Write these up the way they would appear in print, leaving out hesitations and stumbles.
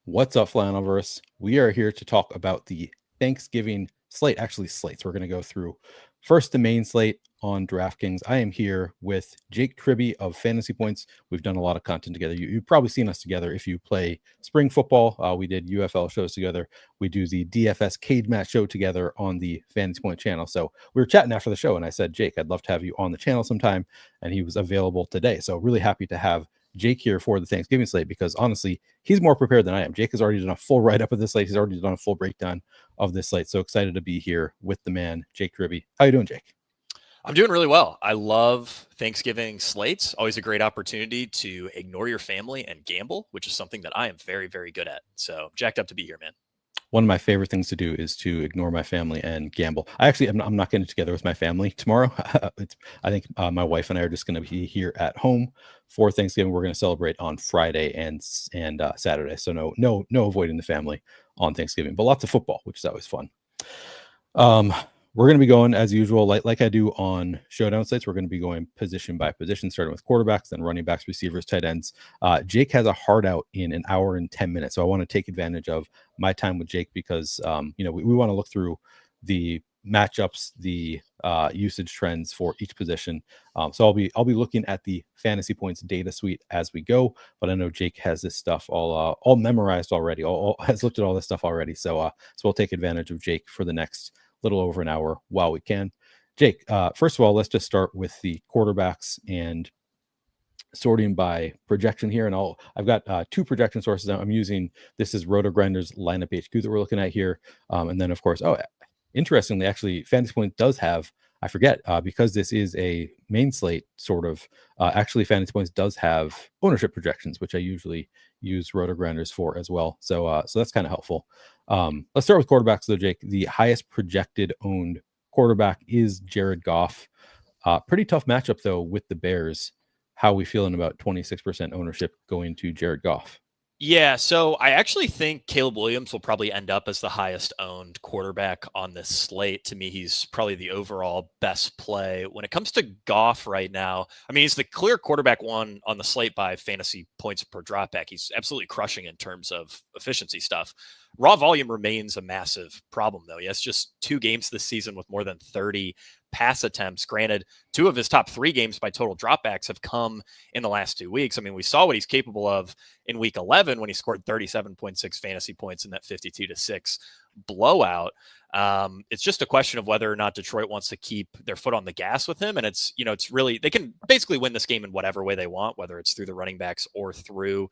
What's up, Flannelverse? We are here to talk about the Thanksgiving slate, actually slates. We're going to go through first the main slate on DraftKings. I am here with Jake Tribbey of Fantasy Points. We've done a lot of content together. You've probably seen us together if you play spring football. We did UFL shows together. We do the DFS cage match show together on the Fantasy Point channel. So we were chatting after the show, and I said, Jake, I'd love to have you on the channel sometime. And he was available today. So really happy to have Jake here for the Thanksgiving slate, because honestly, he's more prepared than I am. Jake has already done a full write-up of this slate. He's already done a full breakdown of this slate. So excited to be here with the man, Jake Tribbey. How you doing, Jake? I'm doing really well. I love Thanksgiving slates. Always a great opportunity to ignore your family and gamble, which is something that I am very, very good at. So jacked up to be here, man. One of my favorite things to do is to ignore my family and gamble. I'm not getting together with my family tomorrow. I think my wife and I are just going to be here at home for Thanksgiving. We're going to celebrate on Friday and Saturday. So no avoiding the family on Thanksgiving, but lots of football, which is always fun. We're going to be going as usual, like I do on Showdown slates. We're going to be going position by position, starting with quarterbacks, then running backs, receivers, tight ends. Jake has a hard out in an hour and 10 minutes. So I want to take advantage of my time with Jake because, we want to look through the matchups, the usage trends for each position. So I'll be looking at the Fantasy Points data suite as we go, but I know Jake has this stuff all memorized already, has looked at all this stuff already. So we'll take advantage of Jake for the next little over an hour while we can. Jake, first of all, let's just start with the quarterbacks and sorting by projection here. And I've got two projection sources I'm using. This is Roto-Grinder's lineup HQ that we're looking at here. And then of course, interestingly, actually Fantasy Point does have, I forget, because this is a main slate sort of, actually Fantasy Points does have ownership projections, which I usually use Roto-Grinders for as well. So that's kind of helpful. Let's start with quarterbacks though, Jake. The highest projected owned quarterback is Jared Goff. Pretty tough matchup though with the Bears. How are we feeling about 26% ownership going to Jared Goff? Yeah, so I actually think Caleb Williams will probably end up as the highest owned quarterback on this slate. To me, he's probably the overall best play. When it comes to Goff right now, I mean, he's the clear quarterback one on the slate by fantasy points per dropback. He's absolutely crushing in terms of efficiency stuff. Raw volume remains a massive problem, though. He has just 2 games this season with more than 30 pass attempts. Granted, 2 of his top 3 games by total dropbacks have come in the last 2 weeks. I mean, we saw what he's capable of in week 11 when he scored 37.6 fantasy points in that 52-6 blowout. It's just a question of whether or not Detroit wants to keep their foot on the gas with him. And it's really, they can basically win this game in whatever way they want, whether it's through the running backs or through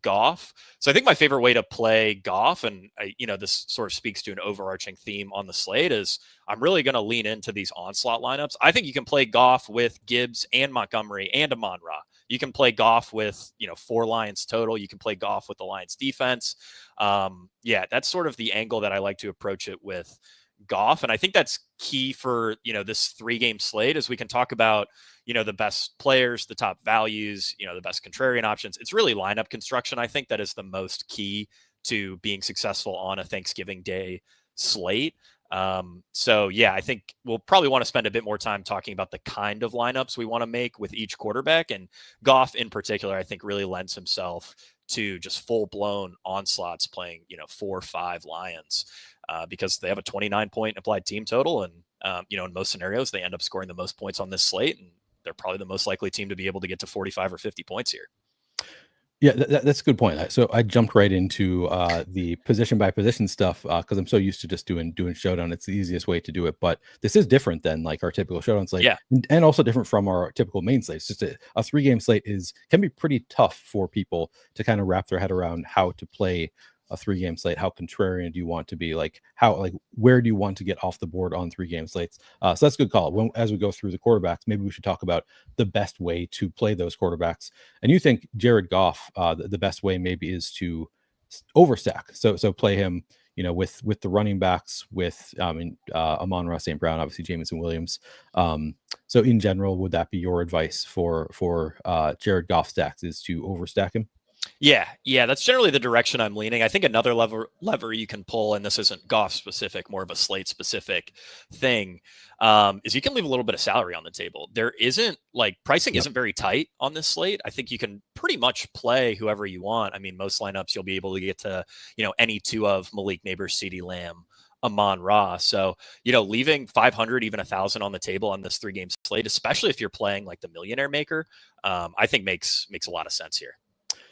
Goff. So I think my favorite way to play Goff, and this sort of speaks to an overarching theme on the slate, is I'm really going to lean into these onslaught lineups. I think you can play Goff with Gibbs and Montgomery and Amon-Ra. You can play Goff with 4 Lions total. You can play Goff with the Lions defense. That's sort of the angle that I like to approach it with Goff. And I think that's key for, this 3-game slate, as we can talk about, the best players, the top values, the best contrarian options. It's really lineup construction. I think that is the most key to being successful on a Thanksgiving Day slate. I think we'll probably want to spend a bit more time talking about the kind of lineups we want to make with each quarterback. And Goff in particular, I think really lends himself to just full-blown onslaughts playing, 4 or 5 Lions, because they have a 29-point applied team total. And, in most scenarios, they end up scoring the most points on this slate. And they're probably the most likely team to be able to get to 45 or 50 points here. Yeah, that's a good point. So I jumped right into the position by position stuff because I'm so used to just doing Showdown. It's the easiest way to do it, but this is different than like our typical Showdown slate, and also different from our typical main slate. It's just a 3-game slate can be pretty tough for people to kind of wrap their head around how to play a 3-game slate. How contrarian do you want to be? Where do you want to get off the board on 3-game slates? So that's a good call. As we go through the quarterbacks, maybe we should talk about the best way to play those quarterbacks. And you think Jared Goff, the best way maybe is to overstack. So play him, with the running backs, with Amon-Ra, St. Brown, obviously Jameson Williams. So in general, would that be your advice for Jared Goff stacks, is to overstack him? Yeah, that's generally the direction I'm leaning. I think another lever you can pull, and this isn't Goff specific, more of a slate specific thing, is you can leave a little bit of salary on the table. There isn't like pricing Yep. isn't very tight on this slate. I think you can pretty much play whoever you want. I mean, most lineups you'll be able to get to, any two of Malik, Nabers, CeeDee Lamb, Amon-Ra. So, leaving 500, even 1,000 on the table on this 3-game slate, especially if you're playing like the millionaire maker, I think makes a lot of sense here.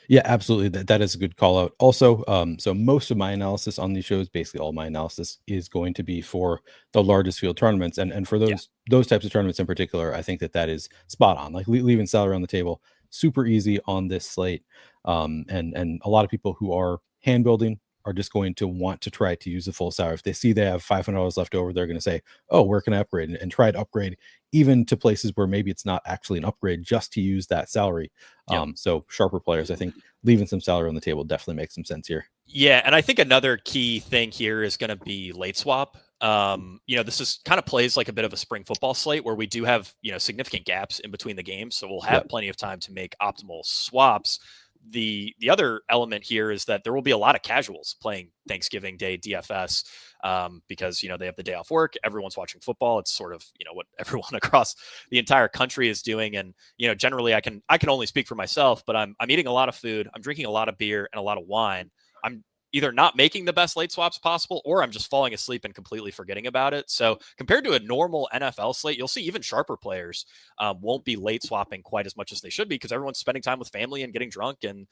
Yeah, absolutely. That is a good call out. Also, so most of my analysis on these shows, basically all my analysis, is going to be for the largest field tournaments, and for Yeah. those types of tournaments in particular, I think that is spot on. Like leaving salary on the table, super easy on this slate. And a lot of people who are hand building are just going to want to try to use the full salary. If they see they have $500 left over, they're going to say, "Oh, where can I upgrade?" and try to upgrade even to places where maybe it's not actually an upgrade, just to use that salary. Yep. So sharper players, I think leaving some salary on the table definitely makes some sense here. Yeah, and I think another key thing here is going to be late swap. This is kind of plays like a bit of a spring football slate where we do have, significant gaps in between the games. So we'll have plenty of time to make optimal swaps. The other element here is that there will be a lot of casuals playing Thanksgiving Day DFS because, they have the day off work. Everyone's watching football. It's sort of, what everyone across the entire country is doing. And, generally I can only speak for myself, but I'm eating a lot of food. I'm drinking a lot of beer and a lot of wine. I'm either not making the best late swaps possible, or I'm just falling asleep and completely forgetting about it. So compared to a normal NFL slate, you'll see even sharper players won't be late swapping quite as much as they should be because everyone's spending time with family and getting drunk and,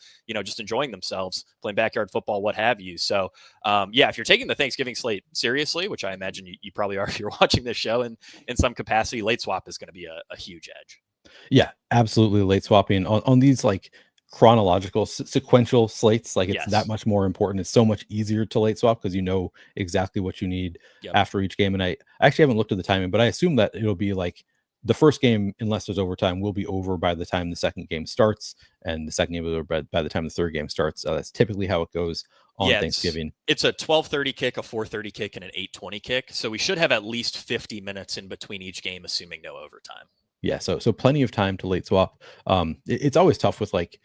just enjoying themselves, playing backyard football, what have you. So if you're taking the Thanksgiving slate seriously, which I imagine you probably are if you're watching this show in some capacity, late swap is going to be a huge edge. Yeah, absolutely. Late swapping on these like chronological sequential slates, like it's that much more important. It's so much easier to late swap because you know exactly what you need after each game. And I actually haven't looked at the timing, but I assume that it'll be like the first game, unless there's overtime, will be over by the time the second game starts, and the second game will be over by the time the third game starts. That's typically how it goes on Thanksgiving. It's a 12:30 kick, a 4:30 kick, and an 8:20 kick. So we should have at least 50 minutes in between each game, assuming no overtime. Yeah, so plenty of time to late swap. It's always tough with like,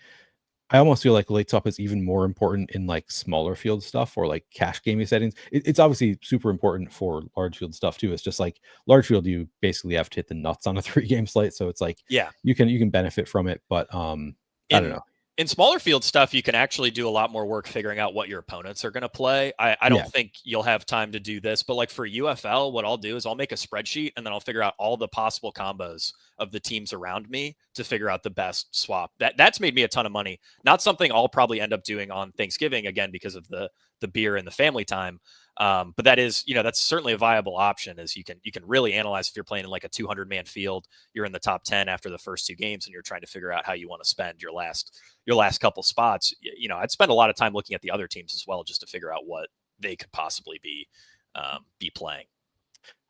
I almost feel like late swap is even more important in like smaller field stuff or like cash gaming settings. It's obviously super important for large field stuff too. It's just like large field, you basically have to hit the nuts on a 3-game slate, so it's like you can benefit from it, but I don't know. In smaller field stuff, you can actually do a lot more work figuring out what your opponents are going to play. I don't think you'll have time to do this, but like for UFL, what I'll do is I'll make a spreadsheet and then I'll figure out all the possible combos of the teams around me to figure out the best swap. That's made me a ton of money. Not something I'll probably end up doing on Thanksgiving, again, because of the beer and the family time. But that is, that's certainly a viable option, is you can really analyze if you're playing in like a 200-man field, you're in the top 10 after the first 2 games, and you're trying to figure out how you want to spend your last couple spots. I'd spend a lot of time looking at the other teams as well, just to figure out what they could possibly be playing.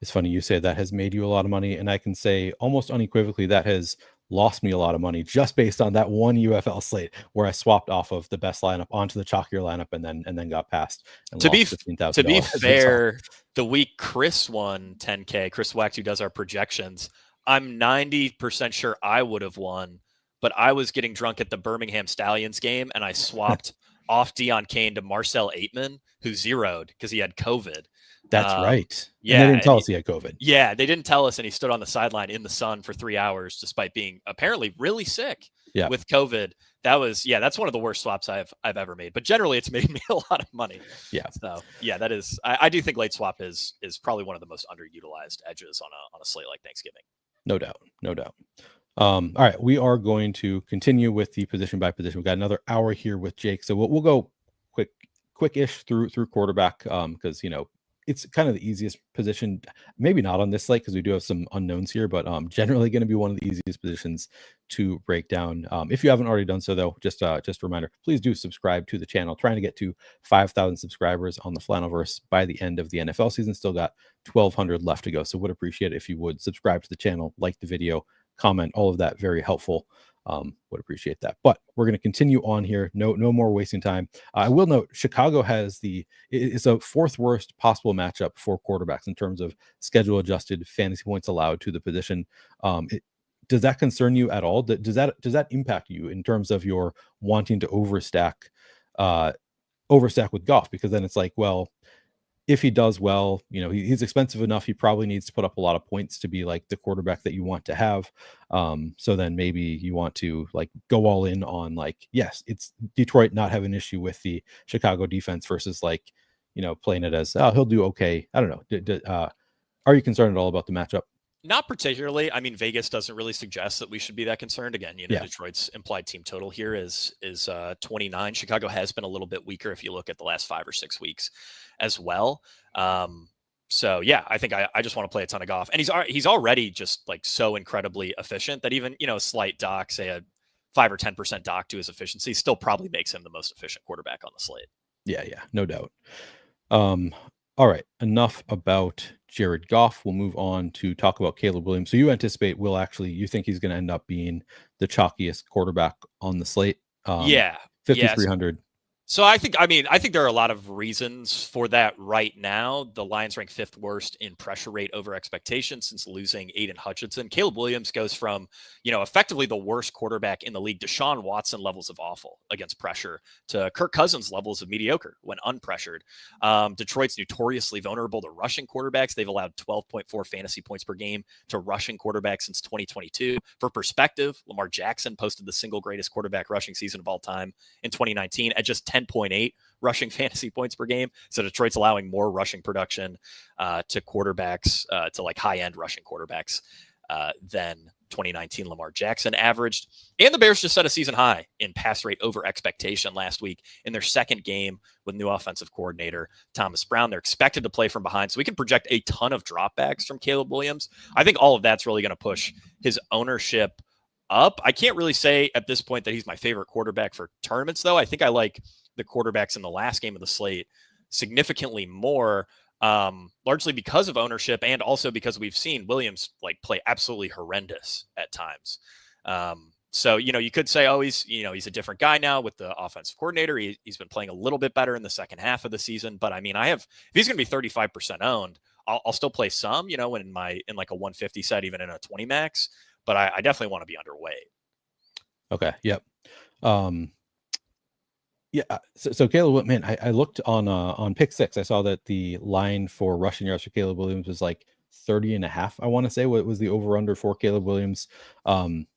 It's funny you say that has made you a lot of money, and I can say almost unequivocally that has lost me a lot of money just based on that one UFL slate where I swapped off of the best lineup onto the chalkier lineup and then got passed. And to be fair, the week Chris won 10K, Chris Wacht, who does our projections, I'm 90% sure I would have won, but I was getting drunk at the Birmingham Stallions game and I swapped off Deion Kane to Marcel Aitman, who zeroed because he had COVID. That's right. Yeah. And they didn't tell us he had COVID. Yeah, they didn't tell us. And he stood on the sideline in the sun for 3 hours, despite being apparently really sick with COVID. That's one of the worst swaps I've ever made. But generally, it's made me a lot of money. Yeah. So that is. I do think late swap is probably one of the most underutilized edges on a slate like Thanksgiving. No doubt. All right, we are going to continue with the position by position. We've got another hour here with Jake, so we'll go quick-ish through quarterback because it's kind of the easiest position. Maybe not on this slate because we do have some unknowns here, but generally going to be one of the easiest positions to break down. If you haven't already done so, though, just a reminder, please do subscribe to the channel. Trying to get to 5,000 subscribers on the Flannelverse by the end of the NFL season. Still got 1,200 left to go, so would appreciate it if you would subscribe to the channel, like the video, comment, all of that. Very helpful. Would appreciate that. But we're going to continue on here. No more wasting time. I will note Chicago it's a 4th worst possible matchup for quarterbacks in terms of schedule adjusted fantasy points allowed to the position. does that concern you at all? Does that impact you in terms of your wanting to overstack with Goff? Because then it's like, well, if he does well, he's expensive enough. He probably needs to put up a lot of points to be like the quarterback that you want to have. So then maybe you want to like go all in on like, yes, it's Detroit not have an issue with the Chicago defense versus like, playing it as, oh, he'll do okay. I don't know. Are you concerned at all about the matchup? Not particularly. I mean, Vegas doesn't really suggest that we should be that concerned. Again, Yeah. Detroit's implied team total here is 29. Chicago has been a little bit weaker if you look at the last 5 or 6 weeks as well. So yeah, I think I just want to play a ton of Goff, and he's already just like so incredibly efficient that even a slight dock, say a 5 or 10% dock to his efficiency, still probably makes him the most efficient quarterback on the slate. Yeah, no doubt. All right, enough about Jared Goff. We'll move on to talk about Caleb Williams. So you anticipate you think he's going to end up being the chalkiest quarterback on the slate? Yeah. 5,300. So I think there are a lot of reasons for that right now. The Lions rank 5th worst in pressure rate over expectation since losing Aiden Hutchinson. Caleb Williams goes from, effectively the worst quarterback in the league, Deshaun Watson levels of awful against pressure, to Kirk Cousins levels of mediocre when unpressured. Detroit's notoriously vulnerable to rushing quarterbacks. They've allowed 12.4 fantasy points per game to rushing quarterbacks since 2022. For perspective, Lamar Jackson posted the single greatest quarterback rushing season of all time in 2019 at just 10.8 rushing fantasy points per game. So Detroit's allowing more rushing production to quarterbacks, to like high-end rushing quarterbacks than 2019 Lamar Jackson averaged. And the Bears just set a season high in pass rate over expectation last week in their second game with new offensive coordinator Thomas Brown. They're expected to play from behind, so we can project a ton of dropbacks from Caleb Williams. I think all of that's really going to push his ownership up. I can't really say at this point that he's my favorite quarterback for tournaments, though. I think I like the quarterbacks in the last game of the slate significantly more, largely because of ownership and also because we've seen Williams like play absolutely horrendous at times. So, you could say, oh, he's a different guy now with the offensive coordinator. He's been playing a little bit better in the second half of the season. But I mean, if he's going to be 35% owned, I'll still play some, in like a 150 set, even in a 20 max. But I definitely want to be underweight. Okay. Yep. Yeah. So Caleb, man, I looked on Pick 6. I saw that the line for rushing yards for Caleb Williams was like 30.5. I want to say what was the over under for Caleb Williams.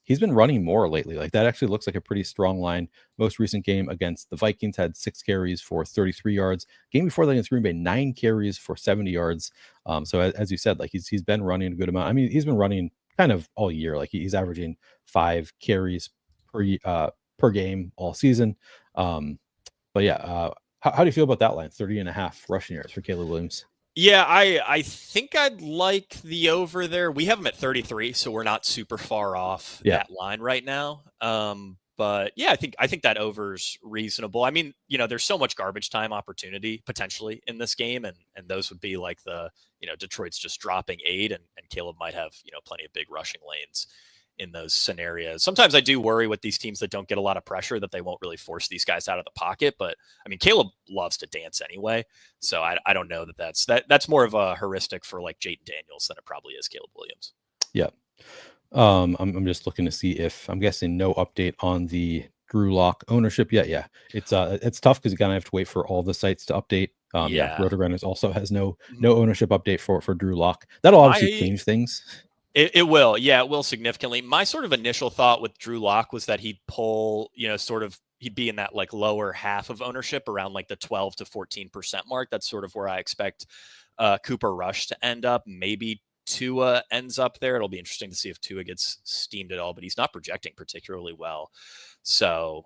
He's been running more lately. Like that actually looks like a pretty strong line. Most recent game against the Vikings had 6 carries for 33 yards. Game before that against Green Bay, 9 carries for 70 yards. So as you said, like he's been running a good amount. I mean, he's been running kind of all year. Like he's averaging 5 carries per game all season. But yeah, how do you feel about that line? 30.5 rushing yards for Caleb Williams. Yeah, I think I'd like the over there. We have him at 33, so we're not super far off that line right now. But yeah, I think that over's reasonable. I mean, there's so much garbage time opportunity potentially in this game, and those would be like the, Detroit's just dropping 8, and Caleb might have, plenty of big rushing lanes in those scenarios. Sometimes I do worry with these teams that don't get a lot of pressure that they won't really force these guys out of the pocket. But I mean, Caleb loves to dance anyway. So I don't know that's more of a heuristic for like Jayden Daniels than it probably is Caleb Williams. Yeah. I'm just looking to see if I'm guessing no update on the Drew Lock ownership yet. Yeah. It's tough because you kind of have to wait for all the sites to update. Roto-Grinders also has no ownership update for Drew Lock. That'll obviously change things. It will. Yeah, it will significantly. My sort of initial thought with Drew Lock was that he'd pull, he'd be in that like lower half of ownership around like the 12 to 14% mark. That's sort of where I expect Cooper Rush to end up. Maybe Tua ends up there. It'll be interesting to see if Tua gets steamed at all, but he's not projecting particularly well. So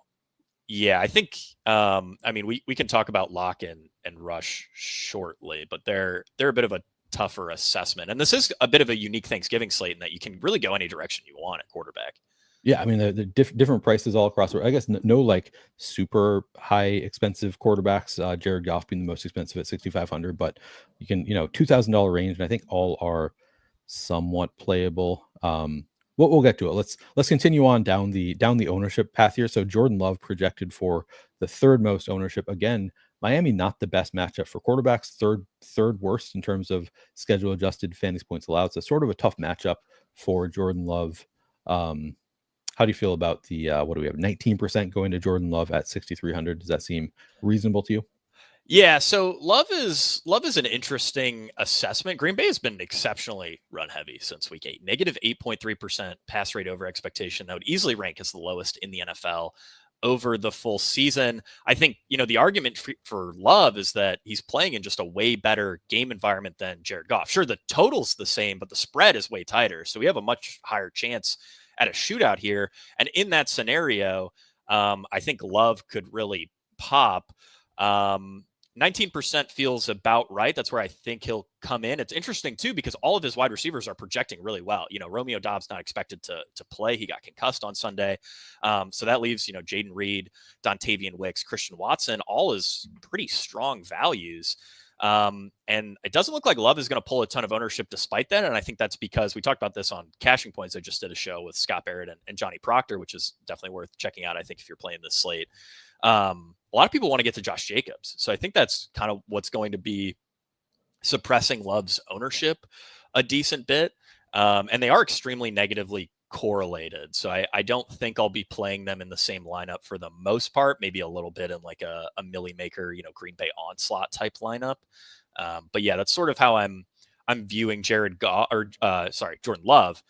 yeah, I think, we can talk about Lock and Rush shortly, but they're a bit of a tougher assessment. And this is a bit of a unique Thanksgiving slate in that you can really go any direction you want at quarterback. Yeah, I mean, the different prices all across. I guess no like super high expensive quarterbacks. Jared Goff being the most expensive at 6,500, but you can $2,000 range, and I think all are somewhat playable. We'll get to it. Let's continue on down the ownership path here. So Jordan Love projected for the 3rd most ownership. Again, Miami not the best matchup for quarterbacks. Third worst in terms of schedule adjusted fantasy points allowed. So sort of a tough matchup for Jordan Love How do you feel about the what do we have? 19% going to Jordan Love at 6,300. Does that seem reasonable to you? Yeah, so Love is an interesting assessment. Green Bay has been exceptionally run heavy since week 8. Negative 8.3% pass rate over expectation. That would easily rank as the lowest in the NFL over the full season. I think, the argument for Love is that he's playing in just a way better game environment than Jared Goff. Sure, the total's the same, but the spread is way tighter. So we have a much higher chance at a shootout here. And in that scenario, I think Love could really pop. 19% feels about right. That's where I think he'll come in. It's interesting too, because all of his wide receivers are projecting really well. Romeo Doubs not expected to play. He got concussed on Sunday. So that leaves, Jaden Reed, Dontavian Wicks, Christian Watson, all is pretty strong values. And it doesn't look like Love is going to pull a ton of ownership despite that. And I think that's because we talked about this on Cashing Points. I just did a show with Scott Barrett and Johnny Proctor, which is definitely worth checking out, I think, if you're playing this slate. A lot of people want to get to Josh Jacobs. So I think that's kind of what's going to be suppressing Love's ownership a decent bit. And they are extremely negatively correlated. So I don't think I'll be playing them in the same lineup for the most part, maybe a little bit in like a Millie Maker, Green Bay onslaught type lineup. But yeah, that's sort of how I'm viewing Jordan Love.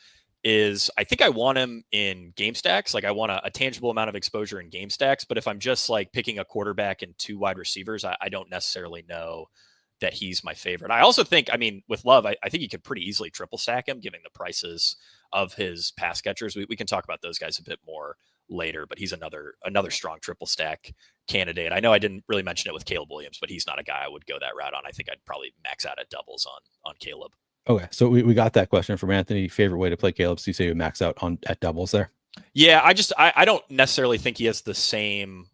Is I think I want him in game stacks. Like I want a tangible amount of exposure in game stacks. But if I'm just like picking a quarterback and 2 wide receivers, I don't necessarily know that he's my favorite. I also think, with Love, I think you could pretty easily triple stack him, given the prices of his pass catchers. We can talk about those guys a bit more later, but he's another strong triple stack candidate. I know I didn't really mention it with Caleb Williams, but he's not a guy I would go that route on. I think I'd probably max out at doubles on Caleb. Okay, so we got that question from Anthony. Favorite way to play Caleb? So you say you max out at doubles there? Yeah, I don't necessarily think he has the same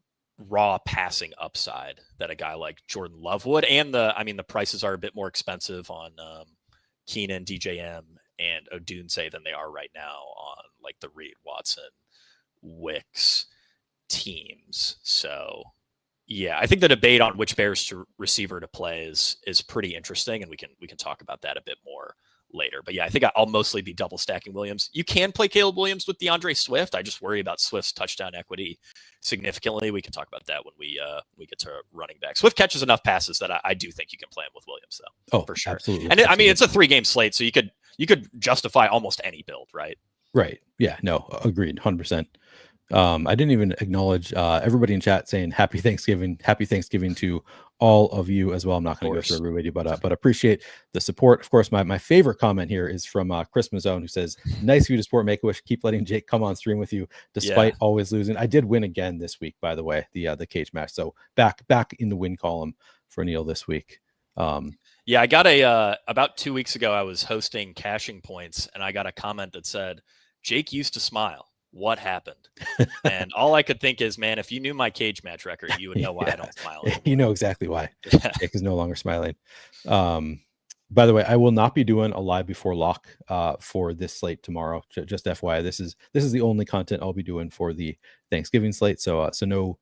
raw passing upside that a guy like Jordan Love would, and the prices are a bit more expensive on Keenan, DJM, and Odunze than they are right now on like the Reed, Watson, Wicks teams. So yeah, I think the debate on which Bears receiver to play is pretty interesting, and we can talk about that a bit more later. But yeah, I think I'll mostly be double stacking Williams. You can play Caleb Williams with DeAndre Swift. I just worry about Swift's touchdown equity significantly. We can talk about that when we get to running back. Swift catches enough passes that I do think you can play him with Williams, though. Oh, for sure. Absolutely. And it's a 3-game slate, so you could justify almost any build, right? Right. Yeah. No. Agreed. 100%. I didn't even acknowledge everybody in chat saying happy Thanksgiving to all of you as well. I'm not going to go through everybody, but appreciate the support. Of course, my favorite comment here is from Chris Mazzone, who says, nice of you to support Make-A-Wish. Keep letting Jake come on stream with you despite always losing. I did win again this week, by the way, the cage match. So back in the win column for Neil this week. Yeah, I got about 2 weeks ago, I was hosting Cashing Points, and I got a comment that said, Jake used to smile. What happened? And all I could think is, man, if you knew my cage match record, you would know why I don't smile anymore. You know exactly why. Jake is no longer smiling. By the way, I will not be doing a live before lock for this slate tomorrow. Just FYI, this is the only content I'll be doing for the Thanksgiving slate. So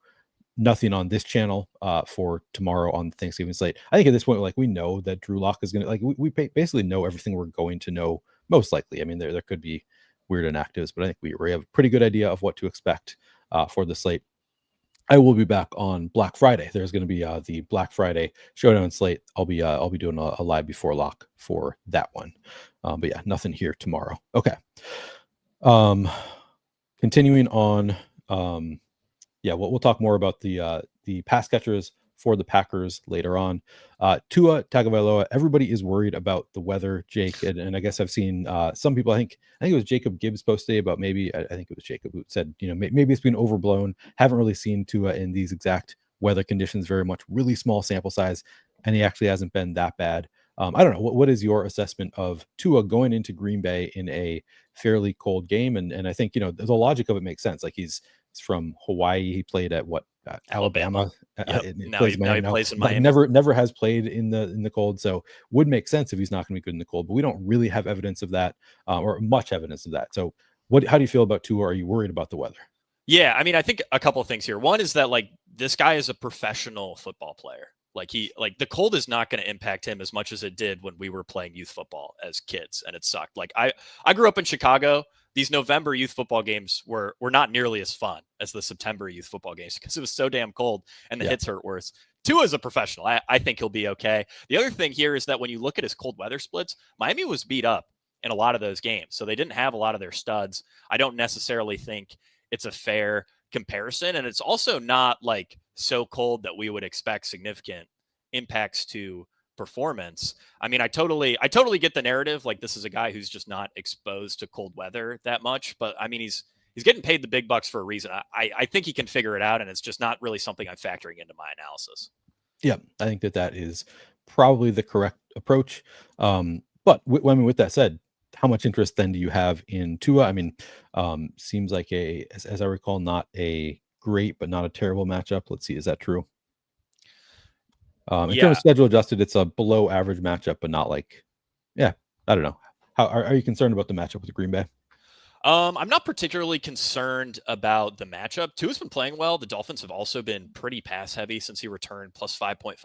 nothing on this channel for tomorrow on the Thanksgiving slate. I think at this point, like, we know that Drew Lock is going to, we basically know everything we're going to know, most likely. I mean, there could be weird inactives, but I think we have a pretty good idea of what to expect for the slate. I will be back on Black Friday. There's going to be the Black Friday Showdown slate. I'll be doing a live before lock for that one. But yeah, nothing here tomorrow. Okay. Continuing on. We'll talk more about the pass catchers for the Packers later on. Tua Tagovailoa, everybody is worried about the weather, Jake, and I guess I've seen some people, I think it was Jacob Gibbs post today about I think it was Jacob who said, maybe it's been overblown. Haven't really seen Tua in these exact weather conditions very much, really small sample size, and he actually hasn't been that bad. I don't know. What is your assessment of Tua going into Green Bay in a fairly cold game? And I think, the logic of it makes sense. Like he's from Hawaii. He played at Alabama. Yep. Now he plays in Miami. Never has played in the cold. So would make sense if he's not going to be good in the cold, but we don't really have evidence of that or much evidence of that. So how do you feel about Tua? Are you worried about the weather? Yeah. I think a couple of things here. One is that like this guy is a professional football player. Like the cold is not going to impact him as much as it did when we were playing youth football as kids, and it sucked. Like I grew up in Chicago. these November youth football games were not nearly as fun as the September youth football games because it was so damn cold and the hits hurt worse. Tua's a professional. I think he'll be okay. The other thing here is that when you look at his cold weather splits, Miami was beat up in a lot of those games. So they didn't have a lot of their studs. I don't necessarily think it's a fair comparison. And it's also not like so cold that we would expect significant impacts to performance. I mean, I totally get the narrative. Like, this is a guy who's just not exposed to cold weather that much, but I mean, he's getting paid the big bucks for a reason. I think he can figure it out, and it's just not really something I'm factoring into my analysis. Yeah, I think that is probably the correct approach. But with that said, how much interest then do you have in Tua? I mean, seems like as I recall, not a great but not a terrible matchup. Let's see, is that true? In terms of schedule adjusted, it's a below average matchup, but not like, I don't know. How are you concerned about the matchup with Green Bay? I'm not particularly concerned about the matchup. Tua's been playing well. The Dolphins have also been pretty pass heavy since he returned, plus 5.5%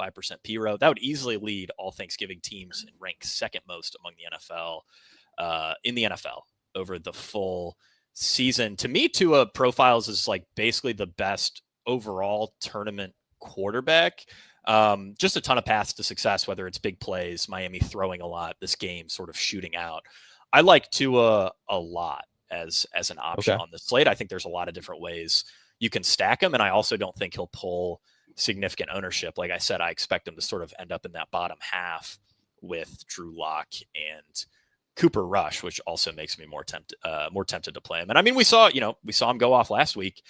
PRO. That would easily lead all Thanksgiving teams and rank second most among the NFL in the NFL over the full season. To me, Tua profiles is like basically the best overall tournament quarterback. Just a ton of paths to success, whether it's big plays, Miami throwing a lot, this game sort of shooting out. I like Tua a lot as an option on the slate. I think there's a lot of different ways you can stack him. And I also don't think he'll pull significant ownership. Like I said, I expect him to sort of end up in that bottom half with Drew Lock and Cooper Rush, which also makes me more tempted to play him. And I mean, we saw him go off last week,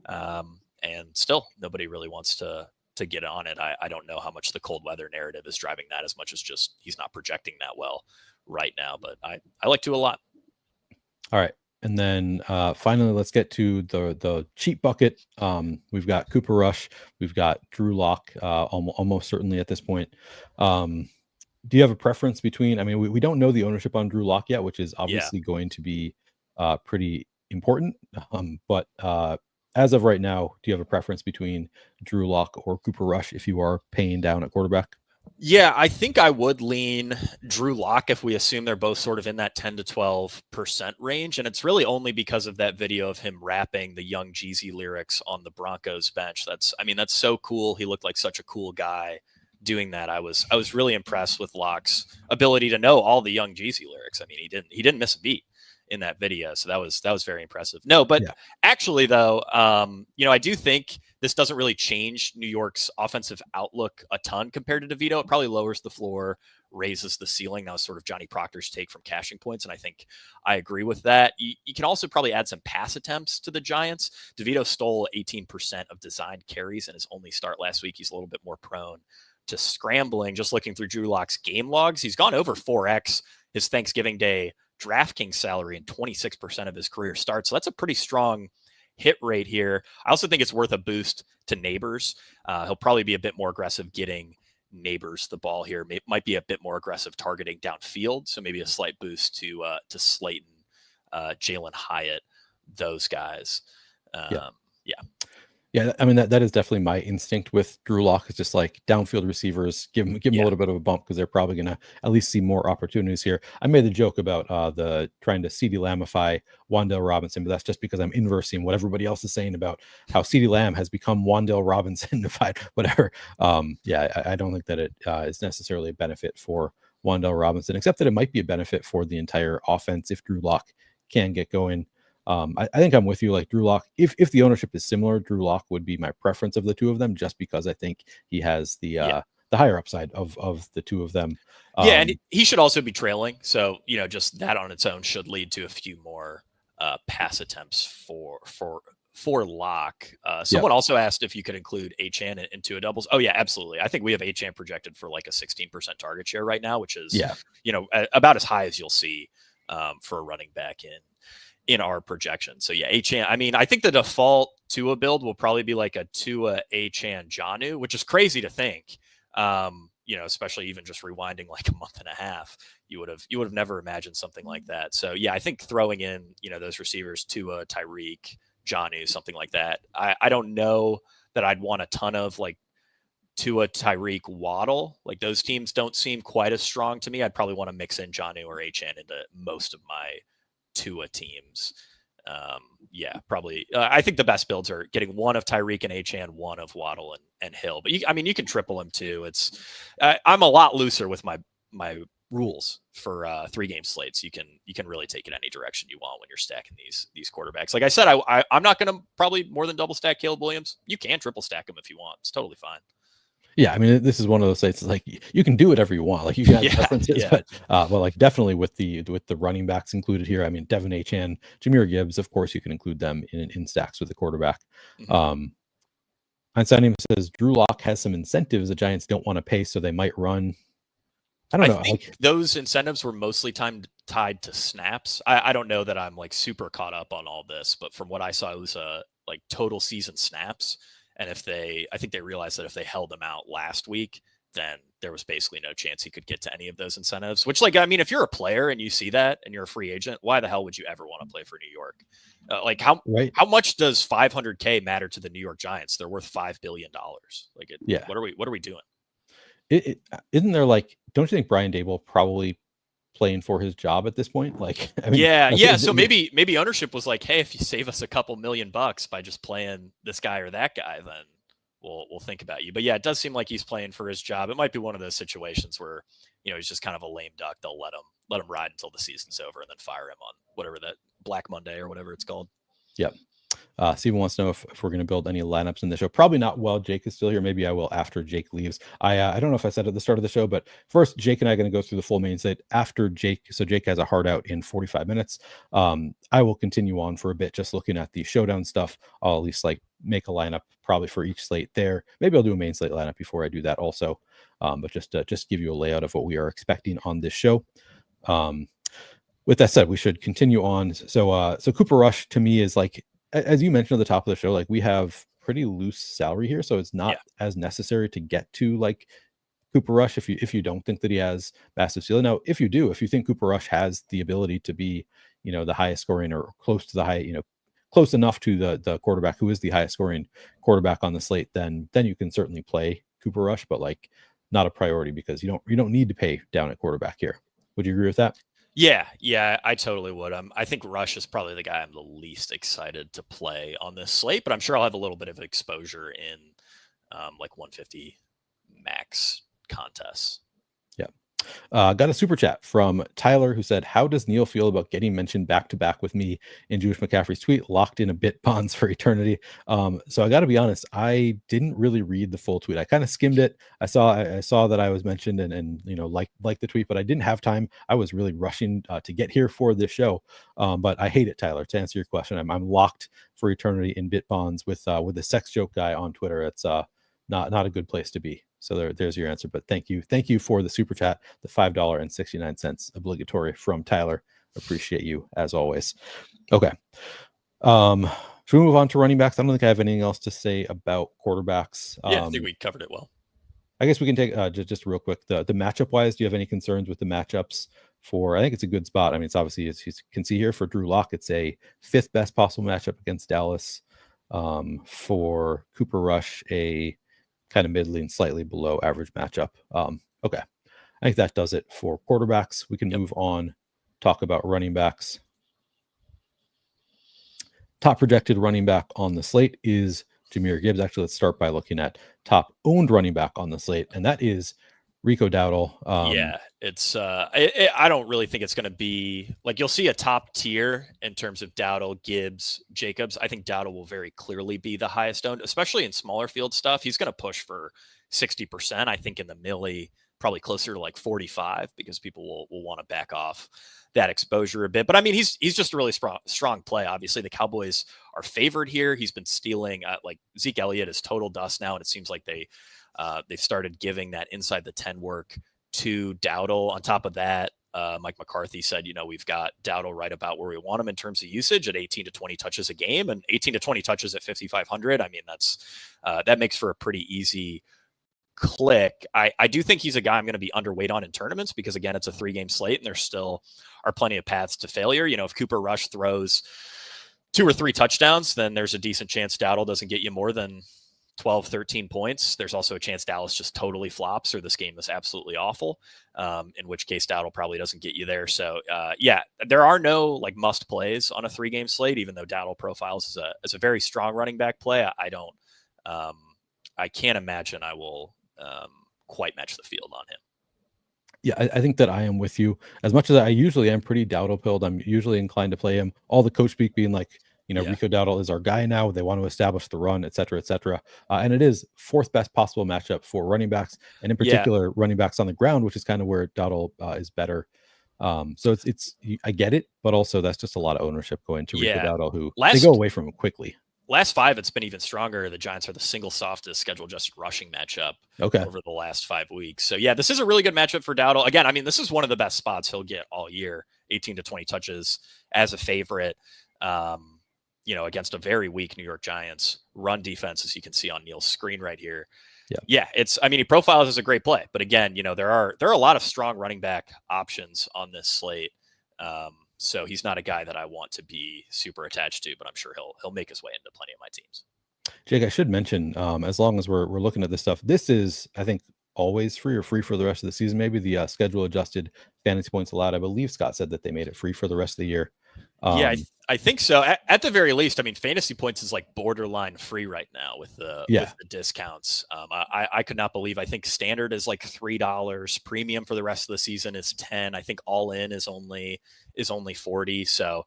and still nobody really wants to get on it. I don't know how much the cold weather narrative is driving that as much as just he's not projecting that well right now, but I like Tua a lot. All right. And then finally, let's get to the cheap bucket. We've got Cooper Rush. We've got Drew Lock almost certainly at this point. Do you have a preference between, I mean, we don't know the ownership on Drew Lock yet, which is obviously going to be pretty important. But as of right now, do you have a preference between Drew Lock or Cooper Rush if you are paying down at quarterback? Yeah, I think I would lean Drew Lock if we assume they're both sort of in that 10 to 12% range. And it's really only because of that video of him rapping the Young Jeezy lyrics on the Broncos bench. That's so cool. He looked like such a cool guy doing that. I was really impressed with Lock's ability to know all the Young Jeezy lyrics. I mean, he didn't miss a beat in that video. So that was very impressive. No, but actually though, I do think this doesn't really change New York's offensive outlook a ton compared to DeVito. It probably lowers the floor, raises the ceiling. That was sort of Johnny Proctor's take from Cashing Points, and I think I agree with that. You can also probably add some pass attempts to the Giants. DeVito stole 18% of designed carries in his only start last week. He's a little bit more prone to scrambling. Just looking through Drew Lock's game logs, he's gone over 4x his Thanksgiving Day DraftKings salary in 26% of his career starts. So that's a pretty strong hit rate here. I also think it's worth a boost to Nabers. He'll probably be a bit more aggressive getting Nabers the ball here. Might be a bit more aggressive targeting downfield. So maybe a slight boost to Slayton, Jalen Hyatt, those guys. Yeah, I mean that is definitely my instinct with Drew Lock. Is just like downfield receivers, give him a little bit of a bump because they're probably going to at least see more opportunities here. I made the joke about the trying to CeeDee Lambify Wan'Dale Robinson, but that's just because I'm inversing what everybody else is saying about how CeeDee Lamb has become Wan'Dale Robinson-ified, whatever. I don't think that it is necessarily a benefit for Wan'Dale Robinson, except that it might be a benefit for the entire offense if Drew Lock can get going. I think I'm with you. Like Drew Lock, if the ownership is similar, Drew Lock would be my preference of the two of them, just because I think he has the higher upside of the two of them. And he should also be trailing. So, just that on its own should lead to a few more pass attempts for Lock. Someone also asked if you could include Achane in two doubles. Oh yeah, absolutely. I think we have Achane projected for like a 16% target share right now, which is, about as high as you'll see for a running back in our projection. So yeah, Achane, I mean, I think the default Tua build will probably be like a Tua, Achane, Jonnu, which is crazy to think. Especially even just rewinding like a month and a half, you would have never imagined something like that. So yeah, I think throwing in, those receivers, Tua, Tyreek, Jonnu, something like that. I don't know that I'd want a ton of like Tua, Tyreek, Waddle. Like those teams don't seem quite as strong to me. I'd probably want to mix in Jonnu or Achane into most of my Tua teams. Probably. I think the best builds are getting one of Tyreek and Achane, one of Waddle and Hill. But you can triple him too. I'm a lot looser with my rules for 3-game slates. You can really take it any direction you want when you're stacking these quarterbacks. Like I said, I'm not going to probably more than double stack Caleb Williams. You can triple stack him if you want. It's totally fine. Yeah, I mean, this is one of those sites like you can do whatever you want. Like you got preferences, but like definitely with the running backs included here. I mean, Devin Achane, Jahmyr Gibbs, of course, you can include them in stacks with the quarterback. Einstein says Drew Lock has some incentives the Giants don't want to pay, so they might run. I don't know. I think those incentives were mostly tied to snaps. I don't know that I'm like super caught up on all this, but from what I saw, it was like total season snaps. And I think they realized that if they held him out last week, then there was basically no chance he could get to any of those incentives, which if you're a player and you see that and you're a free agent, why the hell would you ever want to play for New York? How much does $500K matter to the New York Giants? They're worth $5 billion. What are we doing? Isn't there don't you think Brian Daboll probably playing for his job at this point? So maybe ownership was like, hey, if you save us a couple $1,000,000 by just playing this guy or that guy, then we'll think about you. But yeah, it does seem like he's playing for his job. It might be one of those situations where he's just kind of a lame duck. They'll let him ride until the season's over and then fire him on whatever that Black Monday or whatever it's called. Yep. Steven wants to know if we're going to build any lineups in the show. Probably not while Jake is still here. Maybe I will after Jake leaves. I don't know if I said at the start of the show, but first Jake and I are going to go through the full main slate after Jake. So Jake has a hard out in 45 minutes. I will continue on for a bit, just looking at the showdown stuff. I'll at least make a lineup probably for each slate there. Maybe I'll do a main slate lineup before I do that also. But just give you a layout of what we are expecting on this show. With that said, we should continue on. So Cooper Rush to me is as you mentioned at the top of the show, we have pretty loose salary here, so it's not as necessary to get to Cooper Rush if you don't think that he has massive ceiling. Now, if you think Cooper Rush has the ability to be, the highest scoring or close to the high, close enough to the quarterback who is the highest scoring quarterback on the slate, then you can certainly play Cooper Rush, but not a priority because you don't need to pay down at quarterback here. Would you agree with that? Yeah, I totally would. I think Rush is probably the guy I'm the least excited to play on this slate, but I'm sure I'll have a little bit of exposure in 150 max contests. Yeah. Got a super chat from Tyler who said, how does Neil feel about getting mentioned back to back with me in Jewish McCaffrey's tweet, locked in a bit bonds for eternity? So I got to be honest, I didn't really read the full tweet. I kind of skimmed it. I saw that I was mentioned and like the tweet, but I didn't have time. I was really rushing to get here for this show. But I hate it, Tyler. To answer your question, I'm locked for eternity in bit bonds with the sex joke guy on Twitter. It's not a good place to be. So there's your answer. But thank you for the super chat, the $5.69 obligatory from Tyler. Appreciate you as always. Okay. Should we move on to running backs? I don't think I have anything else to say about quarterbacks. I think we covered it well. I guess we can take just real quick the matchup wise. Do you have any concerns with the matchups for? I think it's a good spot. I mean, it's obviously, as you can see here, for Drew Lock, it's a 5th best possible matchup against Dallas. For Cooper Rush, a kind of middling, slightly below average matchup. Okay. I think that does it for quarterbacks. We can move on, talk about running backs. Top projected running back on the slate is Jahmyr Gibbs. Actually, let's start by looking at top owned running back on the slate, and that is Rico Dowdle. It's I don't really think it's going to be you'll see a top tier in terms of Dowdle, Gibbs, Jacobs. I think Dowdle will very clearly be the highest owned, especially in smaller field stuff. He's going to push for 60%. I think in the Millie, probably closer to 45 because people will want to back off that exposure a bit. But I mean, he's just a really strong play. Obviously, the Cowboys are favored here. He's been stealing. Zeke Elliott is total dust now, and it seems like they've started giving that inside the 10 work to Dowdle. On top of that, Mike McCarthy said, we've got Dowdle right about where we want him in terms of usage at 18 to 20 touches a game, and 18 to 20 touches at 5,500. I mean, that makes for a pretty easy click. I do think he's a guy I'm going to be underweight on in tournaments because, again, it's a 3-game slate and there still are plenty of paths to failure. If Cooper Rush throws 2 or 3 touchdowns, then there's a decent chance Dowdle doesn't get you more than 12, 13 points, there's also a chance Dallas just totally flops or this game is absolutely awful, in which case Dowdle probably doesn't get you there. So, there are no like must plays on a 3-game slate, even though Dowdle profiles as a very strong running back play. I can't imagine I will quite match the field on him. Yeah, I think that I am with you. As much as I usually am pretty Dowdle-pilled, I'm usually inclined to play him. All the coach speak being like, Rico Dowdle is our guy now. They want to establish the run, et cetera, et cetera. And it is 4th best possible matchup for running backs, and in particular, running backs on the ground, which is kind of where Dowdle is better. So I get it, but also that's just a lot of ownership going to Rico Dowdle, who they go away from him quickly. Last 5, it's been even stronger. The Giants are the single softest schedule just rushing matchup over the last 5 weeks. So, this is a really good matchup for Dowdle. Again, I mean, this is one of the best spots he'll get all year, 18 to 20 touches as a favorite, against a very weak New York Giants run defense, as you can see on Neil's screen right here. He profiles as a great play. But again, there are a lot of strong running back options on this slate. So he's not a guy that I want to be super attached to, but I'm sure he'll make his way into plenty of my teams. Jake, I should mention, as long as we're looking at this stuff, this is, I think, always free or free for the rest of the season. Maybe the schedule adjusted fantasy points allowed. I believe Scott said that they made it free for the rest of the year. I think so. At the very least, I mean, fantasy points is like borderline free right now with the discounts. I could not believe. I think standard is like $3. Premium for the rest of the season is $10. I think all in is only $40. So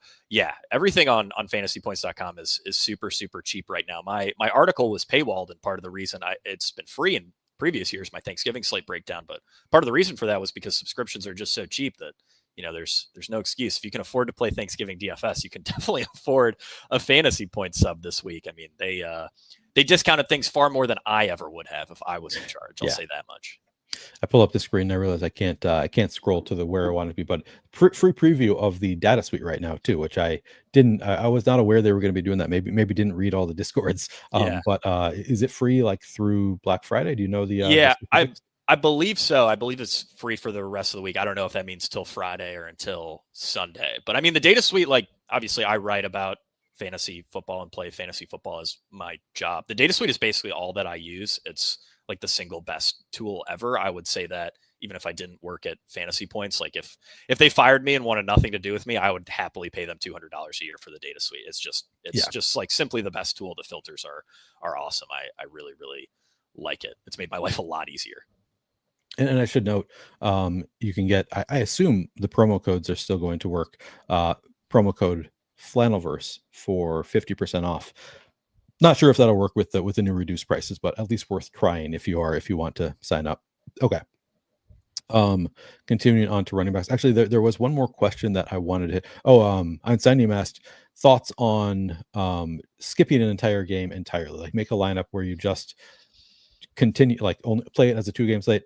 everything on fantasypoints.com is super, super cheap right now. My article was paywalled, and part of the reason it's been free in previous years, my Thanksgiving slate breakdown, but part of the reason for that was because subscriptions are just so cheap that there's no excuse. If you can afford to play Thanksgiving DFS, you can definitely afford a fantasy point sub this week. I mean, they discounted things far more than I ever would have if I was in charge. I'll say that much. I pull up the screen and I realize I can't scroll to where I want to be, but free preview of the data suite right now too, which I was not aware they were going to be doing that. Maybe didn't read all the discords. But is it free like through Black Friday? Do you know the I believe so. I believe it's free for the rest of the week. I don't know if that means till Friday or until Sunday. But I mean, the data suite, like obviously I write about fantasy football and play fantasy football as my job. The data suite is basically all that I use. It's like the single best tool ever. I would say that even if I didn't work at Fantasy Points, like if they fired me and wanted nothing to do with me, I would happily pay them $200 a year for the data suite. It's just like simply the best tool. The filters are awesome. I really, really like it. It's made my life a lot easier. And I should note, you can get, I assume the promo codes are still going to work. Promo code Flannelverse for 50% off. Not sure if that'll work with the new reduced prices, but at least worth trying if you want to sign up. Okay. Continuing on to running backs. Actually, there was one more question that I wanted to hit. Einstein asked thoughts on skipping an entire game entirely, like make a lineup where you just continue, like only play it as a 2-game slate.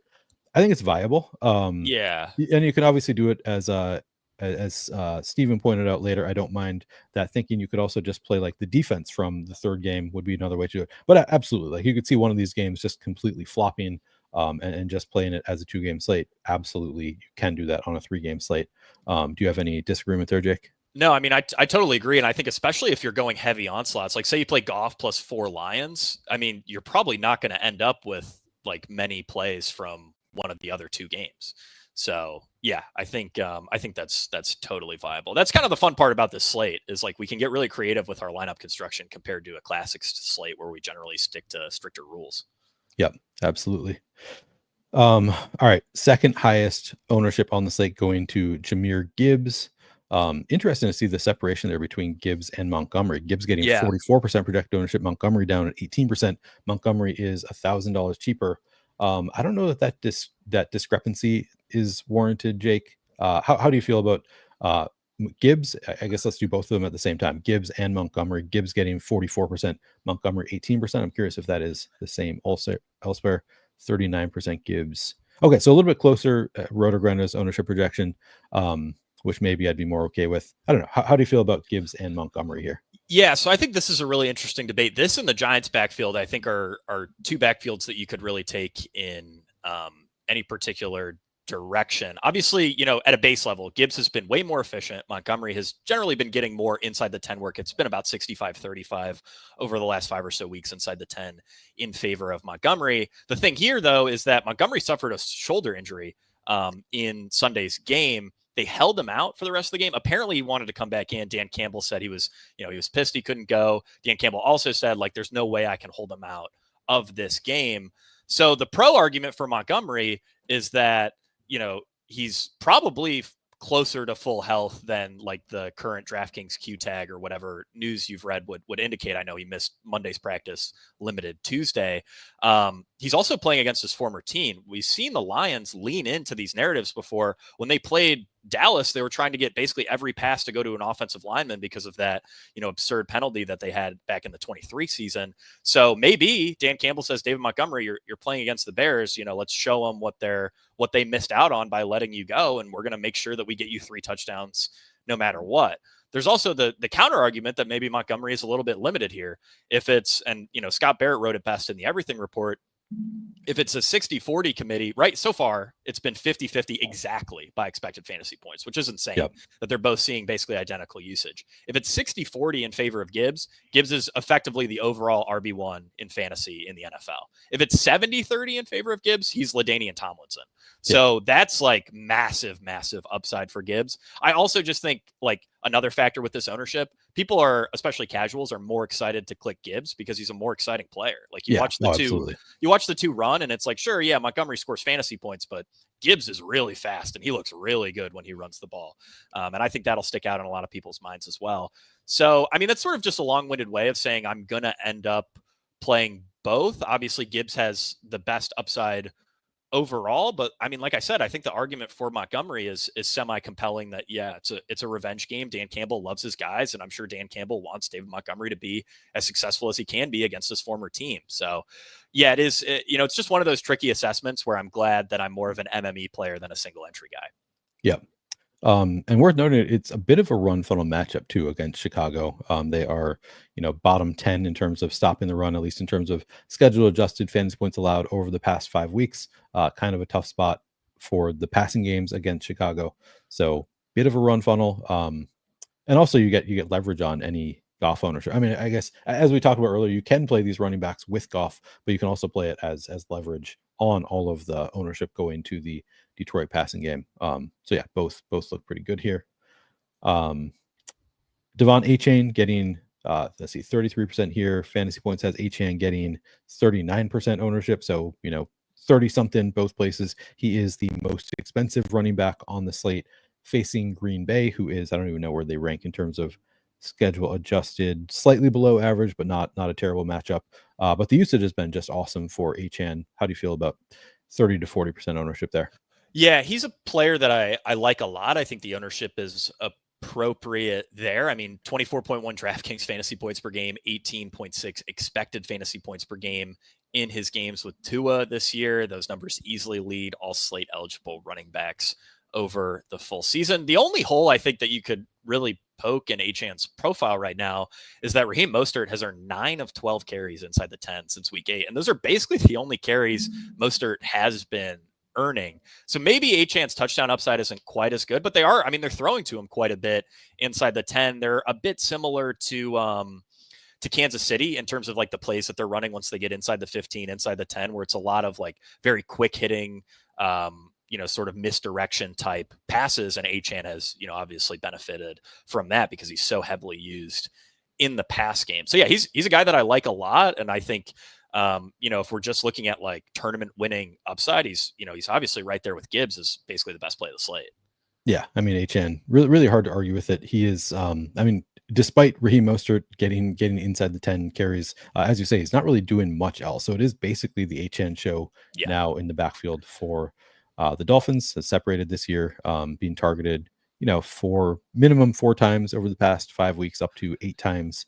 I think it's viable. And you can obviously do it as Steven pointed out later. I don't mind that thinking. You could also just play like the defense from the 3rd game would be another way to do it. But absolutely, like you could see one of these games just completely flopping and just playing it as a 2-game slate. Absolutely, you can do that on a 3-game slate. Do you have any disagreement there, Jake? No, I mean, I totally agree. And I think especially if you're going heavy onslaughts, like say you play Goff plus 4 Lions, I mean, you're probably not going to end up with like many plays from one of the other 2 games. So I think that's totally viable. That's kind of the fun part about this slate is like we can get really creative with our lineup construction compared to a classic slate where we generally stick to stricter rules. Yep, absolutely. All right, second highest ownership on the slate going to Jahmyr Gibbs. Interesting to see the separation there between Gibbs and Montgomery. Gibbs getting 44% projected ownership, Montgomery down at 18%. Montgomery is $1,000 cheaper. I don't know that discrepancy is warranted, Jake. How do you feel about Gibbs? I guess let's do both of them at the same time. Gibbs and Montgomery. Gibbs getting 44%, Montgomery 18%. I'm curious if that is the same also elsewhere. 39% Gibbs. Okay, so a little bit closer. Rotogrander's ownership projection, which maybe I'd be more okay with. I don't know. How do you feel about Gibbs and Montgomery here? Yeah, so I think this is a really interesting debate. This and the Giants backfield, I think, are 2 backfields that you could really take in any particular direction. Obviously, at a base level, Gibbs has been way more efficient. Montgomery has generally been getting more inside the 10 work. It's been about 65-35 over the last 5 or so weeks inside the 10 in favor of Montgomery. The thing here, though, is that Montgomery suffered a shoulder injury in Sunday's game. They held him out for the rest of the game. Apparently, he wanted to come back in. Dan Campbell said he was pissed he couldn't go. Dan Campbell also said, there's no way I can hold him out of this game. So the pro argument for Montgomery is that, he's probably closer to full health than the current DraftKings Q tag or whatever news you've read would indicate. I know he missed Monday's practice, limited Tuesday. He's also playing against his former team. We've seen the Lions lean into these narratives before. When they played Dallas, they were trying to get basically every pass to go to an offensive lineman because of that, absurd penalty that they had back in the 23 season. So maybe Dan Campbell says, David Montgomery, you're playing against the Bears. Let's show them what they missed out on by letting you go. And we're going to make sure that we get you 3 touchdowns no matter what. There's also the counter argument that maybe Montgomery is a little bit limited here. If it's, and Scott Barrett wrote it best in the Everything Report, if it's a 60-40 committee, right? So far, it's been 50-50 exactly by expected fantasy points, which is insane that they're both seeing basically identical usage. If it's 60-40 in favor of Gibbs is effectively the overall RB1 in fantasy in the NFL. If it's 70-30 in favor of Gibbs, he's LaDainian Tomlinson. So that's massive, massive upside for Gibbs. I also just think another factor with this ownership, people are, especially casuals, are more excited to click Gibbs because he's a more exciting player. You watch the two run and it's sure, Montgomery scores fantasy points, but Gibbs is really fast and he looks really good when he runs the ball. And I think that'll stick out in a lot of people's minds as well. So, that's sort of just a long-winded way of saying I'm going to end up playing both. Obviously, Gibbs has the best upside overall, but like I said, I think the argument for Montgomery is semi-compelling that it's a revenge game. Dan Campbell loves his guys, and I'm sure Dan Campbell wants David Montgomery to be as successful as he can be against his former team. So it is, it's just one of those tricky assessments where I'm glad that I'm more of an MME player than a single entry guy. Yeah. And worth noting, it's a bit of a run funnel matchup too against Chicago. They are, bottom 10 in terms of stopping the run, at least in terms of schedule adjusted fantasy points allowed over the past 5 weeks. Kind of a tough spot for the passing games against Chicago. So bit of a run funnel. And also you get leverage on any Goff ownership. I guess as we talked about earlier, you can play these running backs with Goff, but you can also play it as leverage on all of the ownership going to the Detroit passing game. Both look pretty good here. Devon Achane getting 33% here. Fantasy Points has Achane getting 39% ownership. So 30 something both places. He is the most expensive running back on the slate, facing Green Bay, who is, I don't even know where they rank in terms of schedule adjusted, slightly below average, but not a terrible matchup. But the usage has been just awesome for Achane. How do you feel about 30 to 40% ownership there? Yeah, he's a player that I like a lot. I think the ownership is appropriate there. 24.1 DraftKings fantasy points per game, 18.6 expected fantasy points per game in his games with Tua this year. Those numbers easily lead all slate eligible running backs over the full season. The only hole I think that you could really poke in Achane's profile right now is that Raheem Mostert has earned 9 of 12 carries inside the 10 since week 8. And those are basically the only carries Mostert has been earning. So maybe Achane's touchdown upside isn't quite as good, but they're throwing to him quite a bit inside the 10. They're a bit similar to Kansas City in terms of the plays that they're running once they get inside the 15, inside the 10, where it's a lot of very quick hitting, sort of misdirection type passes. And Achane has, obviously benefited from that because he's so heavily used in the pass game. So yeah, he's a guy that I like a lot. And I think, if we're just looking at tournament winning upside, he's obviously right there with Gibbs as basically the best play of the slate. Yeah. Achane, really, really hard to argue with it. He is, despite Raheem Mostert getting inside the 10 carries, as you say, he's not really doing much else. So it is basically the Achane show now in the backfield for the Dolphins. Has separated this year, being targeted, for minimum 4 times over the past 5 weeks, up to 8 times.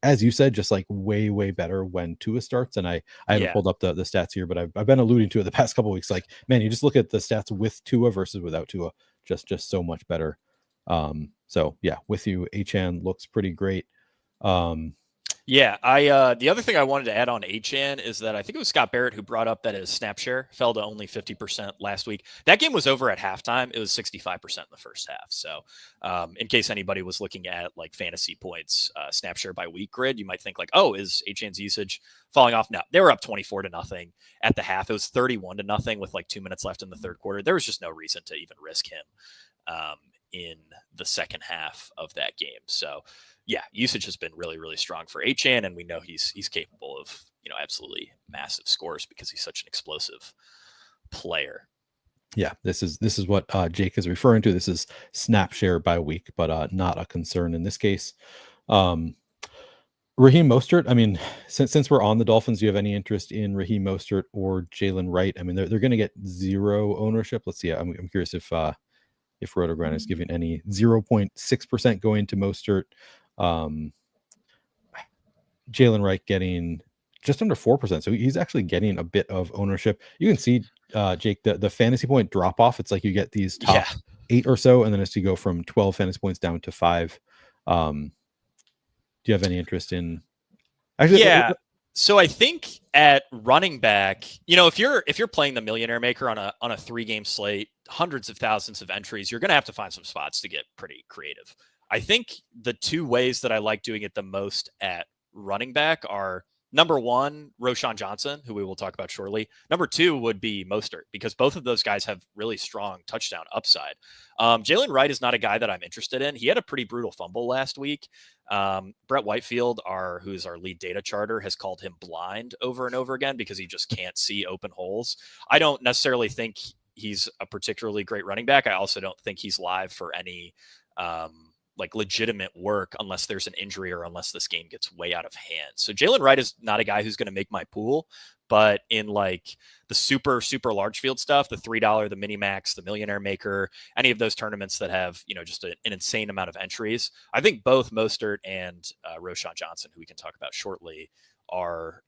As you said, just way, way better when Tua starts. And I haven't pulled up the stats here, but I've been alluding to it the past couple of weeks. Man, you just look at the stats with Tua versus without Tua, just so much better. So yeah, with you, Achane looks pretty great. Yeah, I the other thing I wanted to add on Achane is that I think it was Scott Barrett who brought up that his snap share fell to only 50% last week. That game was over at halftime. It was 65% in the first half. So, in case anybody was looking at like fantasy points, snap share by week grid, you might think like, oh, is Achane's usage falling off? No, they were up 24-0 at the half. It was 31-0 with like 2 minutes left in the third quarter. There was just no reason to even risk him in the second half of that game. So, yeah, usage has been really, really strong for Achane, and we know he's capable of, absolutely massive scores because he's such an explosive player. Yeah, this is what Jake is referring to. This is snap share by week, but not a concern in this case. Raheem Mostert, I mean, since we're on the Dolphins, do you have any interest in Raheem Mostert or Jalen Wright? I mean, they're going to get zero ownership. Let's see. I'm curious if Rotogran is giving any 0.6% going to Mostert. Jalen Wright getting just under 4%. So he's actually getting a bit of ownership. You can see, Jake, the fantasy point drop off. It's like you get these top 8 or so, and then as you go from 12 fantasy points down to 5. Do you have any interest in? Actually, yeah. So I think at running back, if you're playing the Millionaire Maker on a 3-game slate, hundreds of thousands of entries, you're going to have to find some spots to get pretty creative. I think the 2 ways that I like doing it the most at running back are, number 1, Roschon Johnson, who we will talk about shortly. Number 2 would be Mostert, because both of those guys have really strong touchdown upside. Jalen Wright is not a guy that I'm interested in. He had a pretty brutal fumble last week. Brett Whitefield, who's our lead data charter, has called him blind over and over again because he just can't see open holes. I don't necessarily think he's a particularly great running back. I also don't think he's live for any like legitimate work unless there's an injury or unless this game gets way out of hand. So Jalen Wright is not a guy who's going to make my pool, but in like the super, super large field stuff, the $3, the mini max, the Millionaire Maker, any of those tournaments that have, just an insane amount of entries, I think both Mostert and Roschon Johnson, who we can talk about shortly, are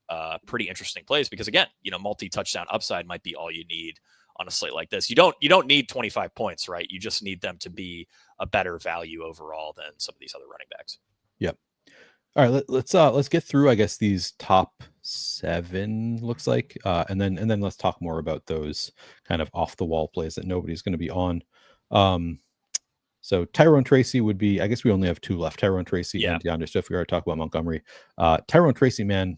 pretty interesting plays because, again, multi-touchdown upside might be all you need on a slate like this. You don't need 25 points, right? You just need them to be a better value overall than some of these other running backs. Yep. All right, let's get through, I guess, these top 7 looks like, and then let's talk more about those kind of off the wall plays that nobody's going to be on. So Tyrone Tracy would be, I guess we only have 2 left, Tyrone Tracy and DeAndre Swift. We already talked about Montgomery. Tyrone Tracy, man,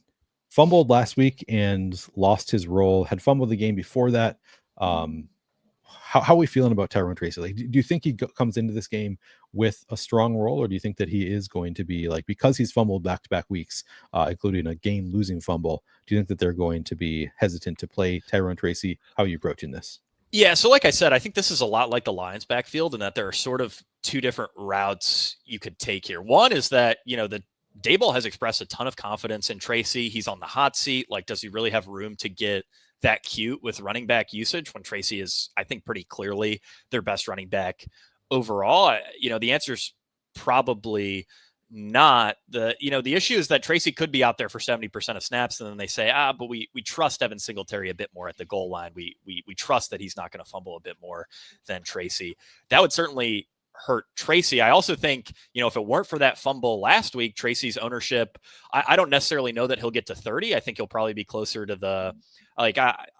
fumbled last week and lost his role, had fumbled the game before that. How are we feeling about Tyrone Tracy? Like, do you think he comes into this game with a strong role, or do you think that he is going to be, like, because he's fumbled back-to-back weeks, including a game-losing fumble, do you think that they're going to be hesitant to play Tyrone Tracy? How are you approaching this? Yeah, so like I said, I think this is a lot like the Lions backfield in that there are sort of 2 different routes you could take here. One is that, the Daboll has expressed a ton of confidence in Tracy. He's on the hot seat. Like, does he really have room to get that cute with running back usage when Tracy is, I think, pretty clearly their best running back overall? The answer is probably not. The issue is that Tracy could be out there for 70% of snaps, and then they say, but we trust Devin Singletary a bit more at the goal line. We trust that he's not going to fumble a bit more than Tracy. That would certainly hurt Tracy. I also think, if it weren't for that fumble last week, Tracy's ownership, I don't necessarily know that he'll get to 30. I think he'll probably be closer to the,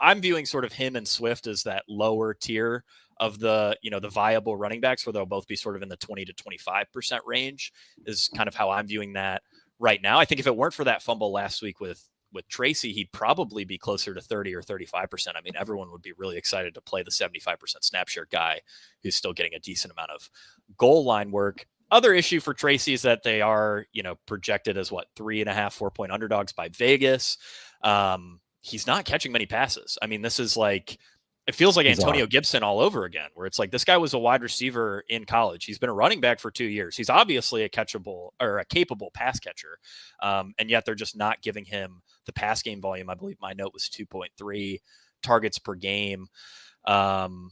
I'm viewing sort of him and Swift as that lower tier of the, the viable running backs, where they'll both be sort of in the 20 to 25% range is kind of how I'm viewing that right now. I think if it weren't for that fumble last week with Tracy, he'd probably be closer to 30 or 35%. I mean, everyone would be really excited to play the 75% snap share guy who's still getting a decent amount of goal line work. Other issue for Tracy is that they are, projected as 3.5, 4-point underdogs by Vegas. He's not catching many passes. I mean, this is like, it feels like Antonio Gibson all over again, where it's like, this guy was a wide receiver in college. He's been a running back for 2 years. He's obviously a capable pass catcher. And yet they're just not giving him the pass game volume. I believe my note was 2.3 targets per game. Over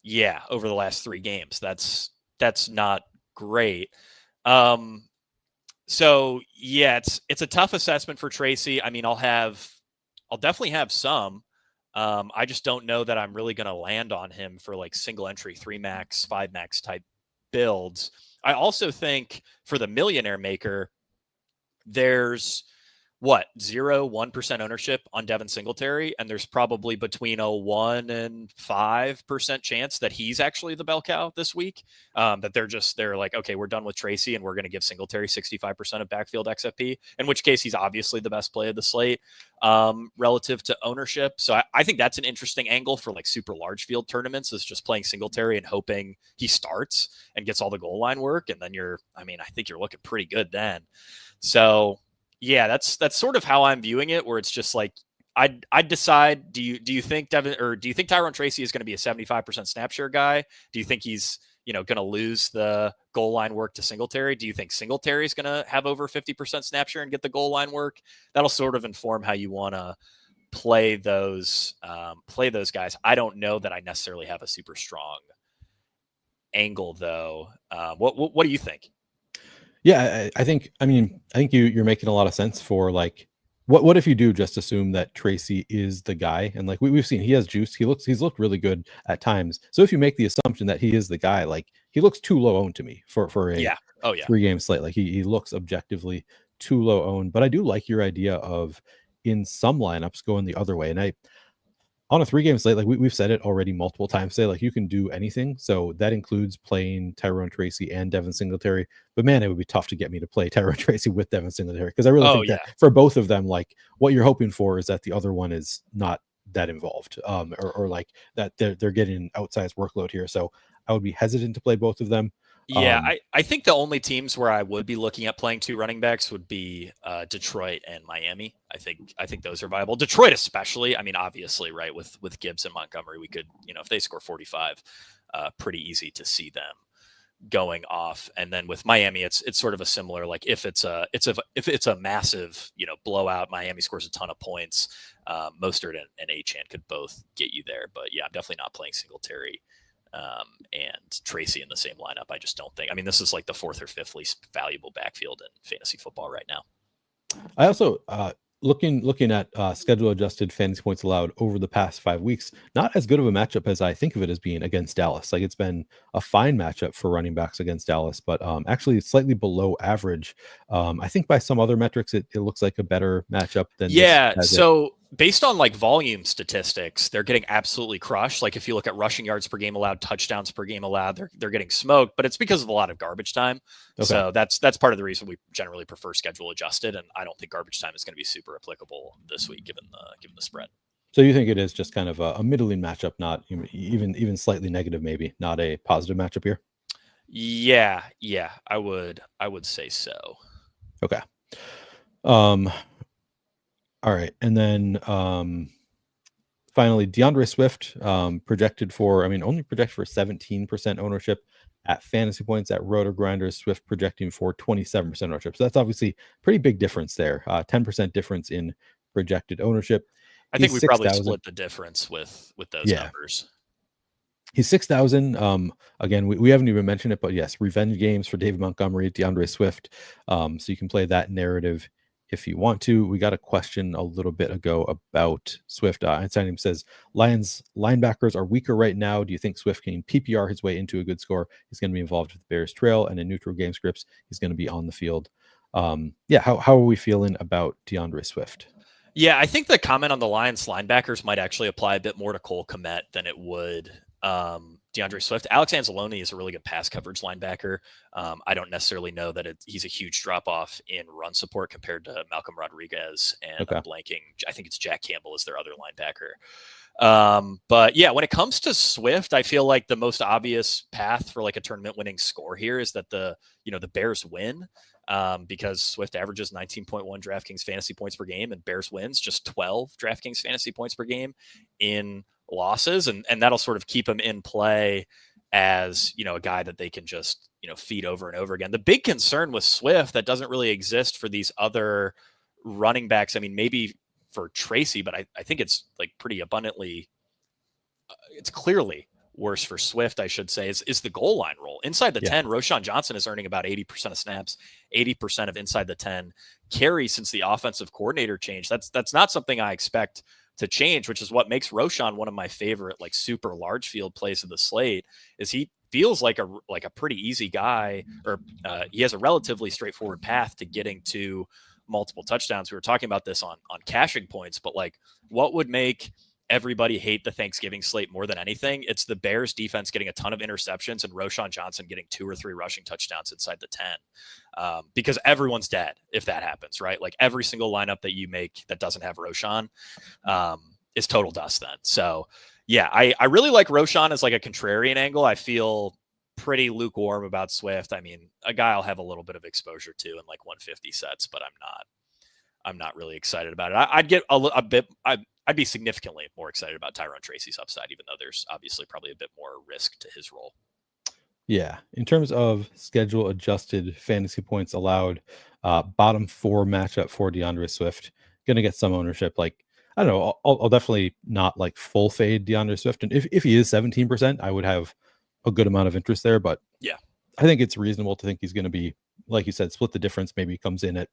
the last 3 games, that's not great. So yeah, it's a tough assessment for Tracy. I mean, I'll definitely have some. I just don't know that I'm really going to land on him for like single entry 3 max, 5 max type builds. I also think for the Millionaire Maker, there's 1% ownership on Devin Singletary, and there's probably between a 1 and 5% chance that he's actually the bell cow this week. That they're like, okay, we're done with Tracy and we're going to give Singletary 65% of backfield XFP, in which case he's obviously the best play of the slate relative to ownership. So I think that's an interesting angle for like super large field tournaments, is just playing Singletary and hoping he starts and gets all the goal line work. And then I think you're looking pretty good then. So yeah, that's sort of how I'm viewing it, where it's just like I'd decide, do you think Tyrone Tracy is going to be a 75% snap share guy? Do you think he's going to lose the goal line work to Singletary? Do you think Singletary is going to have over 50% snap share and get the goal line work? That'll sort of inform how you want to play those guys. I don't know that I necessarily have a super strong angle though. What do you think? Yeah, I think you're making a lot of sense for like, what if you do just assume that Tracy is the guy, and like we've seen, he has juice. He's looked really good at times. So if you make the assumption that he is the guy, like he looks too low owned to me for a 3-game slate. Like he looks objectively too low owned. But I do like your idea of in some lineups going the other way. And on a 3-game slate, like we've said it already multiple times today, like you can do anything. So that includes playing Tyrone Tracy and Devin Singletary. But man, it would be tough to get me to play Tyrone Tracy with Devin Singletary, because I really think that for both of them, like what you're hoping for is that the other one is not that involved, or like that they're getting outsized workload here. So I would be hesitant to play both of them. Yeah, I think the only teams where I would be looking at playing 2 running backs would be Detroit and Miami. I think those are viable. Detroit especially. I mean, obviously, right, with Gibbs and Montgomery, we could, if they score 45, pretty easy to see them going off. And then with Miami, it's sort of a similar, like if it's a massive, blowout, Miami scores a ton of points, Mostert and Achane could both get you there. But yeah, I'm definitely not playing Singletary and Tracy in the same lineup. I just don't think. I mean, this is like the 4th or 5th least valuable backfield in fantasy football right now. I also looking at schedule adjusted fantasy points allowed over the past 5 weeks, not as good of a matchup as I think of it as being against Dallas. Like it's been a fine matchup for running backs against Dallas, but actually slightly below average. I think by some other metrics, it looks like a better matchup than based on like volume statistics, they're getting absolutely crushed. Like if you look at rushing yards per game allowed, touchdowns per game allowed, they're getting smoked, but it's because of a lot of garbage time. Okay. So that's part of the reason we generally prefer schedule adjusted. And I don't think garbage time is going to be super applicable this week, given the spread. So you think it is just kind of a middling matchup, not even slightly negative, maybe not a positive matchup here? Yeah, I would say so. Okay. All right. And then finally, DeAndre Swift only projected for 17% ownership at Fantasy Points. At Roto Grinders, Swift projecting for 27% ownership. So that's obviously pretty big difference there. 10% difference in projected ownership. I think we probably split the difference with those numbers. He's 6,000. Again, we haven't even mentioned it, but yes, revenge games for David Montgomery, DeAndre Swift. So you can play that narrative if you want to. We got a question a little bit ago about Swift. Einstein says, Lions linebackers are weaker right now. Do you think Swift can PPR his way into a good score? He's going to be involved with the Bears trail, and in neutral game scripts, he's going to be on the field. How are we feeling about DeAndre Swift? Yeah, I think the comment on the Lions linebackers might actually apply a bit more to Cole Kmet than it would DeAndre Swift. Alex Anzalone is a really good pass coverage linebacker. I don't necessarily know that he's a huge drop off in run support compared to Malcolm Rodriguez and I'm blanking. I think it's Jack Campbell is their other linebacker. But yeah, when it comes to Swift, I feel like the most obvious path for like a tournament winning score here is that the Bears win. Because Swift averages 19.1 DraftKings fantasy points per game and Bears wins just 12 DraftKings fantasy points per game in losses. And that'll sort of keep him in play as, a guy that they can just, feed over and over again. The big concern with Swift that doesn't really exist for these other running backs. I mean, maybe for Tracy, but I think it's like pretty abundantly, it's clearly worse for Swift, I should say, is the goal line role. Inside the 10, Roschon Johnson is earning about 80% of snaps, 80% of inside the 10 carry since the offensive coordinator change. That's not something I expect to change, which is what makes Roschon one of my favorite, like super large field plays of the slate, is he feels like a pretty easy guy, or he has a relatively straightforward path to getting to multiple touchdowns. We were talking about this on cashing points, but like, what would make everybody hate the Thanksgiving slate more than anything? It's the Bears defense getting a ton of interceptions and Roschon Johnson getting 2 or 3 rushing touchdowns inside the 10. Because everyone's dead if that happens, right? Like every single lineup that you make that doesn't have Roschon is total dust then. So yeah, I really like Roschon as like a contrarian angle. I feel pretty lukewarm about Swift. I mean, a guy I'll have a little bit of exposure to in like 150 sets, but I'm not really excited about it. I'd get a bit, I'd be significantly more excited about Tyrone Tracy's upside, even though there's obviously probably a bit more risk to his role. Yeah, in terms of schedule adjusted fantasy points allowed, bottom 4 matchup for DeAndre Swift, gonna get some ownership. Like, I don't know, I'll definitely not like full fade DeAndre Swift, and if he is 17%, I would have a good amount of interest there. But yeah, I think it's reasonable to think he's going to be, like you said, split the difference. Maybe he comes in at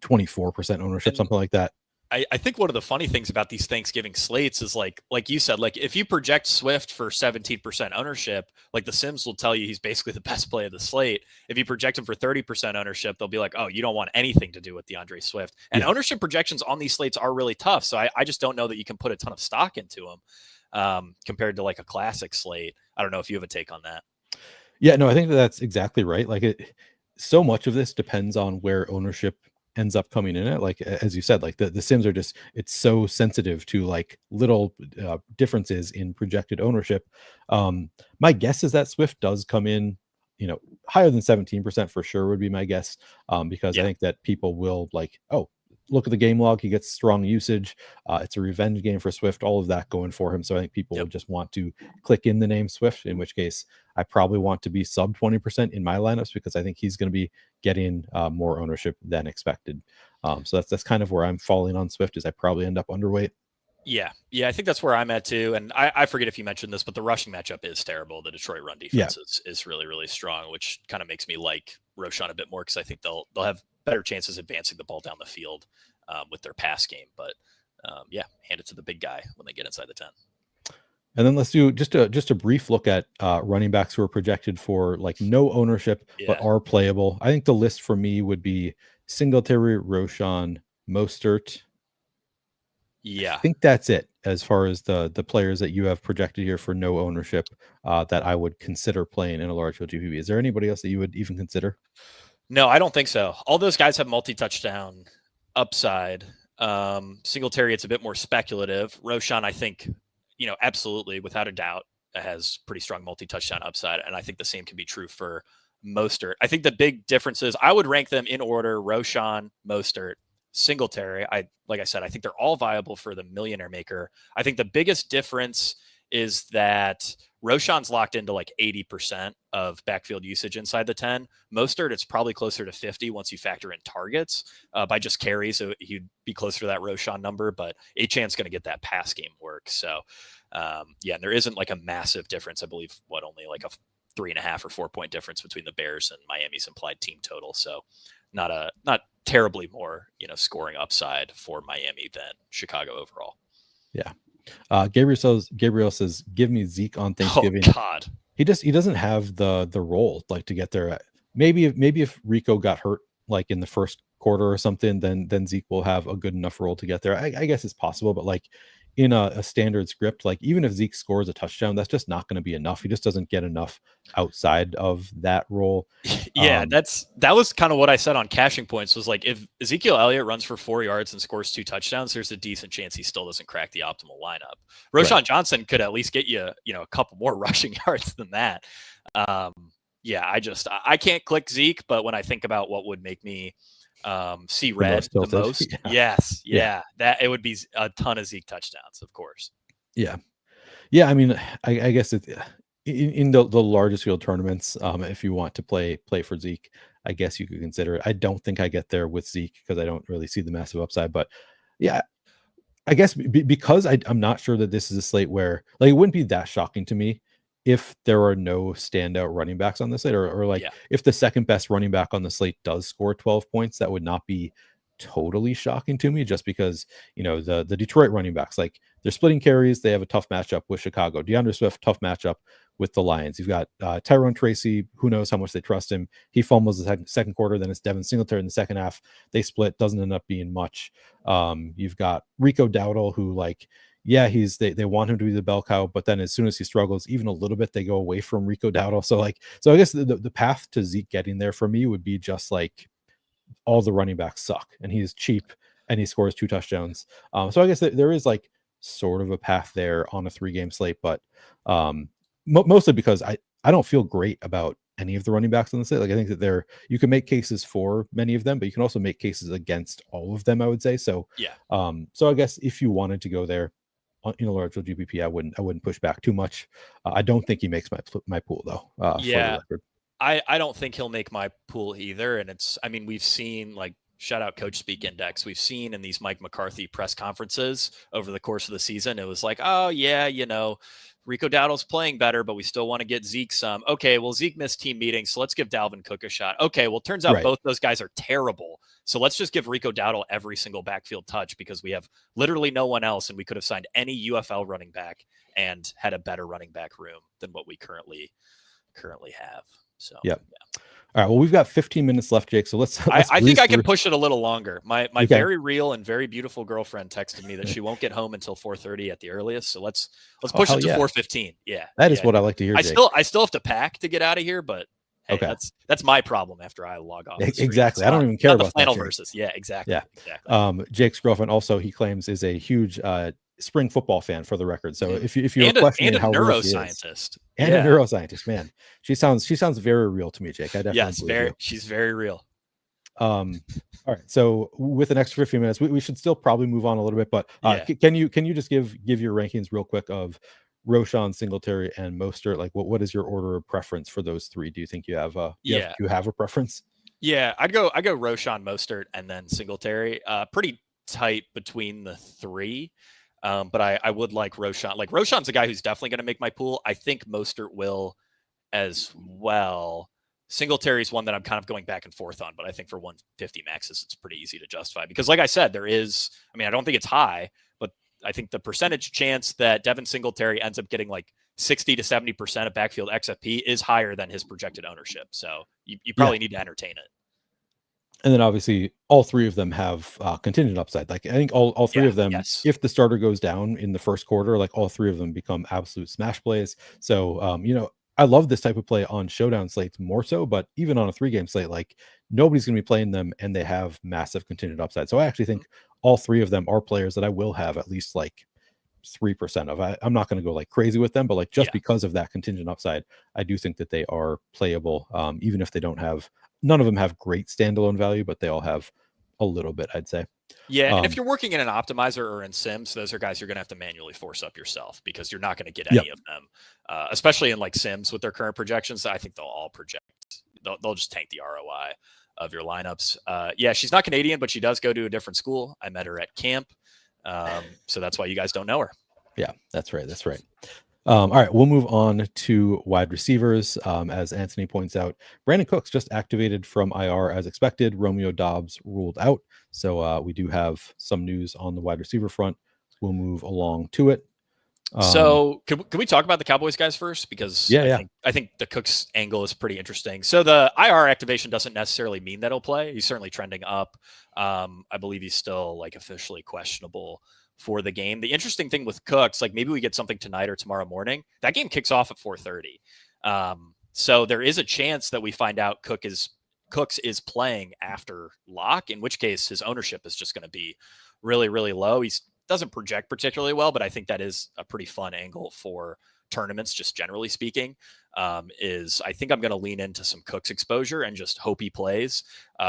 24% ownership, something like that. I think one of the funny things about these Thanksgiving slates is like you said, like if you project Swift for 17% ownership, like the Sims will tell you he's basically the best play of the slate. If you project him for 30% ownership, they'll be like, oh, you don't want anything to do with DeAndre Swift. And ownership projections on these slates are really tough. So I just don't know that you can put a ton of stock into them compared to like a classic slate. I don't know if you have a take on that. Yeah, no, I think that's exactly right. Like so much of this depends on where ownership ends up coming in at. Like, as you said, like the Sims are just, it's so sensitive to like little differences in projected ownership. My guess is that Swift does come in, higher than 17% for sure would be my guess. Because I think that people will like, oh, look at the game log. He gets strong usage. It's a revenge game for Swift, all of that going for him. So I think people will just want to click in the name Swift, in which case I probably want to be sub 20% in my lineups because I think he's going to be getting more ownership than expected. So that's kind of where I'm falling on Swift, is I probably end up underweight. Yeah, I think that's where I'm at too. And I forget if you mentioned this, but the rushing matchup is terrible. The Detroit run defense is really, really strong, which kind of makes me like Roschon a bit more because I think they'll have better chances advancing the ball down the field with their pass game. But hand it to the big guy when they get inside the 10. And then let's do just a brief look at running backs who are projected for like no ownership but are playable. I think the list for me would be Singletary, Roschon, Mostert. Yeah, I think that's it as far as the players that you have projected here for no ownership that I would consider playing in a large field GPP. Is there anybody else that you would even consider? No, I don't think so. All those guys have multi-touchdown upside. Singletary, it's a bit more speculative. Roschon, I think, absolutely, without a doubt, has pretty strong multi-touchdown upside. And I think the same can be true for Mostert. I think the big difference is I would rank them in order: Roschon, Mostert, Singletary. Like I said, I think they're all viable for the millionaire maker. I think the biggest difference is that Roschon's locked into like 80% of backfield usage inside the 10. Mostert, it's probably closer to 50 once you factor in targets by just carries. So he'd be closer to that Roschon number, but Achane's going to get that pass game work. So and there isn't like a massive difference. I believe only like a 3.5 or 4 point difference between the Bears and Miami's implied team total. So not terribly more, scoring upside for Miami than Chicago overall. Yeah. Gabriel says, give me Zeke on Thanksgiving. Oh God. He doesn't have the role like to get there. Maybe if Rico got hurt like in the first quarter or something, then Zeke will have a good enough role to get there. I guess it's possible, but like in a standard script, like even if Zeke scores a touchdown, that's just not going to be enough. He just doesn't get enough outside of that role. Yeah, that was kind of what I said on cashing points, was like if Ezekiel Elliott runs for 4 yards and scores 2 touchdowns, there's a decent chance he still doesn't crack the optimal lineup. Roschon Johnson could at least get you, a couple more rushing yards than that. I can't click Zeke, but when I think about what would make me see red the most. That it would be a ton of Zeke touchdowns, of course. I mean, I guess it in the largest field tournaments, if you want to play for Zeke, I guess you could consider it. I don't think I get there with Zeke because I don't really see the massive upside, but I guess because I'm not sure that this is a slate where like it wouldn't be that shocking to me if there are no standout running backs on the slate, or if the second best running back on the slate does score 12 points, that would not be totally shocking to me, just because, the Detroit running backs, like, they're splitting carries. They have a tough matchup with Chicago. DeAndre Swift, tough matchup with the Lions. You've got Tyrone Tracy. Who knows how much they trust him? He fumbles the second quarter. Then it's Devin Singletary in the second half. They split. Doesn't end up being much. You've got Rico Dowdle, who, like, yeah, they want him to be the bell cow, but then as soon as he struggles even a little bit, they go away from Rico Dowdle. So I guess the path to Zeke getting there for me would be just like all the running backs suck and he's cheap and he scores 2 touchdowns. So I guess there is like sort of a path there on a 3-game slate, but mostly because I don't feel great about any of the running backs on the slate. Like, I think that you can make cases for many of them, but you can also make cases against all of them, I would say. So yeah. So I guess if you wanted to go there in a larger GPP, I wouldn't push back too much. I don't think he makes my pool though. Yeah, I don't think he'll make my pool either. And we've seen, like, shout out Coach Speak Index. We've seen in these Mike McCarthy press conferences over the course of the season, it was like, oh yeah, Rico Dowdle's playing better, but we still want to get Zeke some. Okay, well, Zeke missed team meetings, so let's give Dalvin Cook a shot. Okay, well, turns out both those guys are terrible. So let's just give Rico Dowdle every single backfield touch because we have literally no one else, and we could have signed any UFL running back and had a better running back room than what we currently have. So yeah. All right. Well, we've got 15 minutes left, Jake. So let's I think I can push it a little longer. My very real and very beautiful girlfriend texted me that she won't get home until 4:30 at the earliest. So let's push it to 4:15. Yeah. That is what I like to hear, Jake. I still have to pack to get out of here, but hey, that's my problem after I log off. Exactly. I don't even care about the flannel versus. Yeah, exactly. Yeah. Exactly. Jake's girlfriend also, he claims, is a huge spring football fan, for the record. So if you're questioning how real she is, a neuroscientist, man, she sounds very real to me, Jake. I definitely she's very real. All right. So with an extra 15 minutes, we should still probably move on a little bit, but can you just give your rankings real quick of Roschon, Singletary, and Mostert? Like, what is your order of preference for those three? Do you think you have you have a preference? Yeah, I go Roschon, Mostert, and then Singletary. Pretty tight between the three. But I would like Roschon. Like, Roschon's a guy who's definitely going to make my pool. I think Mostert will as well. Singletary's one that I'm kind of going back and forth on, but I think for 150 maxes, it's pretty easy to justify because, like I said, I don't think it's high, but I think the percentage chance that Devin Singletary ends up getting like 60 to 70% of backfield XFP is higher than his projected ownership. So you probably need to entertain it. And then obviously all three of them have contingent upside. Like, I think all three of them, if the starter goes down in the first quarter, like, all three of them become absolute smash plays. So, I love this type of play on showdown slates more so, but even on a 3-game slate, like, nobody's going to be playing them and they have massive contingent upside. So I actually think all three of them are players that I will have at least like 3% of. I'm not going to go like crazy with them, but like just because of that contingent upside, I do think that they are playable. Even if they don't have, none of them have great standalone value, but they all have a little bit, I'd say. Yeah, and if you're working in an optimizer or in Sims, those are guys you're going to have to manually force up yourself because you're not going to get any of them, especially in like Sims with their current projections. I think they'll all project. They'll just tank the ROI of your lineups. She's not Canadian, but she does go to a different school. I met her at camp. So that's why you guys don't know her. Yeah, that's right. All right, we'll move on to wide receivers. As Anthony points out, Brandon Cooks just activated from IR as expected. Romeo Doubs ruled out. So we do have some news on the wide receiver front. We'll move along to it. So can we talk about the Cowboys guys first? Because I think the Cooks angle is pretty interesting. So the IR activation doesn't necessarily mean that he'll play. He's certainly trending up. I believe he's still like officially questionable for the game. The interesting thing with Cooks, like, maybe we get something tonight or tomorrow morning. That game kicks off at 4:30. So there is a chance that we find out Cooks is playing after lock, in which case his ownership is just going to be really, really low. He doesn't project particularly well, but I think that is a pretty fun angle for tournaments, just generally speaking. I think I'm going to lean into some Cooks exposure and just hope he plays.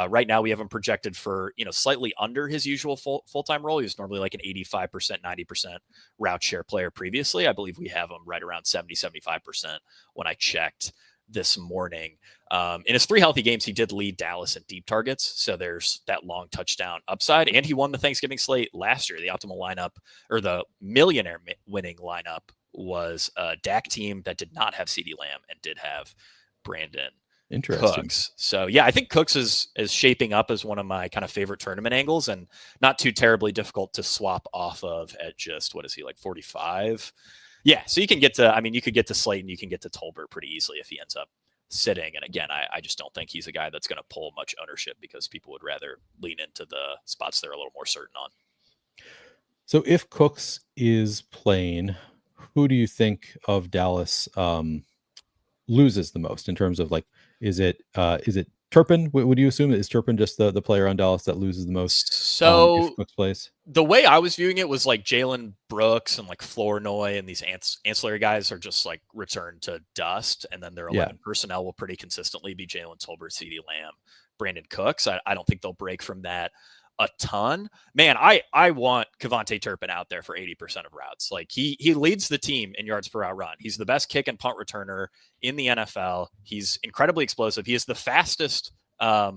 Right now we have him projected for, slightly under his usual full-time role. He was normally like an 85%, 90% route share player previously. I believe we have him right around 70, 75% when I checked this morning. In his 3 healthy games, he did lead Dallas in deep targets. So there's that long touchdown upside. And he won the Thanksgiving slate last year. The optimal lineup, or the millionaire winning lineup, was a Dak team that did not have CeeDee Lamb and did have Brandon Interesting. Cooks. So yeah, I think Cooks is shaping up as one of my kind of favorite tournament angles, and not too terribly difficult to swap off of at just, what is he, like 45? Yeah, so you can get to, I mean, you could get to Slate and you can get to Tolbert pretty easily if he ends up sitting. And again, I just don't think he's a guy that's going to pull much ownership because people would rather lean into the spots they're a little more certain on. So if Cooks is playing, who do you think of Dallas loses the most in terms of like, is it Turpin? Would you assume is Turpin just the player on Dallas that loses the most So if Cooks plays? the way I was viewing it was like Jalen Brooks and like Flournoy and these ancillary guys are just like returned to dust. And then their 11 personnel will pretty consistently be Jalen Tolbert, CeeDee Lamb, Brandon Cooks. I don't think they'll break from that a ton. Man, I want Kevontae Turpin out there for 80% of routes. Like he leads the team in yards per route run. He's the best kick and punt returner in the NFL. He's incredibly explosive. He is the fastest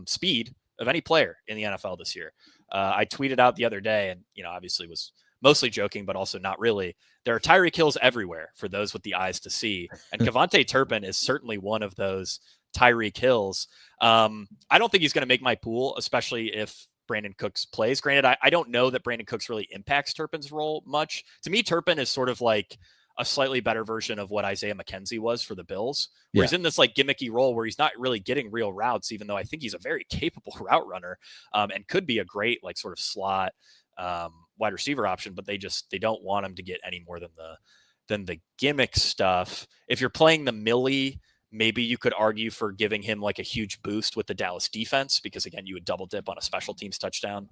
speed of any player in the NFL this year. I tweeted out the other day, and obviously was mostly joking, but also not really. There are Tyreek Hills everywhere for those with the eyes to see, and Kevontae Turpin is certainly one of those Tyreek Hills. I don't think he's going to make my pool, especially if Brandon Cooks plays. Granted, I don't know that Brandon Cooks really impacts Turpin's role much. To me, Turpin is sort of like a slightly better version of what Isaiah McKenzie was for the Bills, where he's in this like gimmicky role where he's not really getting real routes, even though I think he's a very capable route runner and could be a great like sort of slot wide receiver option, but they don't want him to get any more than the gimmick stuff. If you're playing the Millie, maybe you could argue for giving him like a huge boost with the Dallas defense, because again, you would double dip on a special teams touchdown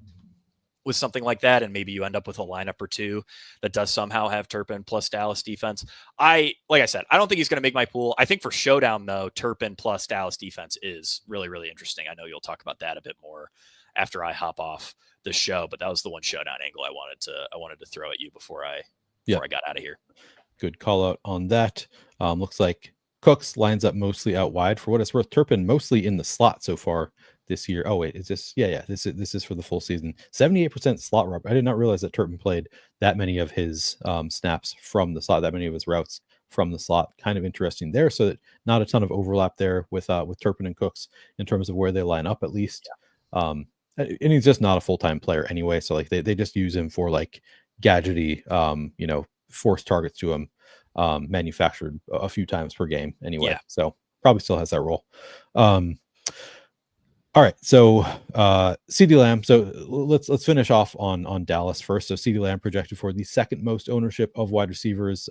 with something like that. And maybe you end up with a lineup or two that does somehow have Turpin plus Dallas defense. Like I said, I don't think he's going to make my pool. I think for Showdown though, Turpin plus Dallas defense is really, really interesting. I know you'll talk about that a bit more after I hop off the show, but that was the one Showdown angle I wanted to throw at you before I got out of here. Good call out on that. Looks like Cooks lines up mostly out wide. For what it's worth, Turpin mostly in the slot so far this year. Oh wait, is this? Yeah. This is for the full season. 78% slot rub. I did not realize that Turpin played that many of his snaps from the slot, that many of his routes from the slot. Kind of interesting there. So that not a ton of overlap there with Turpin and Cooks in terms of where they line up, at least. Yeah. And he's just not a full-time player anyway. So like they just use him for like gadgety, force targets to him. Manufactured a few times per game anyway, so probably still has that role. All right, so CeeDee Lamb. So let's finish off on Dallas first. So CeeDee Lamb projected for the second most ownership of wide receivers,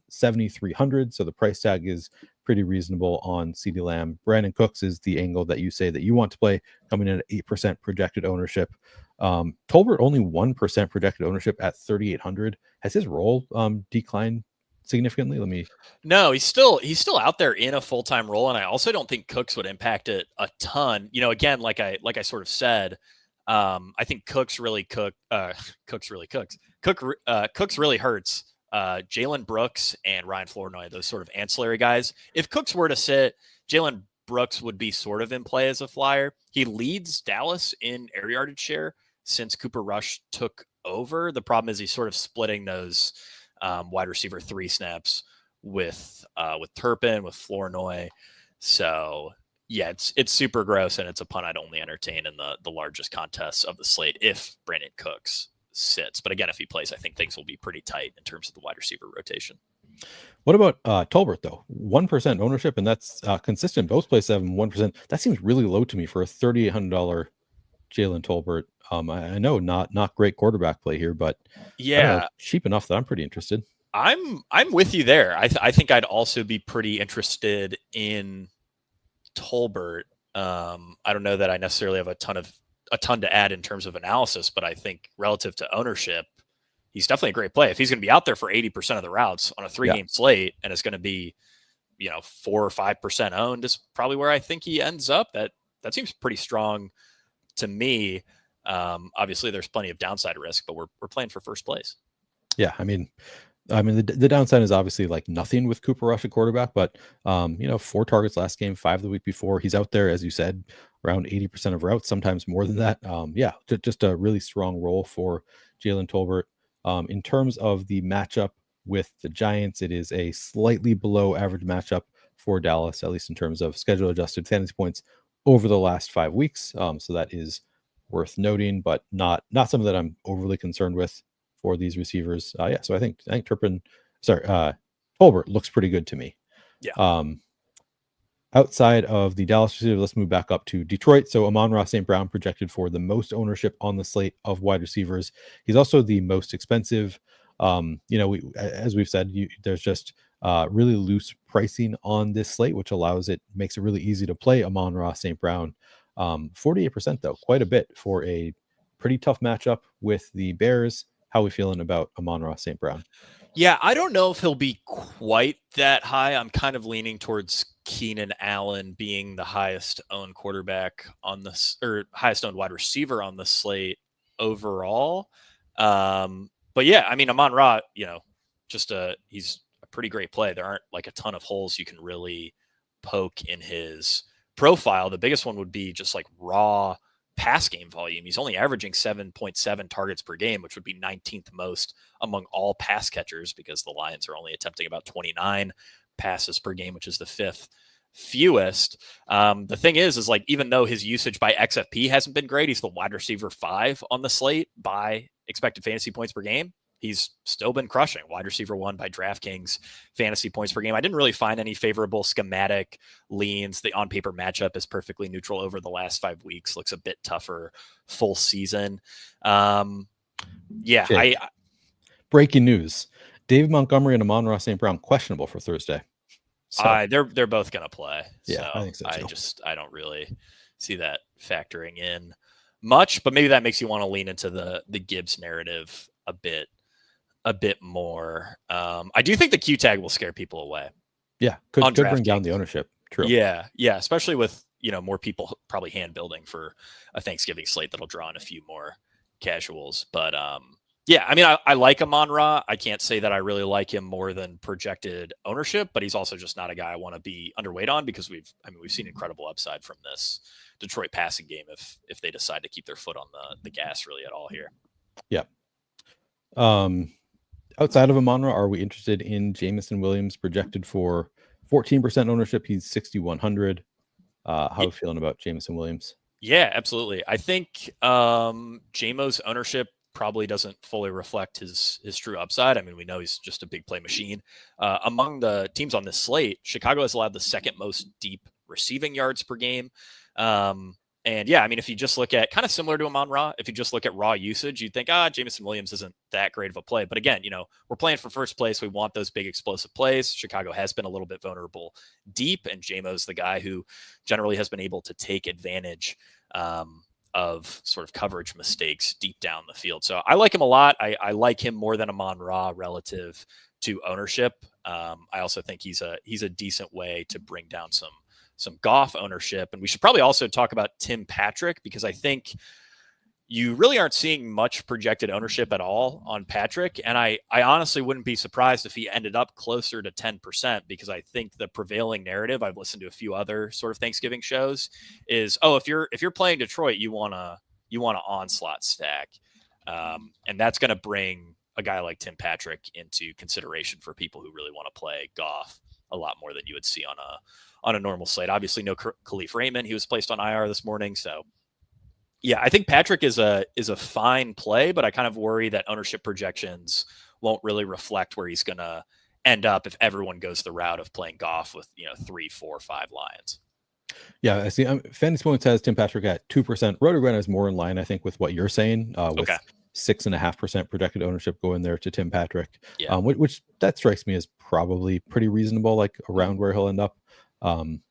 7,300. So the price tag is pretty reasonable on CeeDee Lamb. Brandon Cooks is the angle that you say that you want to play, coming in at 8% projected ownership. Tolbert only 1% projected ownership at 3,800. Has his role declined significantly? No, he's still out there in a full-time role, and I also don't think Cooks would impact it a ton. Again, like I sort of said, I think Cooks really hurts Jalen Brooks and Ryan Flournoy, those sort of ancillary guys. If Cooks were to sit, Jalen Brooks would be sort of in play as a flyer. He leads Dallas in air yardage share since Cooper Rush took over. The problem is he's sort of splitting those wide receiver 3 snaps with Turpin, with Flournoy. So yeah, it's super gross, and it's a punt I'd only entertain in the largest contests of the slate if Brandon Cooks sits. But again, if he plays, I think things will be pretty tight in terms of the wide receiver rotation. What about Tolbert though? 1% ownership, and that's consistent. Both places have 1%. That seems really low to me for a $3,800 Jalen Tolbert. I know not great quarterback play here, but cheap enough that I'm pretty interested. I'm with you there. I think I'd also be pretty interested in Tolbert. I don't know that I necessarily have a ton to add in terms of analysis, but I think relative to ownership, he's definitely a great play. If he's going to be out there for 80% of the routes on a 3-game slate, and it's going to be 4 or 5% owned, is probably where I think he ends up. That seems pretty strong to me. Obviously there's plenty of downside risk, but we're playing for first place. Yeah. I mean, the downside is obviously like nothing with Cooper Rush at quarterback, but 4 targets last game, 5 the week before. He's out there, as you said, around 80% of routes, sometimes more than that. Just a really strong role for Jalen Tolbert. In terms of the matchup with the Giants, it is a slightly below average matchup for Dallas, at least in terms of schedule adjusted fantasy points over the last 5 weeks. So that is worth noting, but not something that I'm overly concerned with for these receivers. So I think Tolbert looks pretty good to me. Yeah. Outside of the Dallas receiver, let's move back up to Detroit. So Amon-Ra St. Brown projected for the most ownership on the slate of wide receivers. He's also the most expensive. As we've said, there's just really loose pricing on this slate, which makes it really easy to play Amon-Ra St. Brown. 48% though, quite a bit for a pretty tough matchup with the Bears. How are we feeling about Amon-Ra St. Brown? Yeah, I don't know if he'll be quite that high. I'm kind of leaning towards Keenan Allen being the highest owned quarterback on this, or highest owned wide receiver on the slate overall. But yeah, I mean, Amon-Ra, he's a pretty great play. There aren't like a ton of holes you can really poke in his profile. The biggest one would be just like raw pass game volume. He's only averaging 7.7 targets per game, which would be 19th most among all pass catchers, because the Lions are only attempting about 29 passes per game, which is the 5th fewest. The thing is like, even though his usage by XFP hasn't been great, he's the wide receiver 5 on the slate by expected fantasy points per game. He's still been crushing. Wide receiver 1 by DraftKings fantasy points per game. I didn't really find any favorable schematic leans. The on-paper matchup is perfectly neutral over the last 5 weeks. Looks a bit tougher full season. Jake, breaking news: David Montgomery and Amon-Ra St. Brown questionable for Thursday. So they're both going to play. Yeah, I think so too. I don't really see that factoring in much, but maybe that makes you want to lean into the Gibbs narrative a bit more. I do think the Q tag will scare people away. Yeah, could bring down the ownership. True. Yeah, especially with more people probably hand building for a Thanksgiving slate that'll draw in a few more casuals. But I mean, I like Amon-Ra. I can't say that I really like him more than projected ownership, but he's also just not a guy I want to be underweight on, because we've seen incredible upside from this Detroit passing game if they decide to keep their foot on the gas really at all here. Yeah. Outside of Amon-Ra, are we interested in Jameson Williams, projected for 14% ownership? He's 6,100. How are you feeling about Jameson Williams? Yeah, absolutely. I think JMO's ownership probably doesn't fully reflect his true upside. I mean, we know he's just a big play machine. Among the teams on this slate, Chicago has allowed the second most deep receiving yards per game. And yeah, I mean, if you just look at kind of similar to Amon-Ra, if you just look at raw usage, you'd think, Jameson Williams isn't that great of a play. But again, we're playing for first place. We want those big explosive plays. Chicago has been a little bit vulnerable deep, and JMO's the guy who generally has been able to take advantage of sort of coverage mistakes deep down the field. So I like him a lot. I like him more than Amon-Ra relative to ownership. I also think he's a decent way to bring down some Goff ownership. And we should probably also talk about Tim Patrick, because I think you really aren't seeing much projected ownership at all on Patrick. And I honestly wouldn't be surprised if he ended up closer to 10%, because I think the prevailing narrative, I've listened to a few other sort of Thanksgiving shows, is, if you're playing Detroit, you want to onslaught stack. And that's going to bring a guy like Tim Patrick into consideration for people who really want to play Goff a lot more than you would see on a normal slate. Obviously no Khalif Raymond. He was placed on IR this morning. So yeah, I think Patrick is a fine play, but I kind of worry that ownership projections won't really reflect where he's going to end up if everyone goes the route of playing Goff with 3, 4, 5 Lions. Yeah, I see. Fantasy Points has Tim Patrick at 2%. RotoGrinders is more in line, I think, with what you're saying. With 6.5% projected ownership going there to Tim Patrick, which that strikes me as probably pretty reasonable, like around where he'll end up.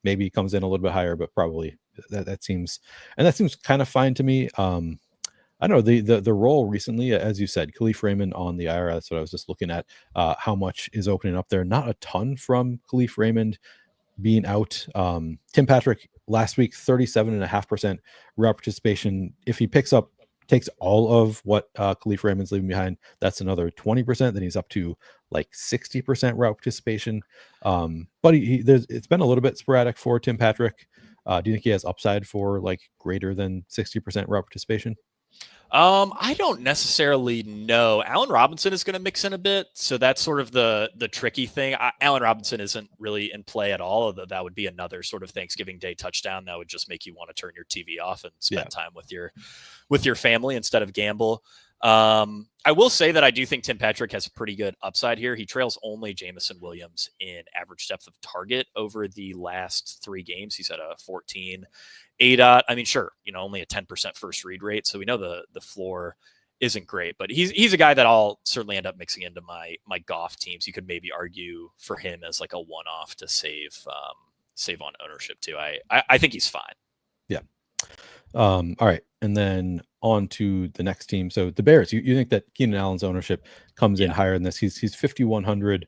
Maybe he comes in a little bit higher, but probably that seems kind of fine to me. I don't know, the role recently, as you said, Khalif Raymond on the IR. That's what I was just looking at. How much is opening up there? Not a ton from Khalif Raymond being out. Tim Patrick last week, 37.5% route participation. If he takes all of what Khalif Raymond's leaving behind, that's another 20%. Then he's up to like 60% route participation. But it's been a little bit sporadic for Tim Patrick. Do you think he has upside for like greater than 60% route participation? I don't necessarily know. Allen Robinson is going to mix in a bit, so that's sort of the tricky thing. Allen Robinson isn't really in play at all, although that would be another sort of Thanksgiving Day touchdown that would just make you want to turn your TV off and spend time with your family instead of gamble. I will say that I do think Tim Patrick has a pretty good upside here. He trails only Jamison Williams in average depth of target over the last 3 games. He's at a 14 ADOT. I mean, sure, only a 10% first read rate. So we know the floor isn't great, but he's a guy that I'll certainly end up mixing into my Goff teams. You could maybe argue for him as like a one-off to save on ownership too. I think he's fine. Yeah. All right. And then on to the next team. So the Bears, you think that Keenan Allen's ownership comes in higher than this? He's 5,100.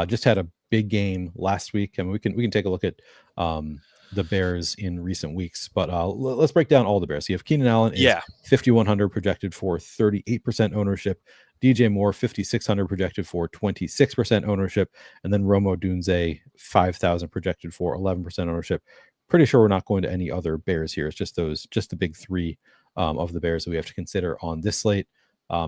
Just had a big game last week. I mean, we can take a look at the Bears in recent weeks, but let's break down all the Bears. You have Keenan Allen is 5,100 projected for 38% ownership. DJ Moore 5,600 projected for 26% ownership, and then Rome Odunze 5,000 projected for 11% ownership. Pretty sure we're not going to any other Bears here. It's just the big 3 of the Bears that we have to consider on this slate.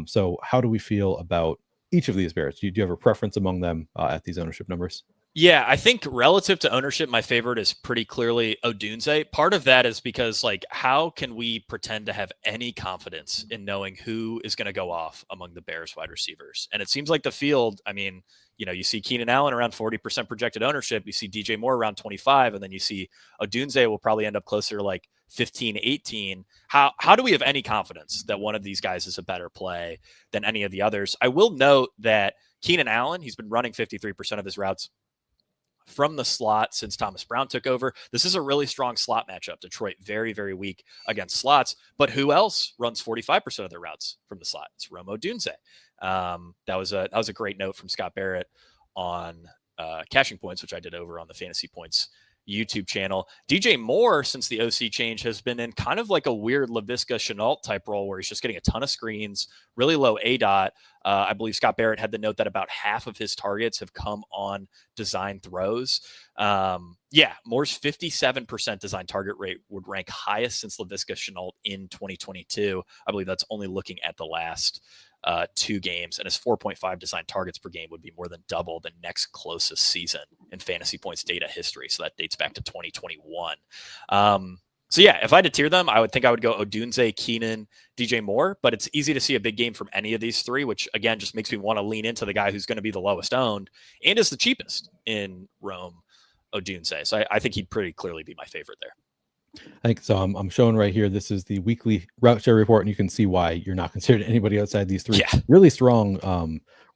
So how do we feel about each of these Bears? Do you have a preference among them at these ownership numbers? Yeah, I think relative to ownership, my favorite is pretty clearly Odunze. Part of that is because, how can we pretend to have any confidence in knowing who is going to go off among the Bears wide receivers? And it seems like the field, I mean, you see Keenan Allen around 40% projected ownership. You see DJ Moore around 25, and then you see Odunze will probably end up closer to 15, 18. How do we have any confidence that one of these guys is a better play than any of the others? I will note that Keenan Allen, he's been running 53% of his routes from the slot since Thomas Brown took over. This is a really strong slot matchup. Detroit very, very weak against slots, but who else runs 45% of their routes from the slot? It's Rome Odunze. That was a great note from Scott Barrett on Cashing Points, which I did over on the Fantasy Points YouTube channel. DJ Moore, since the OC change, has been in kind of like a weird Laviska Shenault type role where he's just getting a ton of screens, really low ADOT. I believe Scott Barrett had the note that about half of his targets have come on design throws. Moore's 57% design target rate would rank highest since Laviska Shenault in 2022. I believe that's only looking at the last 2 games, and his 4.5 design targets per game would be more than double the next closest season in Fantasy Points data history. So that dates back to 2021. If I had to tier them, I would think I would go Odunze, Keenan, DJ Moore, but it's easy to see a big game from any of these 3, which again just makes me want to lean into the guy who's going to be the lowest owned and is the cheapest in Rome Odunze. So I think he'd pretty clearly be my favorite there. I think so. I'm showing right here. This is the weekly route share report, and you can see why you're not considered anybody outside these 3. Yeah. Really strong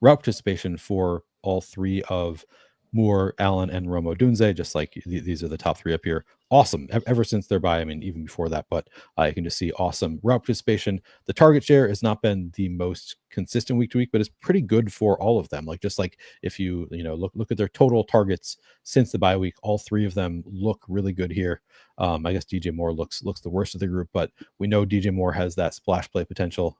route participation for all 3 of Moore, Allen, and Rome Odunze. Just like these are the top 3 up here. Awesome. Ever since they're by, I mean, even before that, but you can just see awesome route participation. The target share has not been the most consistent week to week, but it's pretty good for all of them. If you look at their total targets since the bye week, all 3 of them look really good here. I guess DJ Moore looks the worst of the group, but we know DJ Moore has that splash play potential.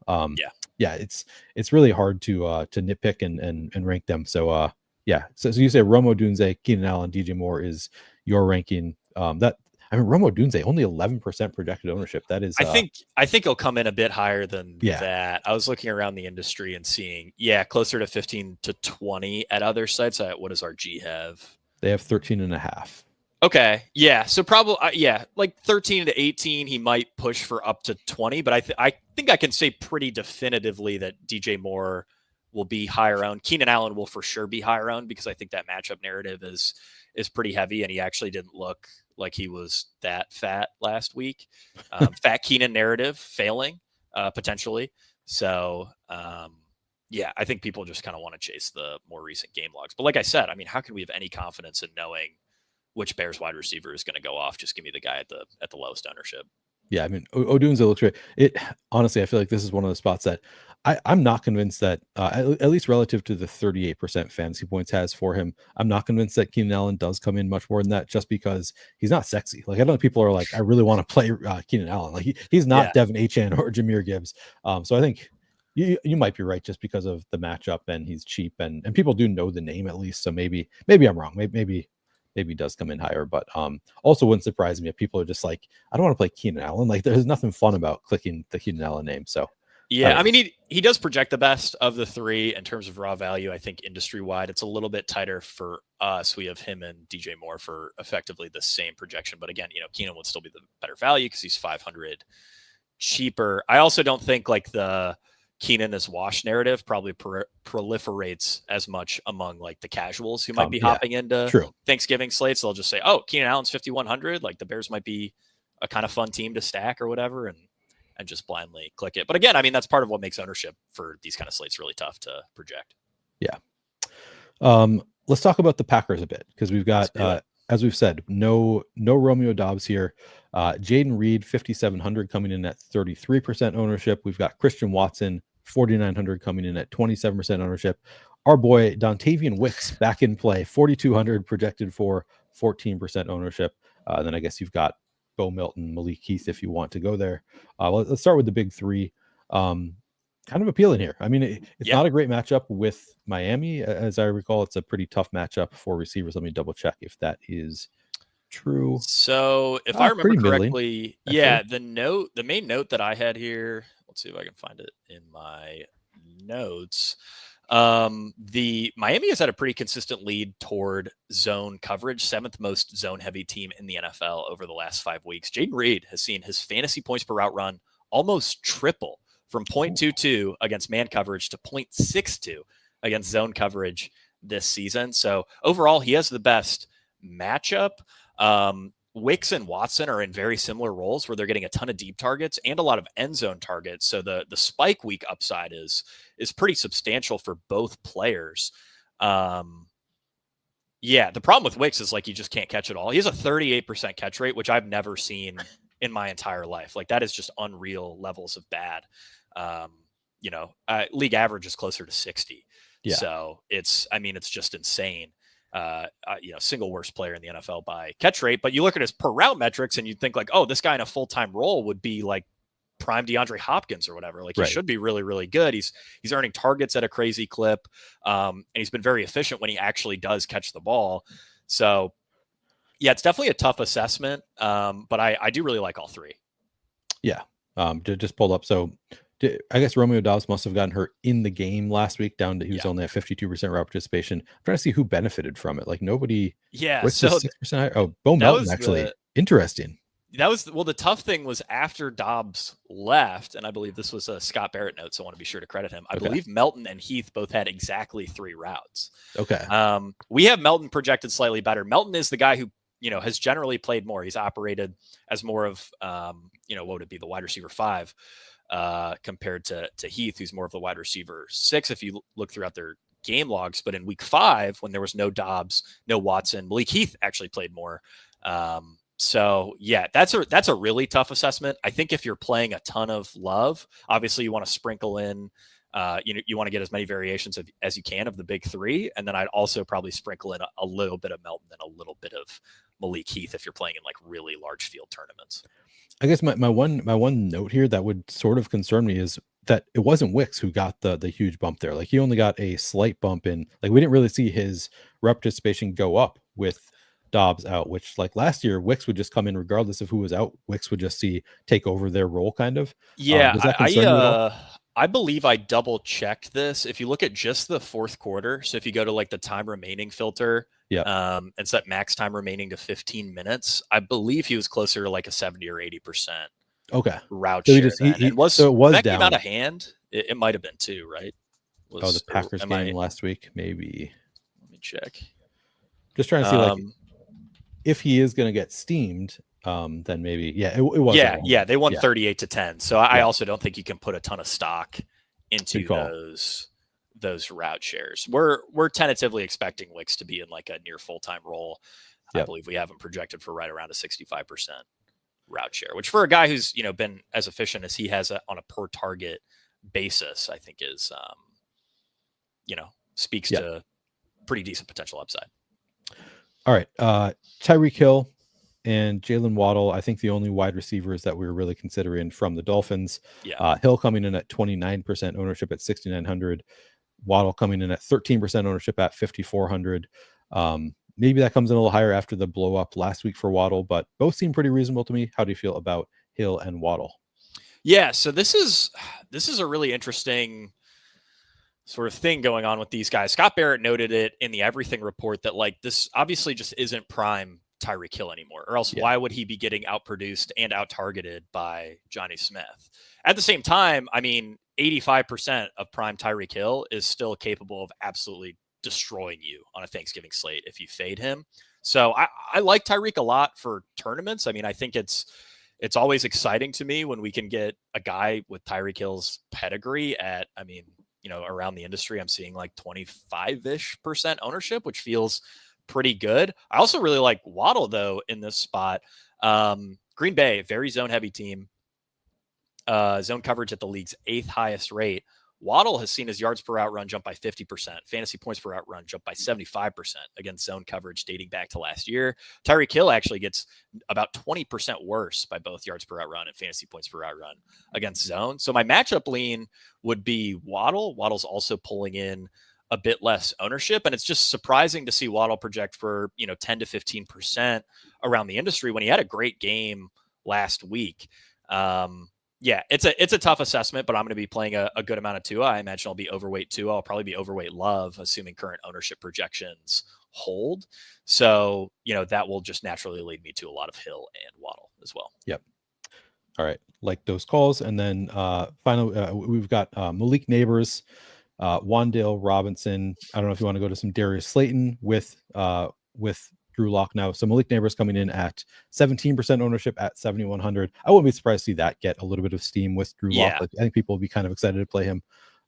It's really hard to nitpick and rank them. So you say Rome Odunze, Keenan Allen, DJ Moore is your ranking. Rome Odunze only 11% projected ownership. That is, I think he'll come in a bit higher than that. I was looking around the industry and seeing, closer to 15 to 20 at other sites. What does RG have? They have 13.5. Okay. Yeah. So probably, 13 to 18, he might push for up to 20, but I think I can say pretty definitively that DJ Moore will be higher owned. Keenan Allen will for sure be higher owned because I think that matchup narrative is pretty heavy, and he actually didn't look like he was that fat last week. Fat Keenan narrative failing potentially. So I think people just kind of want to chase the more recent game logs. But like I said, I mean, how can we have any confidence in knowing which Bears wide receiver is going to go off? Just give me the guy at the lowest ownership. Yeah, I mean, Odunze looks great. Honestly, I feel like this is one of the spots that I'm not convinced that, at least relative to the 38% fantasy points has for him, I'm not convinced that Keenan Allen does come in much more than that, just because he's not sexy. I know people are like, I really want to play Keenan Allen. He's not Devin Achane or Jahmyr Gibbs. So I think you might be right just because of the matchup, and he's cheap, and people do know the name at least. So maybe I'm wrong. Maybe he does come in higher, but also wouldn't surprise me if people are just like, I don't want to play Keenan Allen. There's nothing fun about clicking the Keenan Allen name. So Yeah, I mean, he does project the best of the three in terms of raw value. I think industry wide, it's a little bit tighter for us. We have him and DJ Moore for effectively the same projection. But again, Keenan would still be the better value because he's 500 cheaper. I also don't think like the Keenan is wash narrative probably proliferates as much among like the casuals who might be hopping into Thanksgiving slates. They'll just say, oh, Keenan Allen's 5,100. Like the Bears might be a kind of fun team to stack or whatever. And just blindly click it. But again, I mean, that's part of what makes ownership for these kind of slates really tough to project. Yeah. Let's talk about the Packers a bit because we've got, as we've said, no Romeo Doubs here. Jaden Reed, 5,700 coming in at 33% ownership. We've got Christian Watson, 4,900 coming in at 27% ownership. Our boy Dontavian Wicks back in play, 4,200 projected for 14% ownership. Then I guess you've got Bo Milton, Malik Heath, if you want to go there. Let's start with the big three. Kind of appealing here. I mean, it's not a great matchup with Miami. As I recall, it's a pretty tough matchup for receivers. Let me double check if that is true. So if I remember correctly, the main note that I had here, let's see if I can find it in my notes. The Miami has had a pretty consistent lead toward zone coverage, 7th most zone heavy team in the NFL over the last 5 weeks. Jaden Reed has seen his fantasy points per route run almost triple from 0.22 against man coverage to 0.62 against zone coverage this season. So overall, he has the best matchup. Wicks and Watson are in very similar roles where they're getting a ton of deep targets and a lot of end zone targets. So the spike week upside is pretty substantial for both players. The problem with Wicks is like, you just can't catch it all. He has a 38% catch rate, which I've never seen in my entire life. Like that is just unreal levels of bad. League average is closer to 60. Yeah. So it's just insane. Single worst player in the NFL by catch rate, but you look at his per route metrics and you think like, oh, this guy in a full-time role would be like prime DeAndre Hopkins or whatever. Like he should be really, really good. He's earning targets at a crazy clip. And he's been very efficient when he actually does catch the ball. So yeah, it's definitely a tough assessment. But I do really like all three. Yeah. Just pulled up. So I guess Romeo Doubs must have gotten hurt in the game last week down to, he was only at 52% route participation. I'm trying to see who benefited from it. Like nobody. Yeah. So 6% higher? Oh, Bo Melton actually. Interesting. That was, the tough thing was after Doubs left, and I believe this was a Scott Barrett note, so I want to be sure to credit him. I believe Melton and Heath both had exactly 3 routes. Okay. We have Melton projected slightly better. Melton is the guy who, has generally played more. He's operated as more of, what would it be, the wide receiver 5. Compared to Heath, who's more of the wide receiver 6, if you look throughout their game logs. But in week 5, when there was no Doubs, no Watson, Malik Heath actually played more. So yeah, that's a really tough assessment. I think if you're playing a ton of love, obviously you want to sprinkle in, you want to get as many variations as you can of the big 3. And then I'd also probably sprinkle in a little bit of Melton and a little bit of Malik Heath if you're playing in like really large field tournaments. I guess my one note here that would sort of concern me is that it wasn't Wicks who got the huge bump there. Like he only got a slight bump in, like we didn't really see his rep participation go up with Doubs out, which like last year Wicks would just come in regardless of who was out. Wicks would just take over their role kind of. Yeah. Does that concern you at all? I believe I double checked this. If you look at just the 4th quarter, so if you go to like the time remaining filter, and set max time remaining to 15 minutes, I believe he was closer to like a 70 or 80%. Okay. Route so share. It was down. Out of hand. It might have been 2, right? The Packers game last week, maybe. Let me check. Just trying to see like if he is going to get steamed. Then maybe, it was. Yeah, they won 38-10. So I also don't think you can put a ton of stock into those route shares. We're tentatively expecting Wicks to be in like a near full-time role. I believe we have him projected for right around a 65% route share, which for a guy who's, been as efficient as he has on a per target basis, I think is, speaks to pretty decent potential upside. All right. Tyreek Hill and Jalen Waddle, I think the only wide receivers that we were really considering from the Dolphins. Hill coming in at 29% ownership at 6,900. Waddle coming in at 13% ownership at 5,400. Maybe that comes in a little higher after the blow up last week for Waddle, but both seem pretty reasonable to me. How do you feel about Hill and Waddle? Yeah, so this is a really interesting sort of thing going on with these guys. Scott Barrett noted it in the Everything report that like this obviously just isn't prime Tyreek Hill anymore, or else why would he be getting outproduced and out targeted by Johnny Smith? At the same time, I mean, 85% of prime Tyreek Hill is still capable of absolutely destroying you on a Thanksgiving slate if you fade him. So I like Tyreek a lot for tournaments. I mean, I think it's always exciting to me when we can get a guy with Tyreek Hill's pedigree at, I mean, around the industry, I'm seeing like 25% ownership, which feels pretty good. I also really like Waddle though in this spot. Green Bay, very zone heavy team. Zone coverage at the league's 8th highest rate. Waddle has seen his yards per out run jump by 50%, fantasy points per out run jump by 75% against zone coverage dating back to last year. Tyreek Hill actually gets about 20% worse by both yards per out run and fantasy points per out run against zone. So my matchup lean would be Waddle. Waddle's also pulling in a bit less ownership, and it's just surprising to see Waddle project for 10 to 15% around the industry when he had a great game last week. Yeah, it's a tough assessment, but I'm going to be playing a good amount of Tua. I imagine I'll be overweight Tua. I'll probably be overweight Love, assuming current ownership projections hold. So, that will just naturally lead me to a lot of Hill and Waddle as well. Yep. All right. Like those calls. And then finally, we've got Malik Nabers, Wan'Dale Robinson. I don't know if you want to go to some Darius Slayton with Drew Lock now. So Malik Nabers coming in at 17% ownership at 7,100. I wouldn't be surprised to see that get a little bit of steam with Drew Lock. I think people will be kind of excited to play him.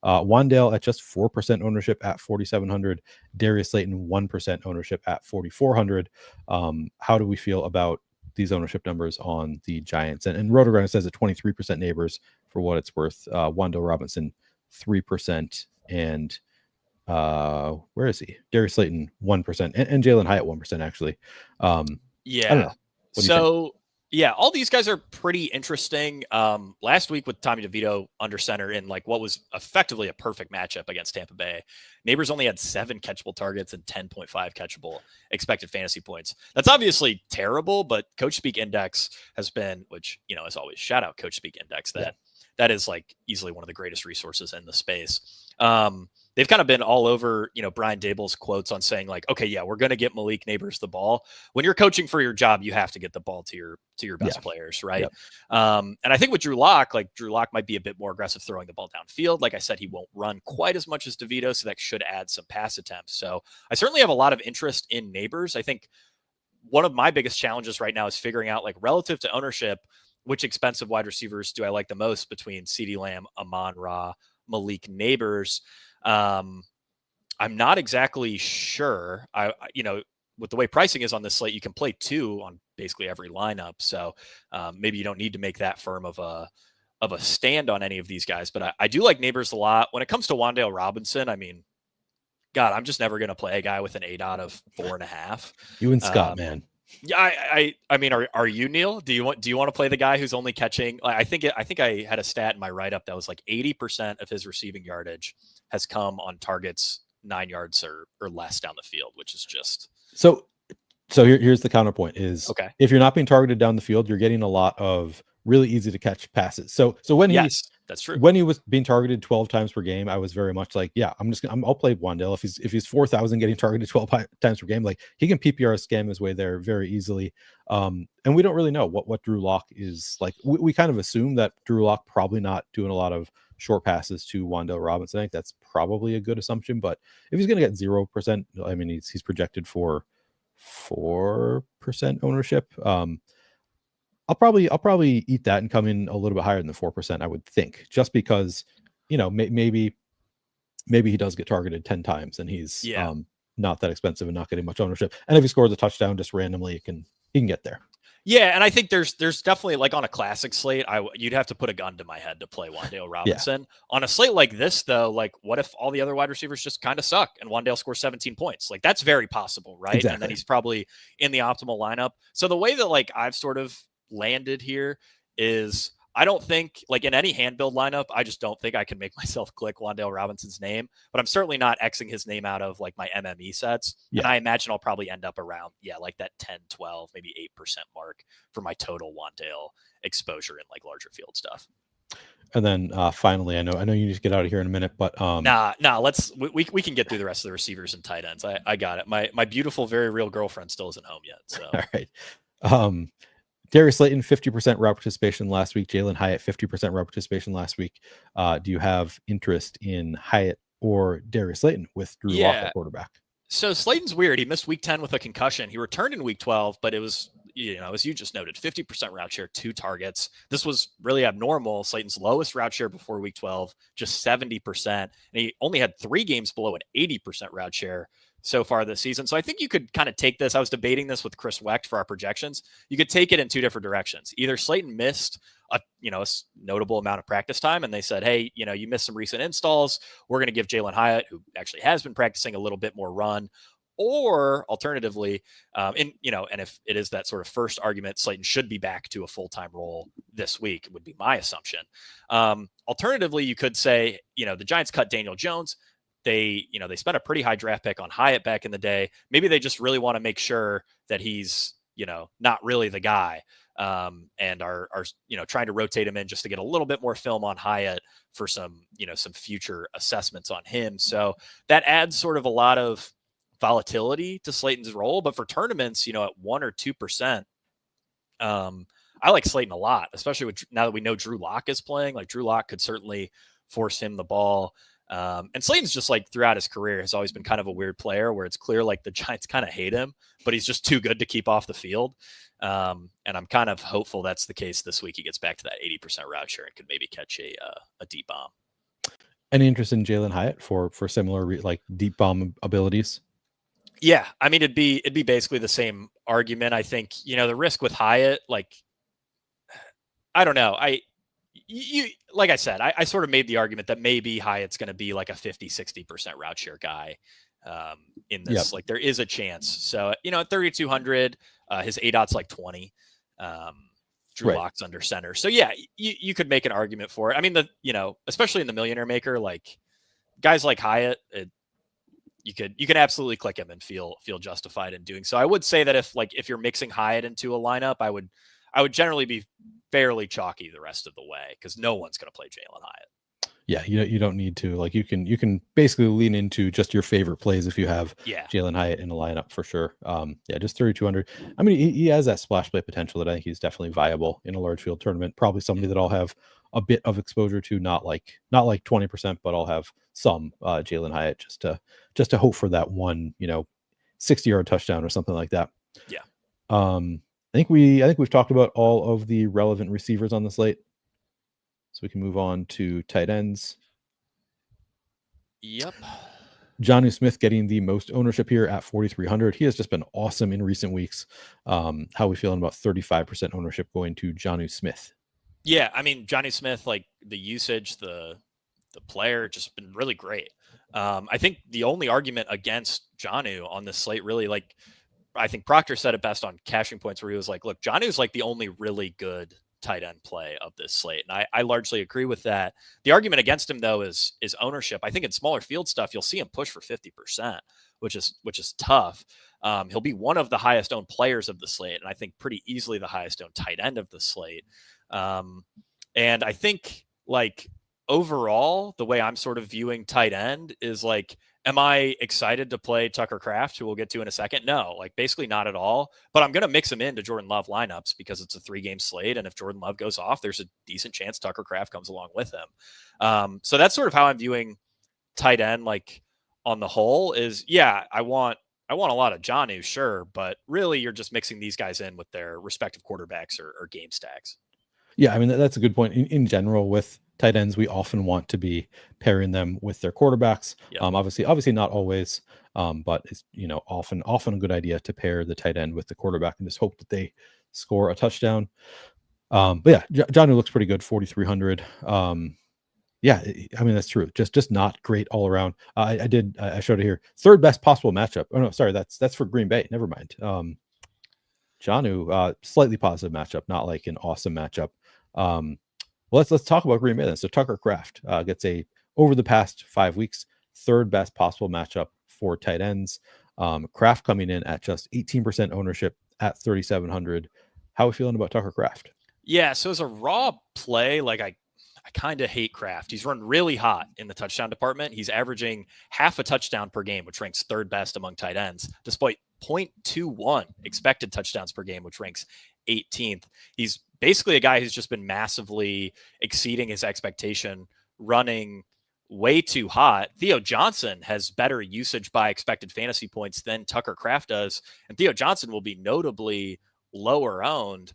Wan'Dale at just 4% ownership at 4,700. Darius Slayton 1% ownership at 4,400. How do we feel about these ownership numbers on the Giants? And RotoGrinders says at 23% Nabers for what it's worth. Wan'Dale Robinson 3%, and where is he? Darius Slayton 1%, and Jalen Hyatt 1% actually. I don't know. So yeah, all these guys are pretty interesting. Last week with Tommy DeVito under center in like what was effectively a perfect matchup against Tampa Bay, Nabers only had 7 catchable targets and 10.5 catchable expected fantasy points. That's obviously terrible, but Coach Speak Index has been, which as always, shout out Coach Speak Index. That is like easily one of the greatest resources in the space. They've kind of been all over, Brian Dable's quotes on saying like, okay, yeah, we're going to get Malik Nabers the ball. When you're coaching for your job, you have to get the ball to your best players, right? Yep. And I think with Drew Lock might be a bit more aggressive throwing the ball downfield. Like I said, he won't run quite as much as DeVito, so that should add some pass attempts. So I certainly have a lot of interest in Nabers. I think one of my biggest challenges right now is figuring out, like, relative to ownership, which expensive wide receivers do I like the most between CeeDee Lamb, Amon-Ra, Malik Nabers. I'm not exactly sure. With the way pricing is on this slate, you can play 2 on basically every lineup. So maybe you don't need to make that firm of a stand on any of these guys. But I do like Nabers a lot. When it comes to Wan'Dale Robinson, I mean, God, I'm just never going to play a guy with an ADOT of 4.5. You and Scott, man. Yeah, I mean, are you, Neil? Do you want to play the guy who's only catching? I think I had a stat in my write up that was like 80% of his receiving yardage has come on targets 9 yards or less down the field, which is just so. Here's the counterpoint: is okay. If you're not being targeted down the field, you're getting a lot of really easy to catch passes. So when that's true. When he was being targeted 12 times per game, I was very much like, yeah, I'll play Wan'Dale. If he's 4,000 getting targeted 12 times per game, like he can PPR scam his way there very easily. And we don't really know what Drew Lock is like. We kind of assume that Drew Lock probably not doing a lot of short passes to Wan'Dale Robinson. I think that's probably a good assumption. But if he's going to get 0%, I mean, he's projected for 4% ownership. I'll probably eat that and come in a little bit higher than the 4%, I would think, just because, maybe he does get targeted 10 times and he's not that expensive and not getting much ownership. And if he scores a touchdown just randomly, he can get there. Yeah, and I think there's definitely, like, on a classic slate, you'd have to put a gun to my head to play Wan'Dale Robinson. On a slate like this, though, like, what if all the other wide receivers just kind of suck and Wan'Dale scores 17 points? Like, that's very possible, right? Exactly. And then he's probably in the optimal lineup. So the way that, like, I've sort of landed here is I don't think, like, in any hand build lineup, I just don't think I can make myself click Wan'Dale Robinson's name, but I'm certainly not Xing his name out of, like, my MME sets. And I imagine I'll probably end up around, like that 10, 12, maybe 8% mark for my total Wan'Dale exposure in, like, larger field stuff. And then finally, I know you need to get out of here in a minute, but we can get through the rest of the receivers and tight ends. I got it. My beautiful, very real girlfriend still isn't home yet. So all right. Darius Slayton, 50% route participation last week. Jalen Hyatt, 50% route participation last week. Do you have interest in Hyatt or Darius Slayton with Drew Lock at quarterback? So Slayton's weird. He missed week 10 with a concussion. He returned in week 12, but it was, as you just noted, 50% route share, 2 targets. This was really abnormal. Slayton's lowest route share before week 12, just 70%. And he only had 3 games below an 80% route share so far this season. So I think you could kind of take this. I was debating this with Chris Wecht for our projections. You could take it in 2 different directions. Either Slayton missed a notable amount of practice time, and they said, hey, you missed some recent installs. We're going to give Jalen Hyatt, who actually has been practicing, a little bit more run. Or alternatively, and if it is that sort of first argument, Slayton should be back to a full-time role this week, would be my assumption. Alternatively, you could say, the Giants cut Daniel Jones. They spent a pretty high draft pick on Hyatt back in the day. Maybe they just really want to make sure that he's, not really the guy, and are trying to rotate him in just to get a little bit more film on Hyatt for some future assessments on him. So that adds sort of a lot of volatility to Slayton's role. But for tournaments, at 1 or 2%, I like Slayton a lot, especially now that we know Drew Lock is playing. Like, Drew Lock could certainly force him the ball. And Slayton's just, like, throughout his career has always been kind of a weird player where it's clear like the Giants kind of hate him, but he's just too good to keep off the field. And I'm kind of hopeful that's the case this week. He gets back to that 80% route share and could maybe catch a deep bomb. Any interest in Jalen Hyatt for similar like deep bomb abilities? Yeah, I mean, it'd be basically the same argument. I think, the risk with Hyatt, like, I don't know. Like I said, I sort of made the argument that maybe Hyatt's going to be like a 50-60% route share guy in this. Yep. Like, there is a chance. So, at 3,200, his ADOT's like 20. Drew Lock's under center. So yeah, you could make an argument for it. I mean, especially in the Millionaire Maker, like, guys like Hyatt, you can absolutely click him and feel justified in doing so. I would say that if you're mixing Hyatt into a lineup, I would generally be fairly chalky the rest of the way, because no one's going to play Jalen Hyatt. Yeah, you don't need to. Like, you can basically lean into just your favorite plays if you have Jalen Hyatt in a lineup for sure. Just 3,200. I mean, he has that splash play potential that I think he's definitely viable in a large field tournament. Probably somebody that I'll have a bit of exposure to, not like 20%, but I'll have some Jalen Hyatt just to hope for that one 60-yard touchdown or something like that. Yeah. I think we've talked about all of the relevant receivers on the slate. So we can move on to tight ends. Yep. Jonnu Smith getting the most ownership here at 4,300. He has just been awesome in recent weeks. How are we feeling about 35% ownership going to Jonnu Smith? Yeah, I mean, Jonnu Smith, like, the usage, the player, just been really great. I think the only argument against Jonnu on this slate, really, like, I think Proctor said it best on Cashing Points, where he was like, look, Jonnu's like the only really good tight end play of this slate. And I largely agree with that. The argument against him, though, is ownership. I think in smaller field stuff, you'll see him push for 50%, which is tough. He'll be one of the highest owned players of the slate, and I think pretty easily the highest owned tight end of the slate. And I think, like, overall, the way I'm sort of viewing tight end is, like, am I excited to play Tucker Kraft, who we'll get to in a second? No, like, basically not at all. But I'm going to mix him into Jordan Love lineups because it's a 3-game slate. And if Jordan Love goes off, there's a decent chance Tucker Kraft comes along with him. So that's sort of how I'm viewing tight end, like, on the whole, is, yeah, I want a lot of Jonnu, sure. But really, you're just mixing these guys in with their respective quarterbacks or game stacks. Yeah, I mean, that's a good point. In general, with tight ends, we often want to be pairing them with their quarterbacks. Yep. Obviously not always, but it's often a good idea to pair the tight end with the quarterback and just hope that they score a touchdown. But yeah, Jonnu looks pretty good, 4,300. Yeah, I mean, that's true. Just not great all around. I showed it here. Third best possible matchup. Oh no, sorry, that's for Green Bay. Never mind. Jonnu, slightly positive matchup, not like an awesome matchup. Well, let's talk about Green Bay then. So Tucker Kraft gets over the past 5 weeks, third best possible matchup for tight ends. Kraft coming in at just 18% ownership at 3,700. How are we feeling about Tucker Kraft? Yeah, so as a raw play, like, I kind of hate Kraft. He's run really hot in the touchdown department. He's averaging half a touchdown per game, which ranks third best among tight ends, despite 0.21 expected touchdowns per game, which ranks 18th. He's basically a guy who's just been massively exceeding his expectation, running way too hot. Theo Johnson has better usage by expected fantasy points than Tucker Kraft does, and Theo Johnson will be notably lower owned.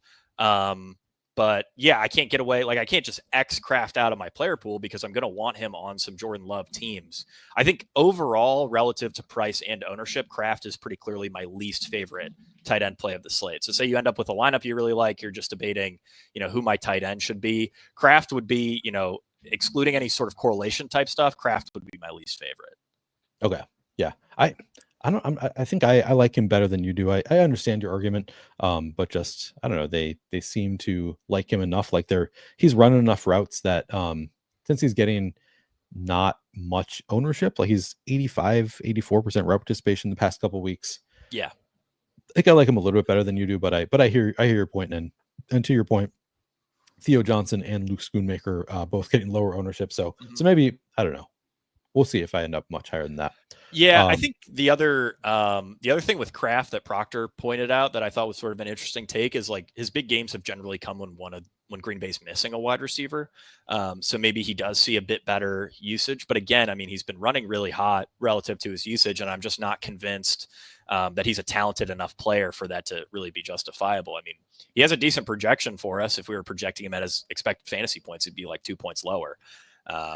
But yeah, I can't get away. Like, I can't just X Kraft out of my player pool because I'm going to want him on some Jordan Love teams. I think overall, relative to price and ownership, Kraft is pretty clearly my least favorite tight end play of the slate. So say you end up with a lineup you really like, you're just debating, who my tight end should be. Kraft would be, excluding any sort of correlation type stuff, Kraft would be my least favorite. Okay. Yeah. I think I like him better than you do. I understand your argument, but just I don't know. They seem to like him enough. Like he's running enough routes that since he's getting not much ownership, like he's 84% route participation the past couple of weeks. Yeah, I think I like him a little bit better than you do. But I hear your point, and to your point, Theo Johnson and Luke Schoonmaker both getting lower ownership. So maybe I don't know. We'll see if I end up much higher than that. Yeah, I think the other thing with Kraft that Proctor pointed out that I thought was sort of an interesting take is like his big games have generally come when Green Bay's missing a wide receiver. So maybe he does see a bit better usage. But again, I mean, he's been running really hot relative to his usage, and I'm just not convinced that he's a talented enough player for that to really be justifiable. I mean, he has a decent projection for us. If we were projecting him at his expected fantasy points, it'd be like 2 points lower.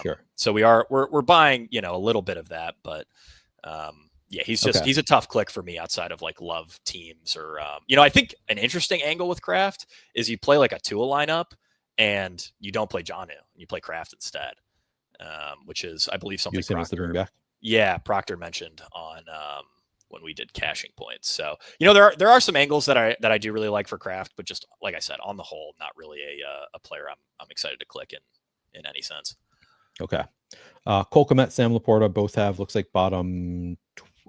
Sure. So we're buying, a little bit of that, but yeah, he's a tough click for me outside of like love teams or, I think an interesting angle with Kraft is you play like a Tua lineup and you don't play Jonnu and you play Kraft instead, which is, I believe, something Proctor, Proctor mentioned on, when we did caching points. So, there are some angles that I do really like for Kraft, but just like I said, on the whole, not really a player I'm excited to click in any sense. Okay. Cole Kmet, Sam Laporta both have, looks like, bottom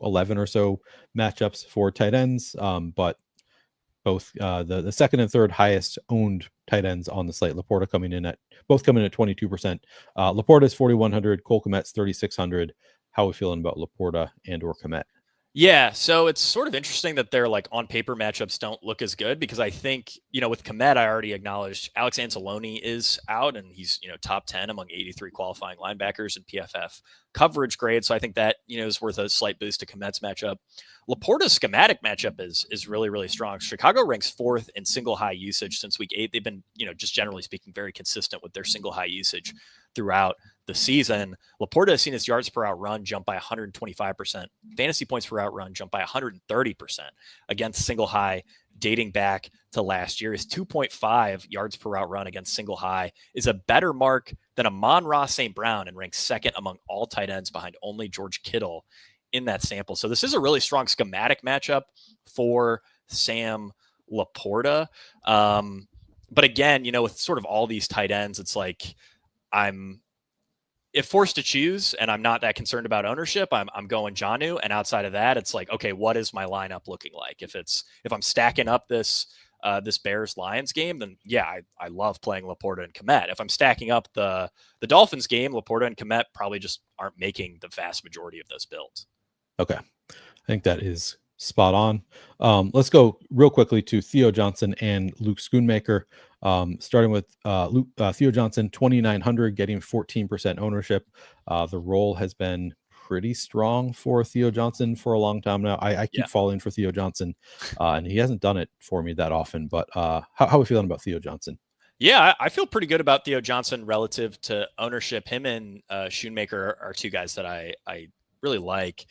11 or so matchups for tight ends. But both the second and third highest owned tight ends on the slate. Laporta both coming in at 22%. Laporta is 4,100. Cole Kmet's 3,600. How are we feeling about Laporta and or Kmet? Yeah, so it's sort of interesting that their like on paper matchups don't look as good because I think, with Kmet, I already acknowledged Alex Anzalone is out and he's, top 10 among 83 qualifying linebackers in PFF coverage grade. So I think that, is worth a slight boost to Kmet's matchup. Laporta's schematic matchup is really, really strong. Chicago ranks 4th in single high usage since week 8. They've been, just generally speaking, very consistent with their single high usage throughout the season. Laporta has seen his yards per out run jump by 125%. Fantasy points per out run jump by 130% against single high dating back to last year. His 2.5 yards per out run against single high is a better mark than Amon-Ra St. Brown and ranks second among all tight ends behind only George Kittle in that sample. So this is a really strong schematic matchup for Sam Laporta. But again, with sort of all these tight ends, it's like if forced to choose and I'm not that concerned about ownership, I'm going Jonnu. And outside of that, it's like, okay, what is my lineup looking like? If I'm stacking up this Bears Lions game, then yeah, I love playing Laporta and Kmet. If I'm stacking up the Dolphins game, Laporta and Kmet probably just aren't making the vast majority of those builds. Okay. I think that is spot on. Let's go real quickly to Theo Johnson and Luke Schoonmaker. Starting with Theo Johnson, 2,900, getting 14% ownership. The role has been pretty strong for Theo Johnson for a long time now. I keep falling for Theo Johnson, and he hasn't done it for me that often. But how are we feeling about Theo Johnson? Yeah, I feel pretty good about Theo Johnson relative to ownership. Him and Schoonmaker are two guys that I really like.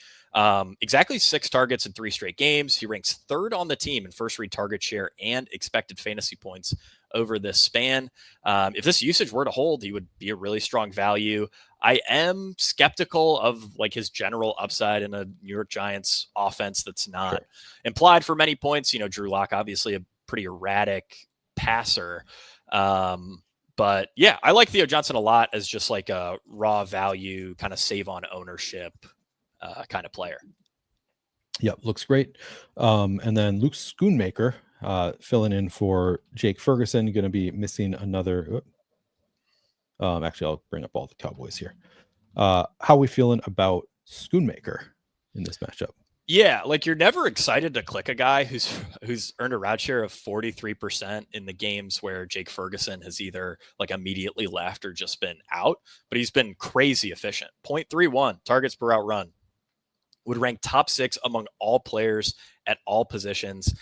Exactly 6 targets in 3 straight games. He ranks 3rd on the team in first read target share and expected fantasy points over this span. If this usage were to hold, he would be a really strong value. I am skeptical of like his general upside in a New York Giants offense that's not implied for many points. Drew Lock, obviously a pretty erratic passer. But yeah, I like Theo Johnson a lot as just like a raw value kind of save on ownership kind of player. Yep, looks great. And then Luke Schoonmaker filling in for Jake Ferguson, going to be missing another. Actually, I'll bring up all the Cowboys here. How are we feeling about Schoonmaker in this matchup? Yeah, like you're never excited to click a guy who's earned a route share of 43% in the games where Jake Ferguson has either like immediately left or just been out, but he's been crazy efficient. 0.31 targets per route run, would rank top 6 among all players at all positions.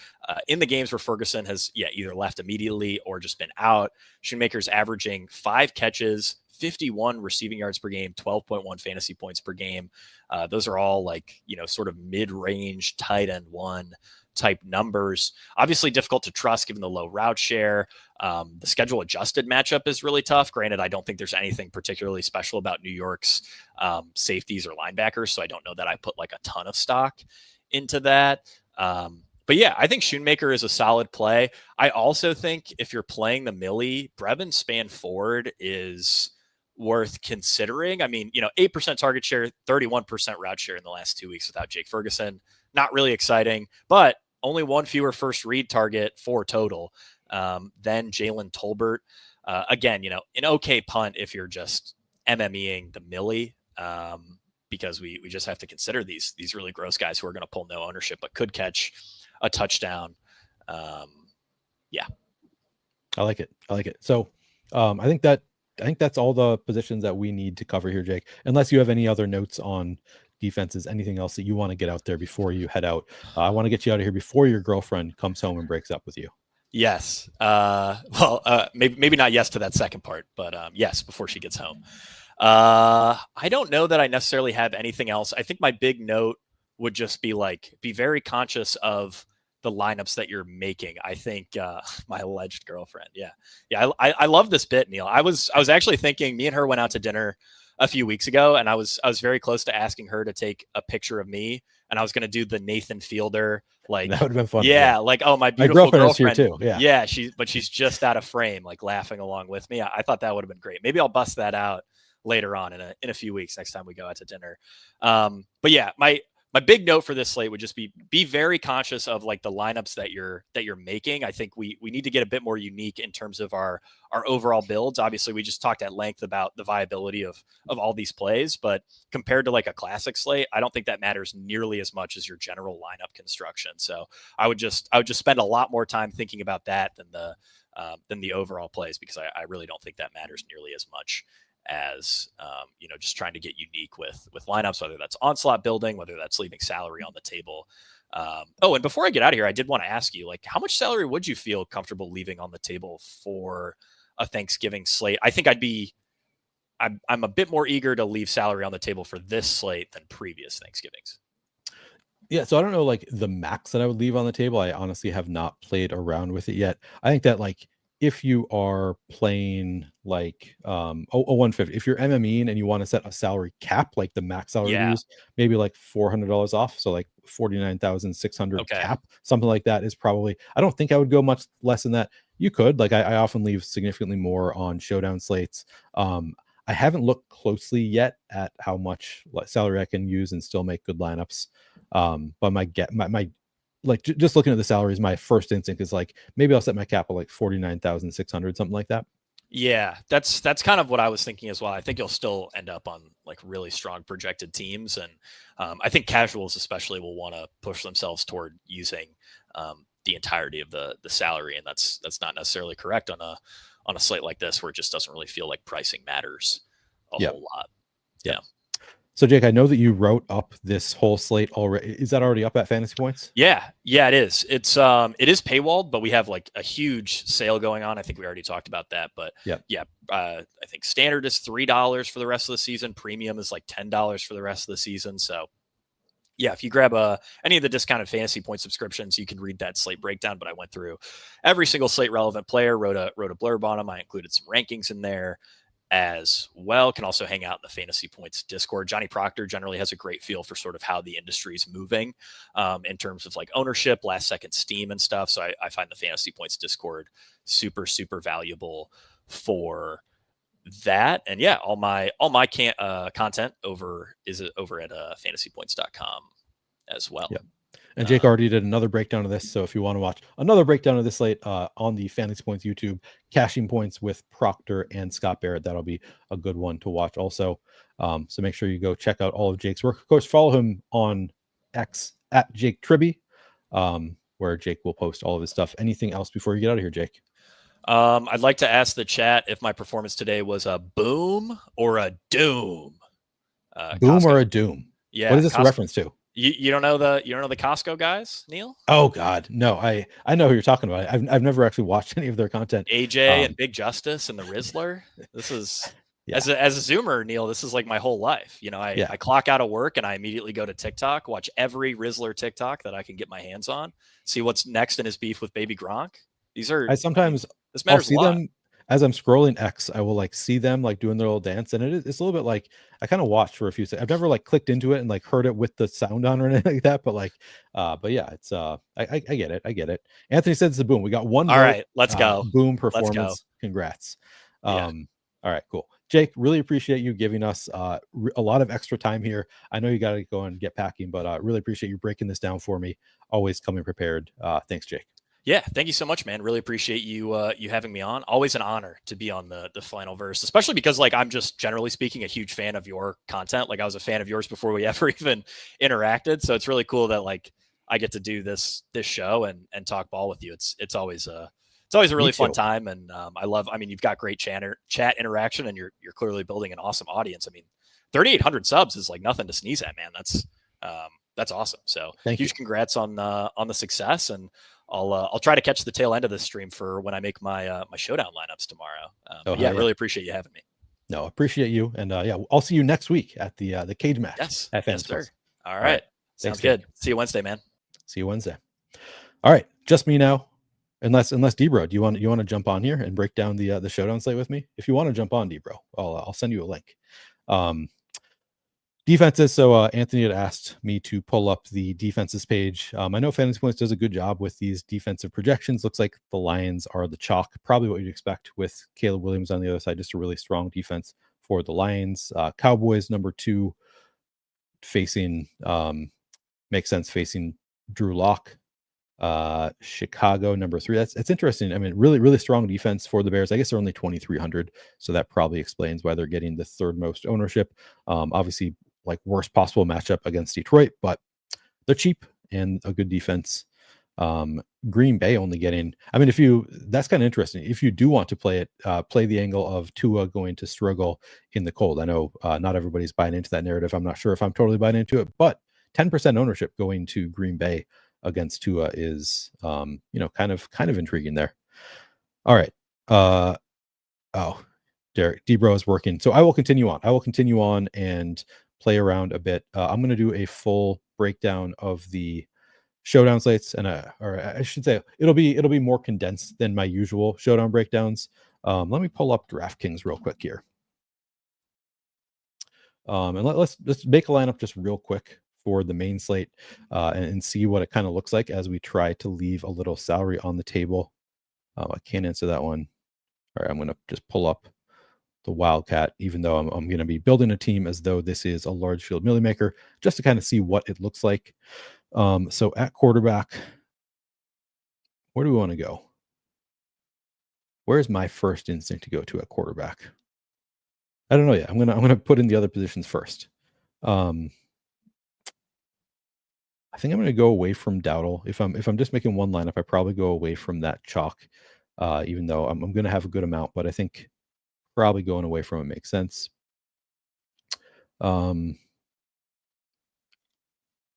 In the games where Ferguson has either left immediately or just been out, Schoonmaker's averaging 5 catches, 51 receiving yards per game, 12.1 fantasy points per game. Those are all like, sort of mid-range tight end one type numbers. Obviously difficult to trust given the low route share. The schedule adjusted matchup is really tough. Granted, I don't think there's anything particularly special about New York's safeties or linebackers, so I don't know that I put like a ton of stock into that. But yeah, I think Schoonmaker is a solid play. I also think if you're playing the Millie, Brevin Span Ford is worth considering. I mean, 8% target share, 31% route share in the last 2 weeks without Jake Ferguson. Not really exciting, but only one fewer first read target, 4 total, than Jalen Tolbert. Again, an okay punt if you're just MMEing the Millie, because we just have to consider these really gross guys who are going to pull no ownership but could catch a touchdown. Yeah. I like it. So I think that's all the positions that we need to cover here, Jake, unless you have any other notes on defenses, anything else that you want to get out there before you head out. I want to get you out of here before your girlfriend comes home and breaks up with you. Yes. Maybe not yes to that second part, but yes, before she gets home. I don't know that I necessarily have anything else. I think my big note would just be be very conscious of the lineups that you're making. I think my alleged girlfriend. Yeah. I love this bit, Neil. I was actually thinking, me and her went out to dinner a few weeks ago, and I was very close to asking her to take a picture of me, and I was going to do the Nathan Fielder, like, that would have been fun. Yeah, like, oh, my beautiful girlfriend is here too. Yeah, she's just out of frame, like laughing along with me. I thought that would have been great. Maybe I'll bust that out later on in a few weeks, next time we go out to dinner. But yeah, my big note for this slate would just be very conscious of like the lineups that you're making. I think we need to get a bit more unique in terms of our overall builds. Obviously, we just talked at length about the viability of all these plays, but compared to like a classic slate, I don't think that matters nearly as much as your general lineup construction. So I would just spend a lot more time thinking about that than the overall plays, because I really don't think that matters nearly as much as just trying to get unique with lineups, whether that's onslaught building, whether that's leaving salary on the table. And before I get out of here, I did want to ask you, like, how much salary would you feel comfortable leaving on the table for a Thanksgiving slate? I think I'm a bit more eager to leave salary on the table for this slate than previous Thanksgivings. Yeah, so I don't know like the max that I would leave on the table. I honestly have not played around with it yet. I think that like if you are playing like 150, if you're MMEing and you want to set a salary cap, like the max salary use, maybe like $400 off, so like 49,600 cap, something like that is probably. I don't think I would go much less than that. You could, like, I often leave significantly more on showdown slates. I haven't looked closely yet at how much salary I can use and still make good lineups. But my like just looking at the salaries, my first instinct is like maybe I'll set my cap at like 49,600, something like that. Yeah, that's kind of what I was thinking as well. I think you'll still end up on like really strong projected teams, and I think casuals especially will want to push themselves toward using the entirety of the salary, and that's not necessarily correct on a slate like this, where it just doesn't really feel like pricing matters a whole lot. Yeah. So Jake, I know that you wrote up this whole slate already. Is that already up at Fantasy Points? Yeah, it is. It is paywalled, but we have like a huge sale going on. I think we already talked about that, but I think standard is $3 for the rest of the season. Premium is like $10 for the rest of the season. So yeah, if you grab any of the discounted Fantasy Point subscriptions, you can read that slate breakdown. But I went through every single slate relevant player, wrote a blurb on them. I included some rankings in there as well. Can also hang out in the Fantasy Points Discord. Johnny Proctor generally has a great feel for sort of how the industry is moving in terms of like ownership, last second steam and stuff. So I find the Fantasy Points Discord super, super valuable for that. And yeah, all my content over at fantasypoints.com as well. Yeah. And Jake already did another breakdown of this. So if you want to watch another breakdown of this slate on the Fantasy Points YouTube, cashing points with Proctor and Scott Barrett, that'll be a good one to watch also. So make sure you go check out all of Jake's work. Of course, follow him on X at Jake Tribbey, where Jake will post all of his stuff. Anything else before you get out of here, Jake? I'd like to ask the chat if my performance today was a boom or a doom. Boom Costco. or a doom? Yeah. What is this a reference to? You don't know the Costco guys, Neil? Oh God, no. I know who you're talking about. I've never actually watched any of their content. AJ and Big Justice and the Rizzler. This is as a Zoomer, Neil. This is like my whole life. I clock out of work and I immediately go to TikTok, watch every Rizzler TikTok that I can get my hands on, see what's next in his beef with Baby Gronk. This matters I'll see a lot. them as I'm scrolling X. I will see them doing their little dance, and it's a little bit like I kind of watched for a few seconds. I've never clicked into it and heard it with the sound on or anything like that. But yeah, it's I get it. I get it. Anthony said it's a boom. We got one. All right, let's go. Boom performance. Let's go. Congrats. Yeah. All right, cool. Jake, really appreciate you giving us a lot of extra time here. I know you got to go and get packing, but really appreciate you breaking this down for me. Always coming prepared. Thanks, Jake. Yeah, thank you so much, man. Really appreciate you you having me on. Always an honor to be on the Final Verse, especially because I'm just generally speaking a huge fan of your content. I was a fan of yours before we ever even interacted. So it's really cool that I get to do this show and talk ball with you. It's always a really fun time, and you've got great chat interaction, and you're clearly building an awesome audience. 3,800 subs is nothing to sneeze at, man. That's awesome. So huge congrats on the success, and I'll try to catch the tail end of this stream for when I make my my showdown lineups tomorrow. I really appreciate you having me. No, appreciate you, and I'll see you next week at the cage match. Yes, at yes, sir. All right, sounds good. See you Wednesday, man. See you Wednesday. All right, just me now. Unless Debro, do you want to jump on here and break down the showdown slate with me? If you want to jump on, Debro, I'll send you a link. Defenses. So Anthony had asked me to pull up the defenses page. I know Fantasy Points does a good job with these defensive projections. Looks like the Lions are the chalk, probably what you'd expect with Caleb Williams on the other side. Just a really strong defense for the Lions. Cowboys number 2 facing makes sense facing Drew Lock. Chicago number 3. It's interesting. Really strong defense for the Bears. I guess they're only 2,300, so that probably explains why they're getting the third most ownership. Obviously, worst possible matchup against Detroit, but they're cheap and a good defense. Green Bay only getting. That's kind of interesting. If you do want to play it, play the angle of Tua going to struggle in the cold. I know not everybody's buying into that narrative. I'm not sure if I'm totally buying into it, but 10% ownership going to Green Bay against Tua is kind of intriguing there. All right. Derek Debro is working. So I will continue on and play around a bit. I'm going to do a full breakdown of the showdown slates, and or I should say it'll be more condensed than my usual showdown breakdowns. Let me pull up DraftKings real quick here. And let's make a lineup just real quick for the main slate and see what it kind of looks like as we try to leave a little salary on the table. I can't answer that one. All right, I'm going to just pull up the Wildcat, even though I'm going to be building a team as though this is a large field milli maker, just to kind of see what it looks like. So at quarterback, where do we want to go? Where's my first instinct to go to at quarterback? I don't know yet. I'm gonna put in the other positions first. I think I'm going to go away from Dowdle. If I'm just making one lineup, I probably go away from that chalk, even though I'm going to have a good amount. But I think probably going away from it makes sense. Let's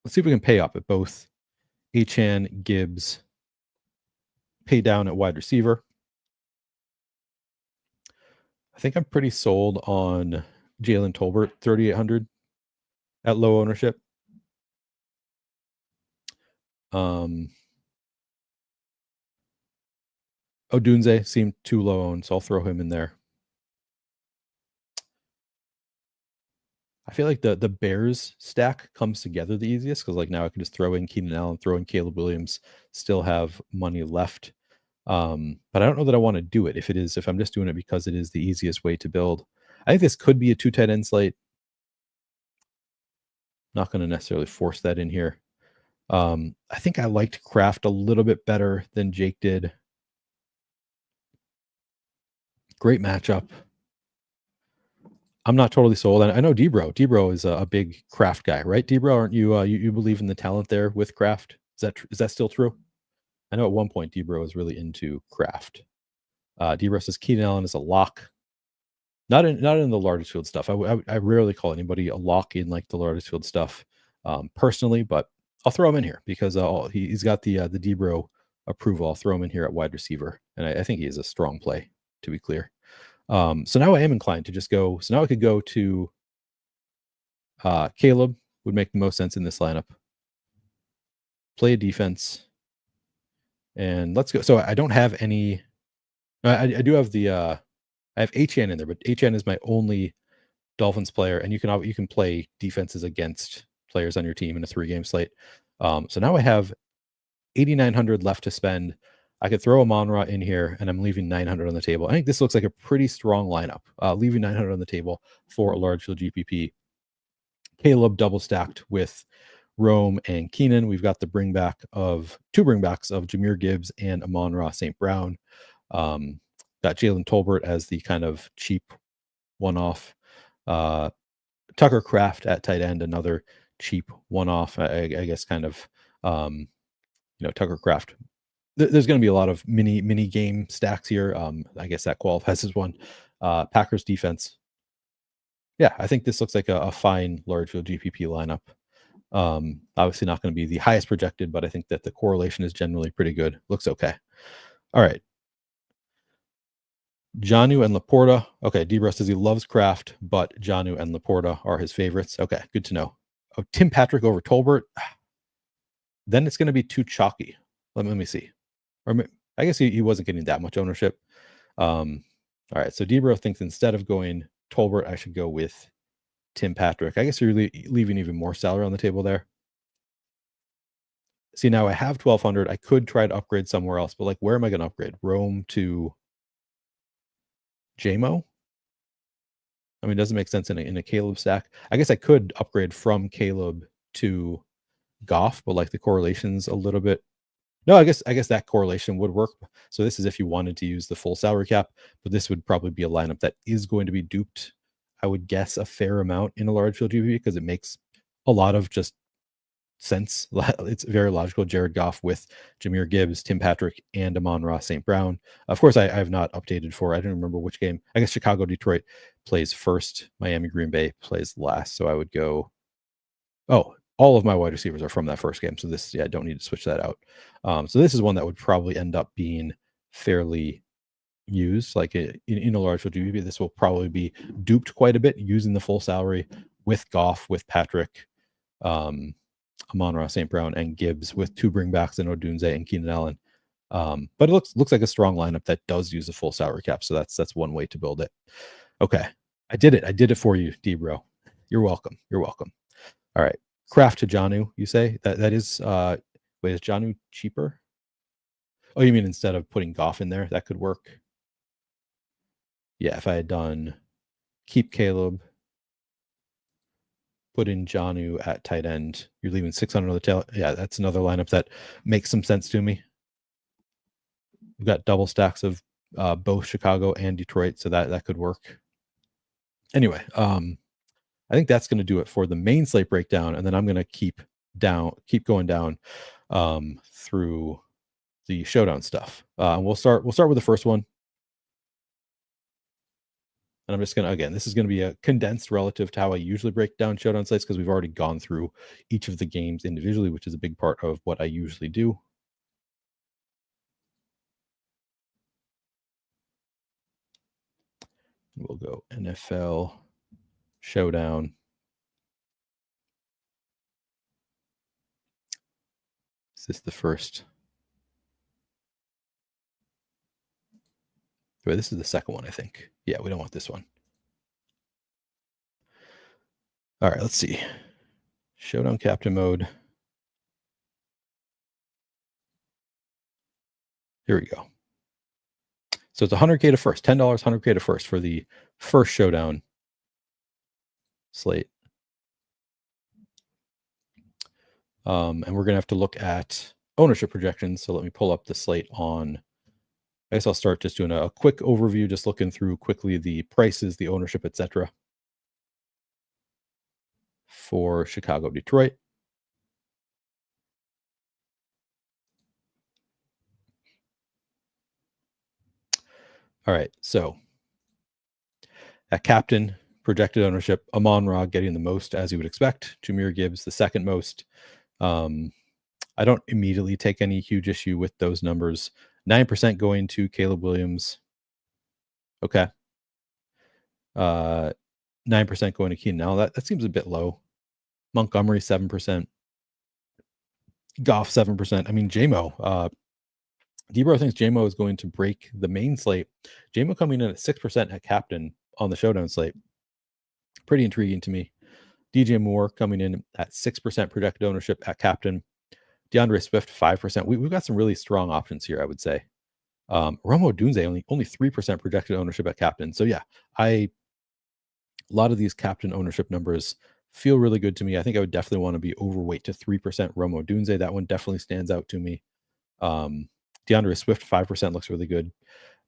see if we can pay up at both Achane, Gibbs, pay down at wide receiver. I think I'm pretty sold on Jalen Tolbert, 3,800 at low ownership. Odunze seemed too low owned, so I'll throw him in there. I feel like the Bears stack comes together the easiest because now I can just throw in Keenan Allen, throw in Caleb Williams, still have money left. But I don't know that I want to do it if I'm just doing it because it is the easiest way to build. I think this could be a 2 tight end slate. Not going to necessarily force that in here. I think I liked Kraft a little bit better than Jake did. Great matchup. I'm not totally sold. I know Debro is a big Kraft guy, right? Debro, aren't you? You believe in the talent there with Kraft? Is that still true? I know at one point Debro was really into Kraft. Debro says Keenan Allen is a lock. Not in the largest field stuff. I rarely call anybody a lock in like the largest field stuff personally, but I'll throw him in here because he's got the Debro approval. I'll throw him in here at wide receiver, and I think he is a strong play, to be clear. So now I am inclined to just go. So now I could go to Caleb would make the most sense in this lineup. Play a defense, and let's go. So I don't have any. I do have the. I have Achane in there, but Achane is my only Dolphins player, and you can play defenses against players on your team in a 3-game slate. So now I have 8,900 left to spend. I could throw Amon-Ra in here, and I'm leaving 900 on the table. I think this looks like a pretty strong lineup. Leaving 900 on the table for a large field GPP. Caleb double stacked with Rome and Keenan. We've got the two bringbacks of Jahmyr Gibbs and Amon-Ra St. Brown. Got Jalen Tolbert as the kind of cheap one-off. Tucker Kraft at tight end, another cheap one-off. I guess kind of Tucker Kraft. There's going to be a lot of mini game stacks here. I guess that qualifies as one. Packers defense. Yeah, I think this looks like a fine large field GPP lineup. Obviously not going to be the highest projected, but I think that the correlation is generally pretty good. Looks okay. All right. Jonnu and Laporta. Okay, Debro says he loves Kraft, but Jonnu and Laporta are his favorites. Okay, good to know. Oh, Tim Patrick over Tolbert. Then it's going to be too chalky. Let me see. Or I guess he wasn't getting that much ownership. All right, so Debro thinks instead of going Tolbert, I should go with Tim Patrick. I guess you're leaving even more salary on the table there. See, now I have 1,200. I could try to upgrade somewhere else, but like, where am I going to upgrade? Rome to JMO? I mean, it doesn't make sense in a Caleb stack. I guess I could upgrade from Caleb to Goff, but like the correlation's a little bit. No, I guess that correlation would work. So this is if you wanted to use the full salary cap, but this would probably be a lineup that is going to be duped, I would guess, a fair amount in a large field GPP because it makes a lot of just sense. It's very logical. Jared Goff with Jahmyr Gibbs, Tim Patrick, and Amon-Ra St. Brown. Of course, I have not updated for. I don't remember which game. I guess Chicago Detroit plays first. Miami Green Bay plays last. So I would go. Oh, all of my wide receivers are from that first game. So this, I don't need to switch that out. So this is one that would probably end up being fairly used, like in a large field GPP. This will probably be duped quite a bit using the full salary with Goff, with Patrick, Amon-Ra St. Brown, and Gibbs, with two bringbacks and Odunze and Keenan Allen. But it looks like a strong lineup that does use a full salary cap. So that's one way to build it. Okay, I did it for you, Debro. You're welcome. All right, Kraft to Jonnu. You say that is wait, is Jonnu cheaper? Oh, you mean instead of putting Goff in there, that could work. Yeah, if I had done keep Caleb, put in Jonnu at tight end, you're leaving 600 on the tail. Yeah, that's another lineup that makes some sense to me. We've got double stacks of both Chicago and Detroit, so that could work. Anyway, I think that's going to do it for the main slate breakdown, and then I'm going to keep going down through the showdown stuff. We'll start with the first one. And I'm just going to, again, this is going to be a condensed relative to how I usually break down showdown slates because we've already gone through each of the games individually, which is a big part of what I usually do. We'll go NFL Showdown. Is this the first? Wait, this is the second one, I think. Yeah, we don't want this one. All right, let's see. Showdown Captain Mode. Here we go. So it's 100K to first, $10, 100K to first for the first Showdown slate. And we're going to have to look at ownership projections. So let me pull up the slate on. I guess I'll start just doing a quick overview, just looking through quickly the prices, the ownership, etc. for Chicago, Detroit. All right, so at captain, projected ownership, Amon-Ra getting the most, as you would expect. Jahmyr Gibbs, the second most. I don't immediately take any huge issue with those numbers. 9% going to Caleb Williams. Okay. 9% going to Keenan. Now that seems a bit low. Montgomery, 7%. Goff, 7%. I mean, JMO. Debro thinks JMO is going to break the main slate. JMO coming in at 6% at captain on the Showdown slate. Pretty intriguing to me. DJ Moore coming in at 6% projected ownership at captain. DeAndre Swift, 5%. We've got some really strong options here, I would say. Romo Dunze, only 3% projected ownership at captain. So yeah, a lot of these captain ownership numbers feel really good to me. I think I would definitely want to be overweight to 3% Romo Dunze. That one definitely stands out to me. DeAndre Swift, 5% looks really good.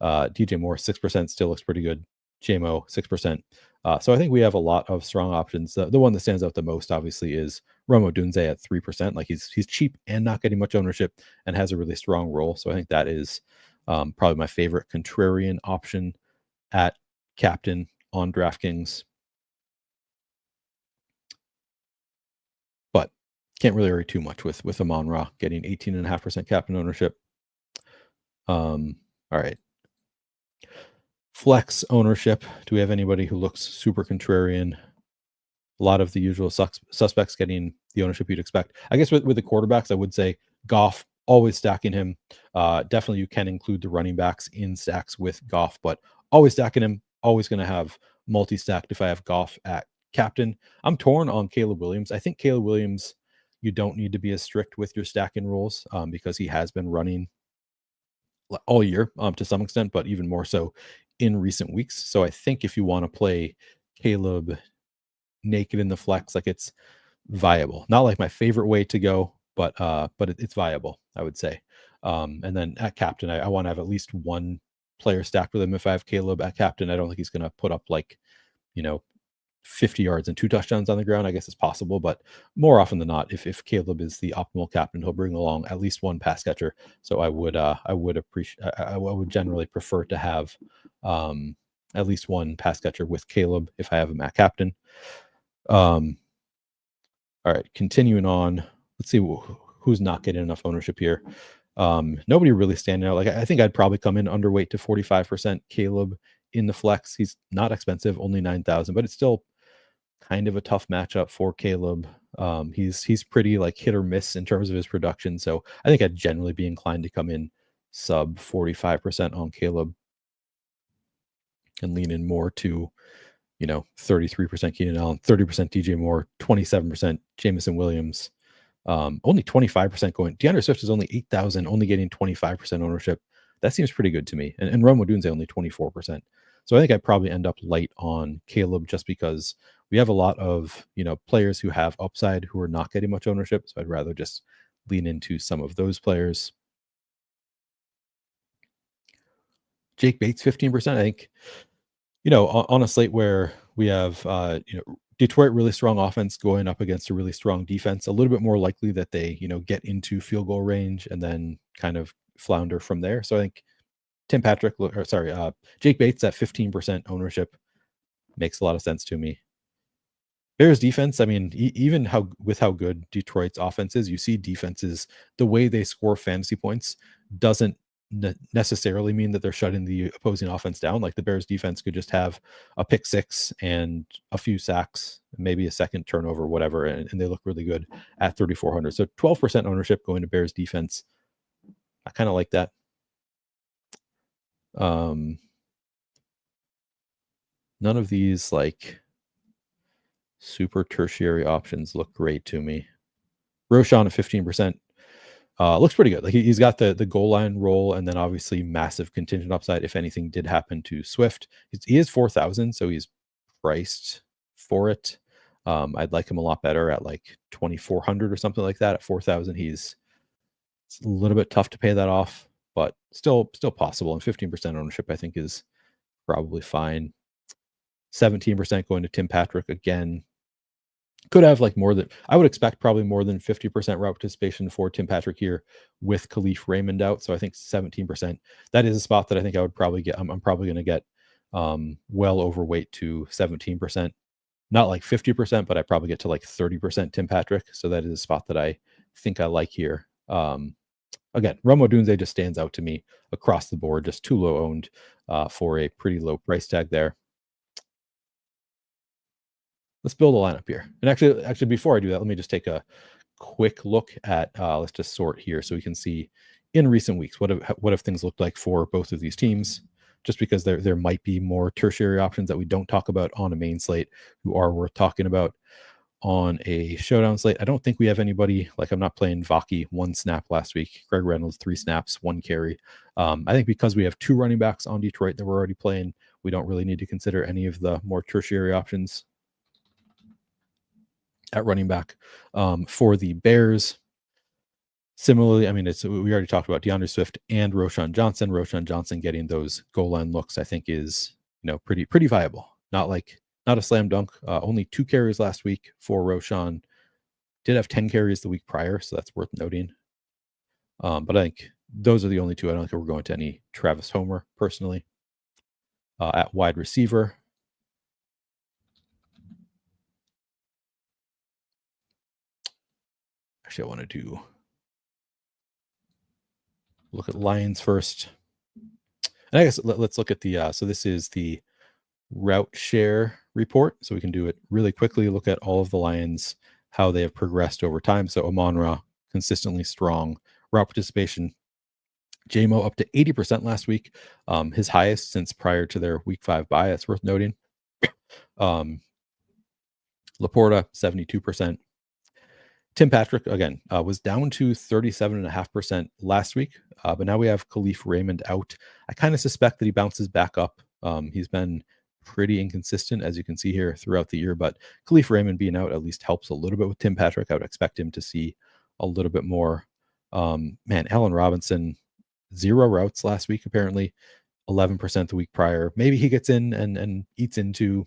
DJ Moore, 6% still looks pretty good. JMO, 6%. So I think we have a lot of strong options. The one that stands out the most, obviously, is Romo Dunze at 3%. Like he's cheap and not getting much ownership and has a really strong role. So I think that is probably my favorite contrarian option at captain on DraftKings. But can't really worry too much with Amon-Ra getting 18.5% captain ownership. All right. Flex ownership. Do we have anybody who looks super contrarian? A lot of the usual suspects getting the ownership you'd expect. I guess with the quarterbacks, I would say Goff, always stacking him. Definitely you can include the running backs in stacks with Goff, but always stacking him. Always going to have multi-stacked if I have Goff at captain. I'm torn on Caleb Williams. I think Caleb Williams, you don't need to be as strict with your stacking rules because he has been running all year to some extent, but even more so in recent weeks. So I think if you want to play Caleb naked in the flex, like it's viable. Not like my favorite way to go, but it's viable, I would say. And then at captain, I want to have at least one player stacked with him. If I have Caleb at captain, I don't think he's going to put up 50 yards and 2 touchdowns on the ground. I guess it's possible, but more often than not, if Caleb is the optimal captain, he'll bring along at least one pass catcher. So I would generally prefer to have at least one pass catcher with Caleb if I have him at captain. All right, continuing on. Let's see who's not getting enough ownership here. Nobody really standing out. Like I think I'd probably come in underweight to 45% Caleb in the flex. He's not expensive, only 9,000, but it's still kind of a tough matchup for Caleb. He's pretty hit or miss in terms of his production. So I think I'd generally be inclined to come in sub 45% on Caleb and lean in more to 33% Keenan Allen, 30% DJ Moore, 27% Jameson Williams, only 25% going. DeAndre Swift is only 8,000, only getting 25% ownership. That seems pretty good to me. And Romo Dunze only 24%. So I think I'd probably end up light on Caleb just because we have a lot of players who have upside who are not getting much ownership. So I'd rather just lean into some of those players. Jake Bates, 15%. I think on a slate where we have Detroit really strong offense going up against a really strong defense, a little bit more likely that they get into field goal range and then kind of flounder from there. So I think Jake Bates at 15% ownership makes a lot of sense to me. Bears defense, I mean, even how good Detroit's offense is, you see defenses, the way they score fantasy points doesn't necessarily mean that they're shutting the opposing offense down. Like the Bears defense could just have a pick six and a few sacks, maybe a second turnover, whatever, and they look really good at 3,400. So 12% ownership going to Bears defense. I kind of like that. None of these super tertiary options look great to me. Roschon at 15%. Looks pretty good. Like he's got the goal line roll and then obviously massive contingent upside if anything did happen to Swift. He is 4,000, so he's priced for it. I'd like him a lot better at like 2,400 or something like that. At 4,000, it's a little bit tough to pay that off, but still possible. And 15% ownership, I think, is probably fine. 17% going to Tim Patrick again. Could have like more than, I would expect probably more than 50% route participation for Tim Patrick here with Khalif Raymond out. So I think 17%, that is a spot that I think I would probably get. I'm probably going to get well overweight to 17%, not like 50%, but I probably get to like 30% Tim Patrick. So that is a spot that I think I like here. Again, Rome Odunze just stands out to me across the board, just too low owned for a pretty low price tag there. Let's build a lineup here. And actually, before I do that, let me just take a quick look at, let's just sort here so we can see in recent weeks, what have things looked like for both of these teams, just because there might be more tertiary options that we don't talk about on a main slate who are worth talking about on a showdown slate. I don't think we have anybody, like I'm not playing Vaki 1 snap last week, Greg Reynolds 3 snaps, 1 carry. I think because we have 2 running backs on Detroit that we're already playing, we don't really need to consider any of the more tertiary options at running back. For the Bears, similarly, I mean, we already talked about DeAndre Swift and Roschon Johnson. Roschon Johnson getting those goal line looks, I think, is pretty viable. Not a slam dunk. Only 2 carries last week for Roschon. Did have 10 carries the week prior, so that's worth noting. But I think those are the only 2. I don't think we're going to any Travis Homer personally. At wide receiver, actually, I want to look at Lions first. And I guess let's look at the, so this is the route share report. So we can do it really quickly, look at all of the Lions, how they have progressed over time. So Amon-Ra, consistently strong. Route participation, JMO up to 80% last week, his highest since prior to their week 5 bye. That's worth noting. Laporta, 72%. Tim Patrick, again, was down to 37.5% last week, but now we have Khalif Raymond out. I kind of suspect that he bounces back up. He's been pretty inconsistent, as you can see here, throughout the year, but Khalif Raymond being out at least helps a little bit with Tim Patrick. I would expect him to see a little bit more. Allen Robinson, 0 routes last week, apparently 11% the week prior. Maybe he gets in and eats into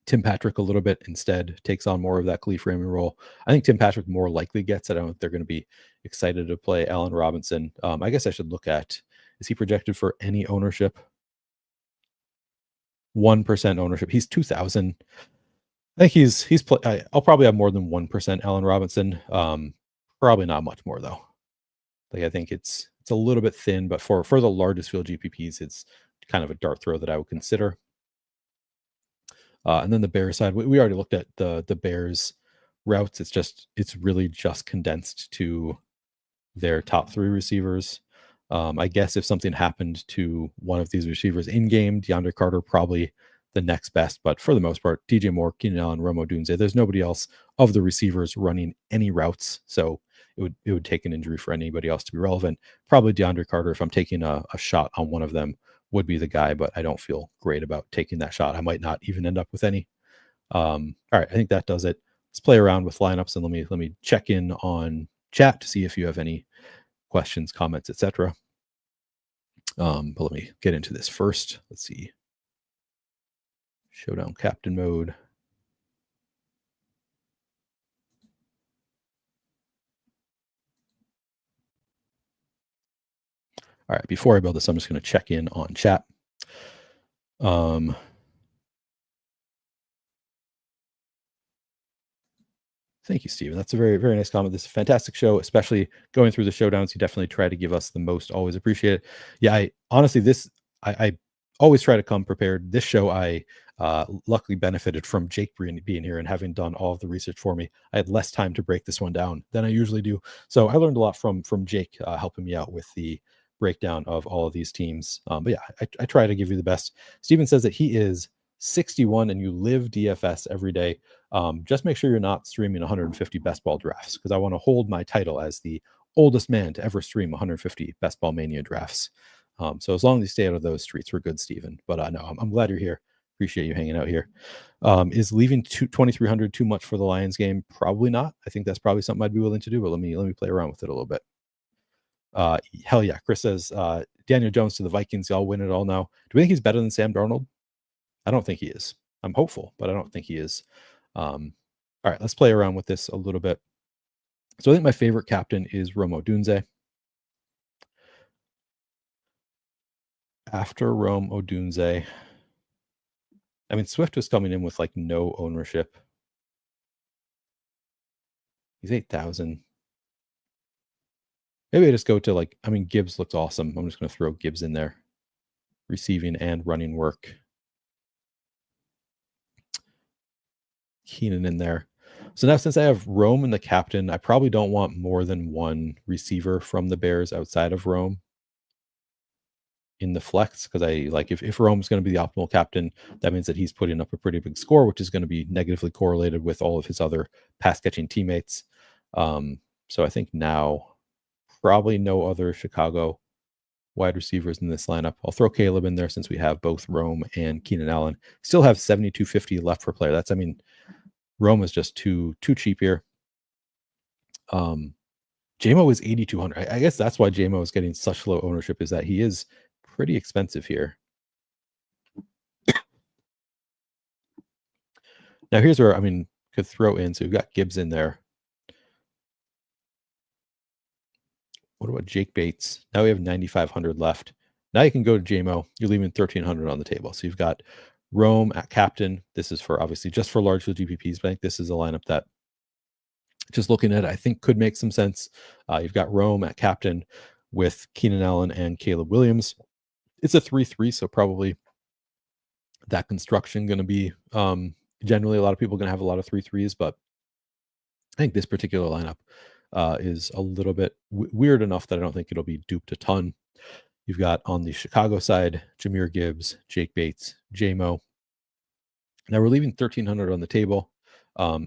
Tim Patrick a little bit instead, takes on more of that Khalif Raymond role. I think Tim Patrick more likely gets it. I don't think they're going to be excited to play Allen Robinson. I guess I should look at, is he projected for any ownership? 1% ownership. He's 2,000. I think I'll probably have more than 1% Allen Robinson. Probably not much more though. Like I think it's a little bit thin, but for the largest field GPPs, it's kind of a dart throw that I would consider. And then the Bears side, we already looked at the Bears routes. It's really just condensed to their top 3 receivers. I guess if something happened to one of these receivers in game, DeAndre Carter probably the next best, but for the most part, DJ Moore, Keenan Allen, Rome Odunze, there's nobody else of the receivers running any routes. So it would take an injury for anybody else to be relevant. Probably DeAndre Carter, if I'm taking a shot on one of them, would be the guy, but I don't feel great about taking that shot. I might not even end up with any. All right, I think that does it. Let's play around with lineups and let me check in on chat to see if you have any questions, comments, etc. But let me get into this first. Let's see. Showdown captain mode. All right, before I build this, I'm just going to check in on chat. Thank you, Steven. That's a very, very nice comment. This is a fantastic show, especially going through the showdowns. You definitely try to give us the most. Always appreciate it. Yeah, I always try to come prepared. This show, I luckily benefited from Jake being here and having done all of the research for me. I had less time to break this one down than I usually do. So I learned a lot from Jake helping me out with the breakdown of all of these teams. But yeah, I try to give you the best. Steven says that he is 61 and you live DFS every day. Just make sure you're not streaming 150 best ball drafts, because I want to hold my title as the oldest man to ever stream 150 best ball mania drafts. So as long as you stay out of those streets, we're good, Steven. But no, I'm glad you're here. Appreciate you hanging out here. Is leaving 2,300 too much for the Lions game? Probably not. I think that's probably something I'd be willing to do, but let me play around with it a little bit. Hell yeah. Chris says, Daniel Jones to the Vikings. Y'all win it all now. Do we think he's better than Sam Darnold? I don't think he is. I'm hopeful, but I don't think he is. All right, let's play around with this a little bit. So I think my favorite captain is Rome Odunze. After Rome Odunze, I mean, Swift was coming in with like no ownership. He's 8,000. Maybe I just go to like, I mean, Gibbs looks awesome. I'm just going to throw Gibbs in there. Receiving and running work. Keenan in there. So now since I have Rome and the captain, I probably don't want more than one receiver from the Bears outside of Rome in the flex, because I like if Rome's going to be the optimal captain, that means that he's putting up a pretty big score, which is going to be negatively correlated with all of his other pass catching teammates. So I think now probably no other Chicago wide receivers in this lineup. I'll throw Caleb in there since we have both Rome and Keenan Allen. Still have 7,250 left per player. That's, I mean, Rome is just too cheap here. JMO is 8,200. I guess that's why JMO is getting such low ownership, is that he is pretty expensive here. Now here's where, I mean, could throw in, so we've got Gibbs in there. What about Jake Bates? Now we have 9,500 left. Now you can go to JMO. You're leaving 1,300 on the table. So you've got Rome at captain. This is for obviously just for large field GPPs, but I think this is a lineup that, just looking at it, I think could make some sense. You've got Rome at captain with Keenan Allen and Caleb Williams. It's a 3-3, so probably that construction going to be generally a lot of people going to have a lot of 3-3s, but I think this particular lineup is a little bit weird enough that I don't think it'll be duped a ton. You've got on the Chicago side, Jahmyr Gibbs, Jake Bates, JMO. Now we're leaving 1,300 on the table.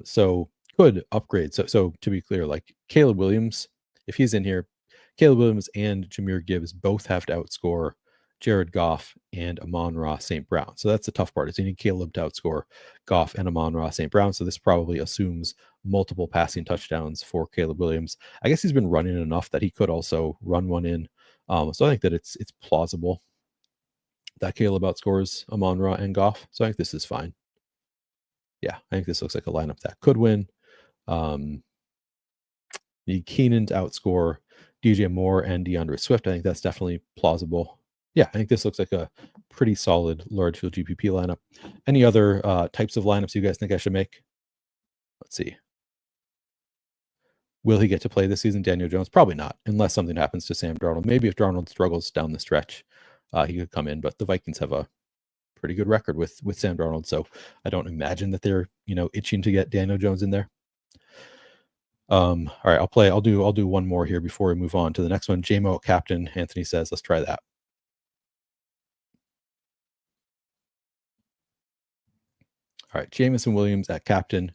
So could upgrade. So to be clear, like Caleb Williams, if he's in here, Caleb Williams and Jahmyr Gibbs both have to outscore Jared Goff and Amon-Ra St. Brown. So that's the tough part, is you need Caleb to outscore Goff and Amon-Ra St. Brown. So this probably assumes multiple passing touchdowns for Caleb Williams. I guess he's been running enough that he could also run one in. So I think that it's plausible that Caleb outscores Amon-Ra and Goff. So I think this is fine. Yeah, I think this looks like a lineup that could win. Need Keenan to outscore DJ Moore and DeAndre Swift. I think that's definitely plausible. Yeah, I think this looks like a pretty solid large field GPP lineup. Any other types of lineups you guys think I should make? Let's see. Will he get to play this season, Daniel Jones? Probably not, unless something happens to Sam Darnold. Maybe if Darnold struggles down the stretch, he could come in. But the Vikings have a pretty good record with Sam Darnold, so I don't imagine that they're itching to get Daniel Jones in there. All right, I'll do one more here before we move on to the next one. JMO captain, Anthony says, let's try that. All right, Jameson Williams at captain.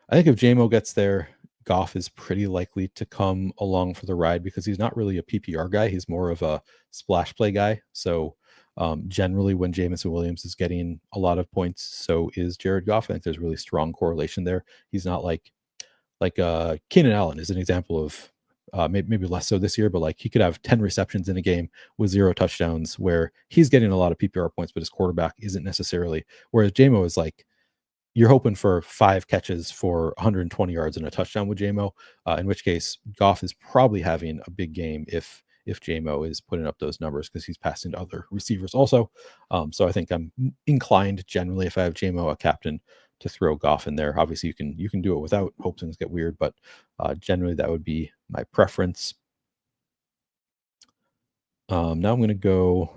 I think if JMO gets there, Goff is pretty likely to come along for the ride, because he's not really a PPR guy. He's more of a splash play guy. So generally when Jameson Williams is getting a lot of points, so is Jared Goff. I think there's really strong correlation there. He's not like Keenan Allen is an example of maybe less so this year, but like he could have 10 receptions in a game with 0 touchdowns, where he's getting a lot of PPR points, but his quarterback isn't necessarily. Whereas JMO is like, you're hoping for 5 catches for 120 yards and a touchdown with JMO, in which case Goff is probably having a big game if JMO is putting up those numbers, because he's passing to other receivers also. So I think I'm inclined generally, if I have JMO a captain, to throw Goff in there. Obviously you can do it without, hope things get weird, but generally that would be my preference. Now I'm going to go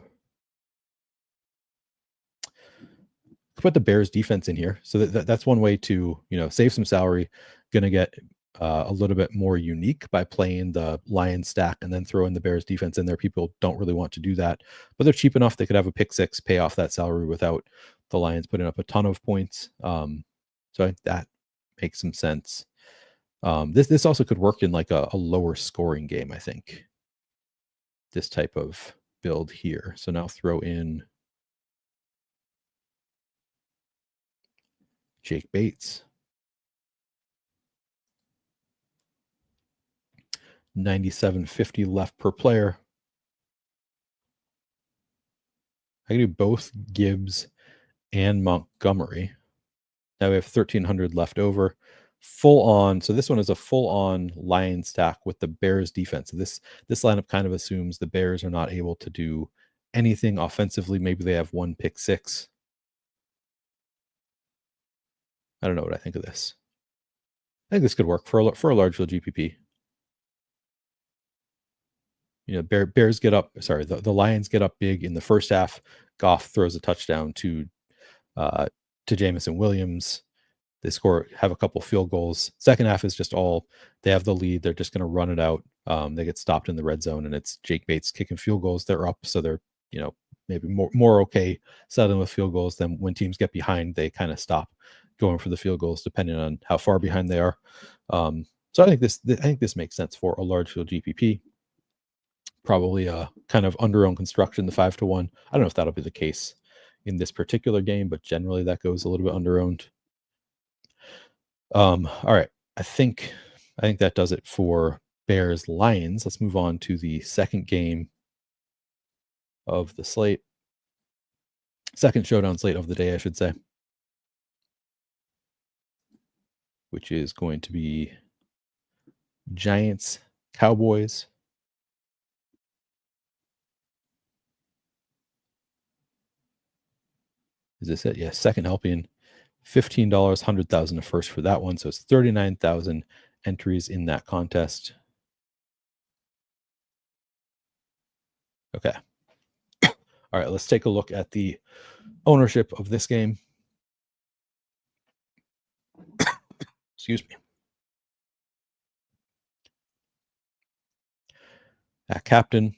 put the Bears defense in here. So that's one way to, save some salary. Going to get a little bit more unique by playing the Lions stack and then throwing the Bears defense in there. People don't really want to do that, but they're cheap enough. They could have a pick six, pay off that salary without the Lions putting up a ton of points. So I think that makes some sense. This also could work in like a lower scoring game, I think. This type of build here. So now throw in Jake Bates. 97.50 left per player. I can do both Gibbs and Montgomery. Now we have 1,300 left over. Full on. So this one is a full on Lion stack with the Bears defense. So this lineup kind of assumes the Bears are not able to do anything offensively. Maybe they have one pick six. I don't know what I think of this. I think this could work for a large field GPP. You know, Bears get up. Sorry, the Lions get up big in the first half. Goff throws a touchdown to Jameson Williams. They have a couple field goals. Second half is just all they have the lead. They're just going to run it out. They get stopped in the red zone, and it's Jake Bates kicking field goals. They're up, so they're maybe more okay settling with field goals. Than when teams get behind, they kind of stop going for the field goals depending on how far behind they are. So I think this makes sense for a large field GPP. Probably kind of under-owned construction, the 5-1. I don't know if that'll be the case in this particular game, but generally that goes a little bit under-owned. All right. I think that does it for Bears Lions. Let's move on to the second game of the slate. Second showdown slate of the day, I should say. Which is going to be Giants-Cowboys. Is this it? Yeah, second helping. $15, 100,000 a first for that one. So it's 39,000 entries in that contest. Okay. All right, let's take a look at the ownership of this game. Excuse me. At captain,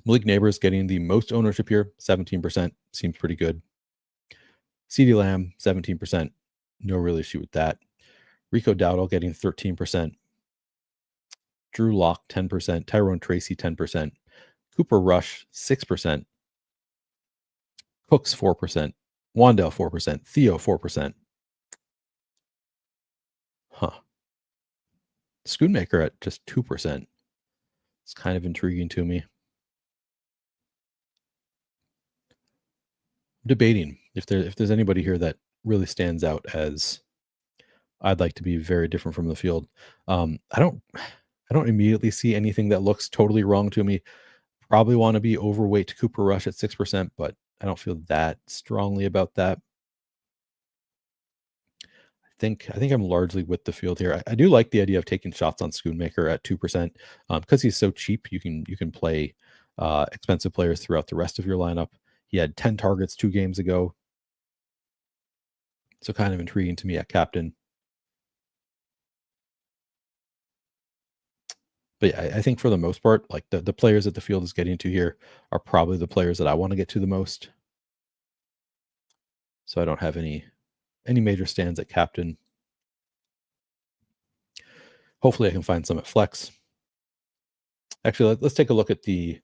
Malik Nabers getting the most ownership here, 17%. Seems pretty good. CeeDee Lamb, 17%. No real issue with that. Rico Dowdle getting 13%. Drew Lock, 10%. Tyrone Tracy, 10%. Cooper Rush, 6%. Cooks, 4%. Wandell, 4%. Theo, 4%. Huh. Schoonmaker at just 2%. It's kind of intriguing to me. Debating if there's anybody here that really stands out as I'd like to be very different from the field. I don't immediately see anything that looks totally wrong to me. Probably want to be overweight to Cooper Rush at 6%, but I don't feel that strongly about that. I think I'm largely with the field here. I do like the idea of taking shots on Schoonmaker at 2%, because he's so cheap. You can play expensive players throughout the rest of your lineup. He had 10 targets 2 games ago. So kind of intriguing to me at captain. But yeah, I think for the most part, like the players that the field is getting to here are probably the players that I want to get to the most. So I don't have any major stands at captain. Hopefully I can find some at flex. Actually, let's take a look at the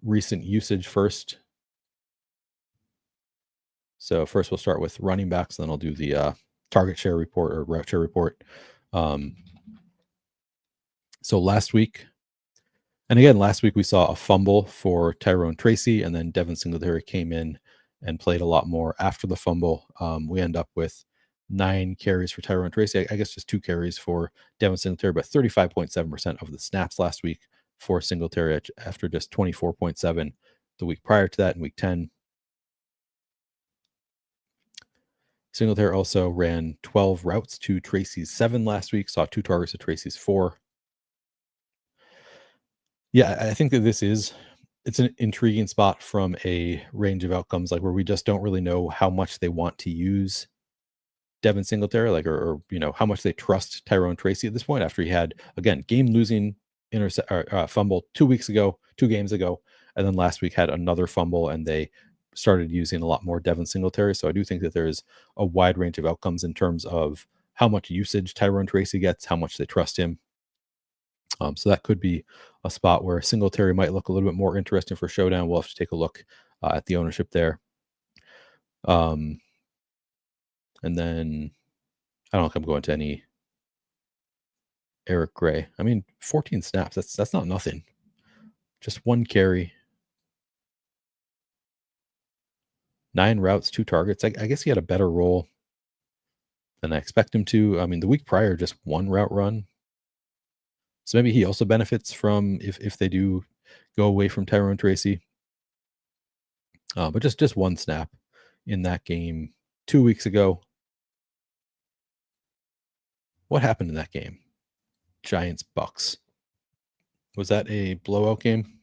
recent usage first. So first we'll start with running backs, then I'll do the target share report or route share report. So last week we saw a fumble for Tyrone Tracy, and then Devin Singletary came in and played a lot more after the fumble. We end up with 9 carries for Tyrone Tracy. I guess just 2 carries for Devin Singletary, but 35.7% of the snaps last week for Singletary after just 24.7 the week prior to that in week 10. Singletary also ran 12 routes to Tracy's 7 last week, saw 2 targets to Tracy's 4. Yeah, I think that it's an intriguing spot from a range of outcomes, like where we just don't really know how much they want to use Devin Singletary, like, or how much they trust Tyrone Tracy at this point after he had, again, game-losing fumble 2 games ago, and then last week had another fumble, and they started using a lot more Devin Singletary. So I do think that there's a wide range of outcomes in terms of how much usage Tyrone Tracy gets, how much they trust him. So that could be a spot where Singletary might look a little bit more interesting for Showdown. We'll have to take a look at the ownership there. And then I don't know if I'm going to any Eric Gray. I mean, 14 snaps. That's not nothing. Just one carry. 9 routes, 2 targets. I guess he had a better role than I expect him to. I mean, the week prior, just 1 route run. So maybe he also benefits from if they do go away from Tyrone Tracy. But just 1 snap in that game 2 weeks ago. What happened in that game? Giants-Bucks. Was that a blowout game?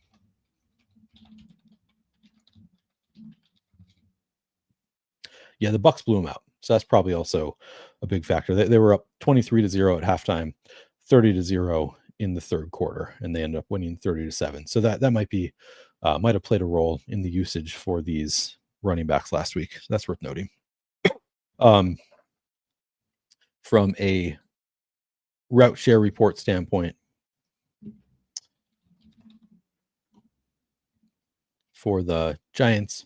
Yeah, the Bucks blew them out. So that's probably also a big factor. They were up 23-0 at halftime, 30-0 in the third quarter, and they ended up winning 30-7. So that might have played a role in the usage for these running backs last week. So that's worth noting. From a route share report standpoint, for the Giants,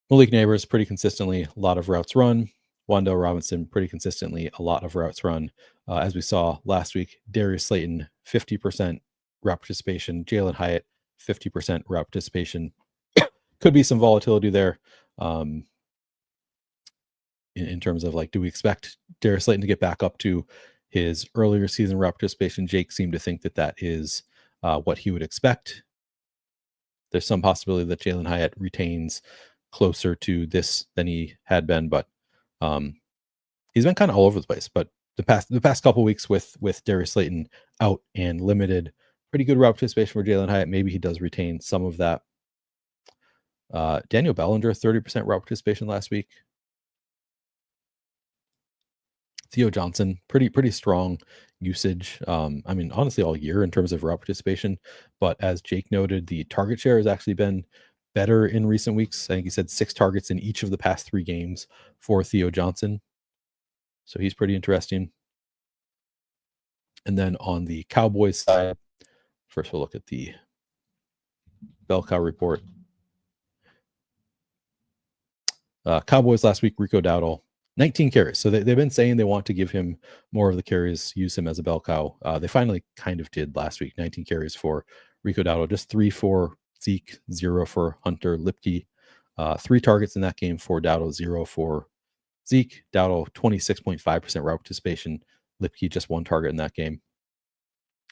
Malik Nabers pretty consistently, a lot of routes run. Wan'Dale Robinson pretty consistently, a lot of routes run. As we saw last week, Darius Slayton, 50% route participation. Jalen Hyatt, 50% route participation. Could be some volatility there in terms of, like, do we expect Darius Slayton to get back up to his earlier season route participation? Jake seemed to think that is what he would expect. There's some possibility that Jalen Hyatt retains closer to this than he had been, but he's been kind of all over the place. But the past couple weeks with Darius Slayton out and limited, pretty good route participation for Jalen Hyatt. Maybe he does retain some of that. Daniel Bellinger, 30% route participation last week. Theo Johnson, pretty strong usage. I mean, honestly, all year in terms of route participation. But as Jake noted, the target share has actually been better in recent weeks. I think he said 6 targets in each of the past 3 games for Theo Johnson. So he's pretty interesting. And then on the Cowboys side, first we'll look at the bell cow report. Cowboys last week, Rico Dowdle, 19 carries. So they've been saying they want to give him more of the carries, use him as a bell cow. They finally kind of did last week. 19 carries for Rico Dowdle, just 3 for Zeke, 0 for Hunter Lipke. 3 targets in that game for Dowdle, 0 for Zeke. Dowdle, 26.5% route participation. Lipke, just 1 target in that game.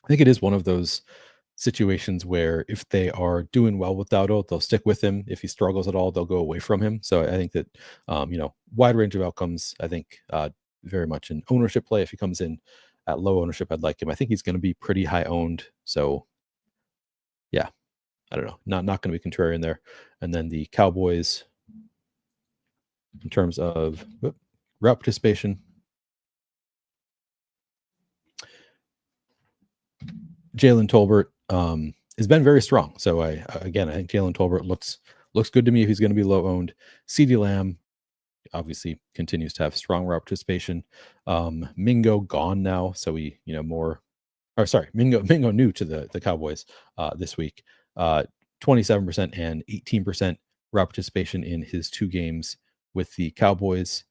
I think it is one of those situations where if they are doing well with Dowdle, they'll stick with him. If he struggles at all, they'll go away from him. So I think that, wide range of outcomes. I think very much an ownership play. If he comes in at low ownership, I'd like him. I think he's going to be pretty high owned. So yeah, I don't know. Not going to be contrarian there. And then the Cowboys, in terms of route participation, Jalen Tolbert has been very strong. So I think Jalen Tolbert looks good to me if he's going to be low owned. CeeDee Lamb obviously continues to have strong route participation. Mingo gone now, so Mingo new to the Cowboys this week. 27% and 18% route participation in his 2 games with the Cowboys.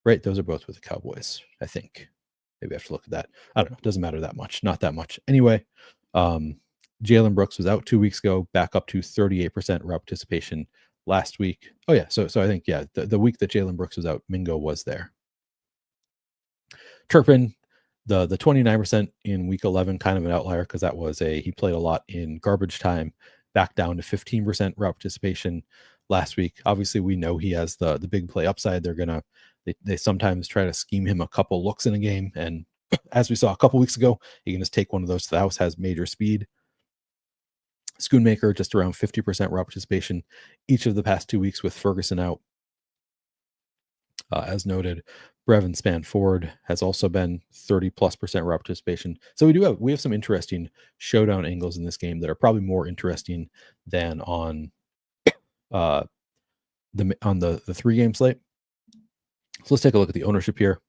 Right, those are both with the Cowboys, I think. Maybe I have to look at that. I don't know. It doesn't matter that much. Not that much. Anyway, Jalen Brooks was out 2 weeks ago, back up to 38% route participation last week. Oh, yeah. So I think, yeah, the week that Jalen Brooks was out, Mingo was there. Turpin, the 29% in week 11, kind of an outlier because that was he played a lot in garbage time, back down to 15% route participation last week. Obviously, we know he has the big play upside. They sometimes try to scheme him a couple looks in a game. And as we saw a couple weeks ago, he can just take one of those to the house, has major speed. Schoonmaker, just around 50% route participation each of the past 2 weeks with Ferguson out. As noted, Brevin Spanford has also been 30+% route participation. So we have some interesting showdown angles in this game that are probably more interesting than on the 3-game slate. So let's take a look at the ownership here.